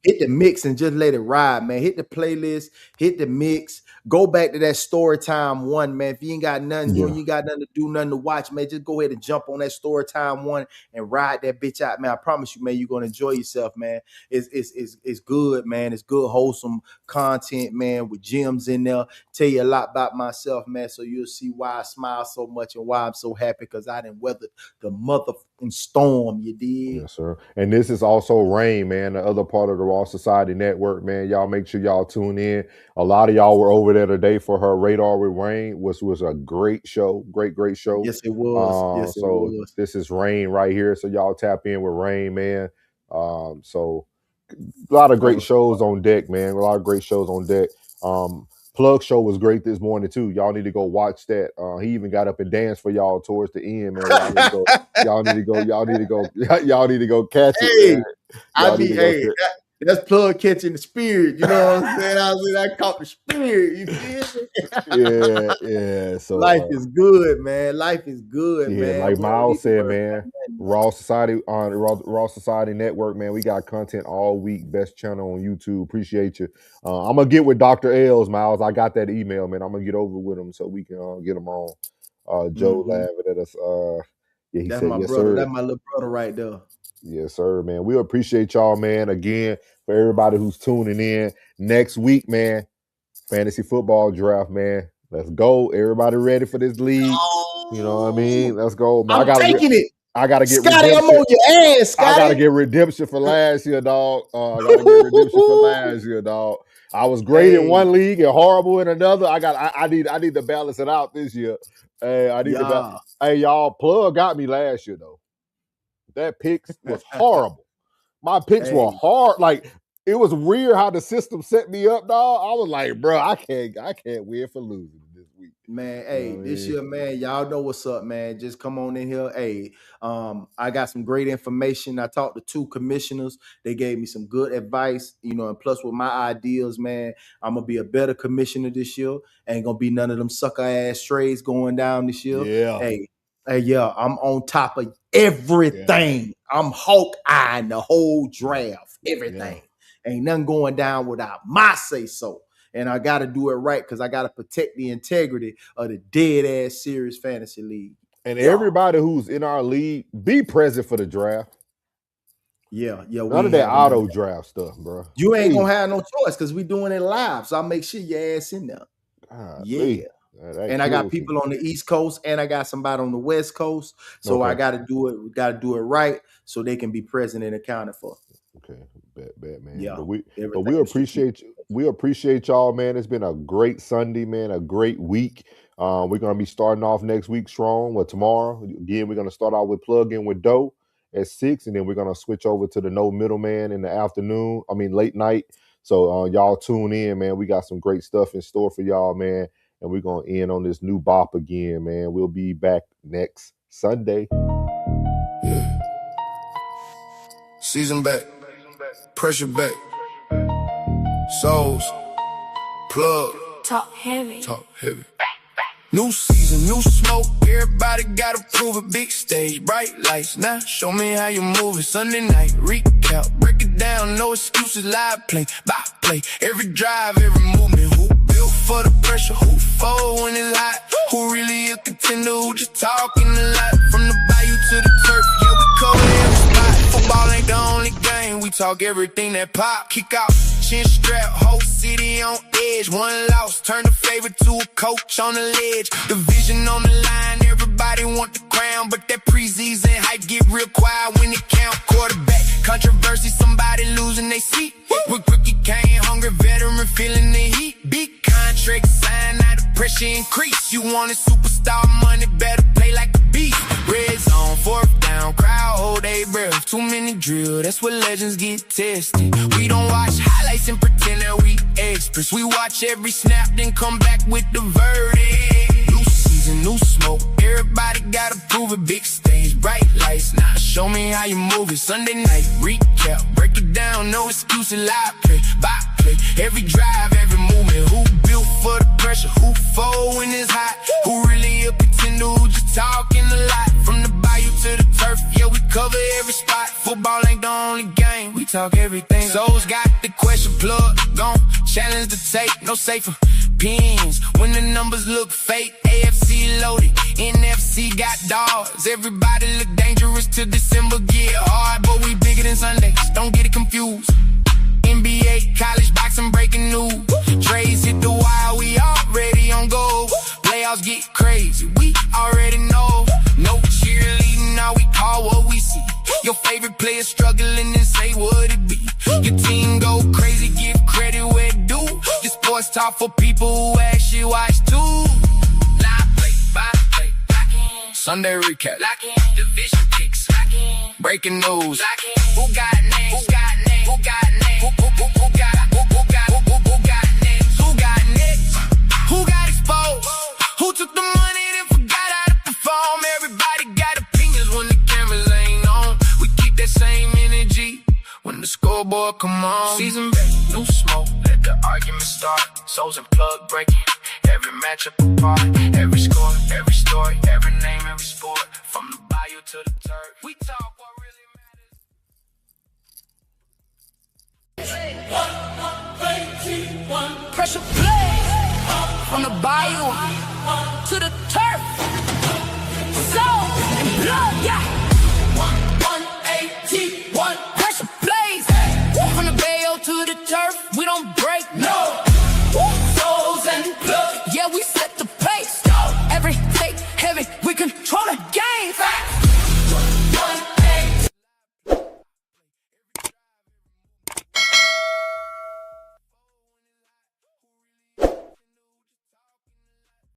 S4: hit the mix, and just let it ride, man. Hit the playlist, hit the mix. Go back to that story time one, man. If you ain't got nothing, you ain't got nothing to do, nothing to watch, man. Just go ahead and jump on that story time one and ride that bitch out, man. I promise you, man, you're gonna enjoy yourself, man. It's good, man. It's good, wholesome content, man, with gems in there. Tell you a lot about myself, man. So you'll see why I smile so much and why I'm so happy, because I didn't weather the motherfucking storm. You did?
S3: Yes, sir. And this is also Rain, man, the other part of the Raw Society Network, man. Y'all make sure y'all tune in. A lot of y'all were over there today for her Radar with Rain, which was a great show. Great show.
S4: Yes, it was. It was.
S3: This is Rain right here. So y'all tap in with Rain, man. So a lot of great shows on deck, man. A lot of great shows on deck. Plug show was great this morning too. Y'all need to go watch that. He even got up and danced for y'all towards the end, man. Y'all need to go catch it. Man.
S4: That's Plug catching the spirit. You know what I'm saying? I caught the spirit. You feel me?
S3: Yeah. So
S4: life is good, man. Life is good, man.
S3: Like Miles said, man. Raw Society on Raw Society Network, man. We got content all week. Best channel on YouTube. Appreciate you. I'm gonna get with Dr. Els, Miles. I got that email, man. I'm gonna get over with him so we can get him on. Joe laughing at us. He
S4: that's
S3: said,
S4: my
S3: yes,
S4: brother.
S3: sir.
S4: That's my little brother right there.
S3: Yes, sir, man. We appreciate y'all, man. Again, for everybody who's tuning in. Next week, man, fantasy football draft, man. Let's go. Everybody ready for this league? You know what I mean? Let's go. Man, I gotta get
S4: Scotty,
S3: redemption.
S4: I'm on your ass, Scotty.
S3: I gotta get redemption for last year, dog. I gotta get redemption for last year, dog. I was great in one league and horrible in another. I need to balance it out this year. Hey, I need to balance. Hey, y'all, Plug got me last year though. That picks was horrible. My picks were hard. Like, it was weird how the system set me up, dog. I was like, bro, I can't win for losing this week.
S4: Man, this year, man, y'all know what's up, man. Just come on in here. Hey, I got some great information. I talked to 2 commissioners. They gave me some good advice, you know, and plus with my ideas, man, I'm gonna be a better commissioner this year. Ain't gonna be none of them sucker ass trades going down this year.
S3: Yeah.
S4: Hey, I'm on top of everything. Yeah. I'm Hawkeye the whole draft. Everything. Yeah. Ain't nothing going down without my say so. And I got to do it right because I got to protect the integrity of the dead-ass serious fantasy league.
S3: And everybody who's in our league, be present for the draft.
S4: Yeah.
S3: None of that auto draft stuff, bro.
S4: You ain't gonna have no choice because we doing it live. So I'll make sure your ass in there. Yeah. And I got people on the East Coast and I got somebody on the West Coast. So I gotta do it. We gotta do it right so they can be present and accounted for.
S3: Okay, bad man.
S4: Yeah.
S3: But we appreciate you. We appreciate y'all, man. It's been a great Sunday, man. A great week. We're gonna be starting off next week strong. Well, tomorrow again, we're gonna start out with Plug In with Doe at 6, and then we're gonna switch over to the No Middleman in the afternoon. I mean, late night. So y'all tune in, man. We got some great stuff in store for y'all, man. And we're gonna end on this new bop again, man. We'll be back next Sunday.
S2: Season back, pressure back, souls, plug,
S1: Talk heavy.
S2: talk heavy. New season, new smoke, everybody gotta prove it. Big stage, bright lights, now show me how you move it. Sunday night, recap, break it down, no excuses, live play, by play. Every drive, every movement, who built for the pressure, who fold when it's hot, who really a contender, who just talking a lot. From the bayou to the turf, yeah, we cover every spot. Football ain't the only game, we talk everything that pop. Kick out, chin strap, whole city on edge. One loss, turn the favorite to a coach on the ledge. The vision on the line, everybody want the crown, but that preseason hype get real quiet when it count. Quarterback, controversy, somebody losing their seat. With rookie came hungry, veteran feeling the heat. Big contract sign, now the pressure increase. You want a superstar money, better play like a beast. Red zone, fourth down, crowd hold their breath. Too many drill, that's where legends get tested. We don't watch highlights and pretend that we experts. We watch every snap, then come back with the verdict. New season, new smoke, everybody gotta prove it. Big stage, bright lights, now show me how you move it. Sunday night, recap, break it down, no excuses, live play, by play. Every drive, every movement, who built for the pressure, who fold when it's hot, who really a contender, who just talking a lot. From the bayou to the turf, yeah, we cover every spot. Football ain't the only game, we talk everything. Souls got the question, plug, gon' challenge the tape, no safer pins. When the numbers look fake, AFC loaded, NFC got dogs. Everybody look dangerous till December get hard, but we bigger than Sundays, don't get it confused. NBA, college, boxing, breaking news. Trades hit the wire, we already on go. Playoffs get crazy, we already know. No cheerleading, now we call what we see. Your favorite player struggling and say what it be. Your team go crazy, give credit where it due. This sports talk for people who actually watch too. Live play, by play, lock in. Sunday recap, lock in. Division picks, lock in. Breaking news, lock in. Who got names? Who got names? Who got names? Who got names? Who got next? Who got exposed? Who took the money then forgot how to perform? Everybody got opinions when the cameras ain't on. We keep that same energy when the scoreboard come on. Season back, new smoke, let the argument start. Souls and plug breaking, every matchup apart. Every score, every story, every name, every sport. From the bayou to the turf, we talk what really matters.
S1: Pressure play. From the bayou to the turf. Soul and blood, yeah. 181. Pressure plays. From the bayou to the turf.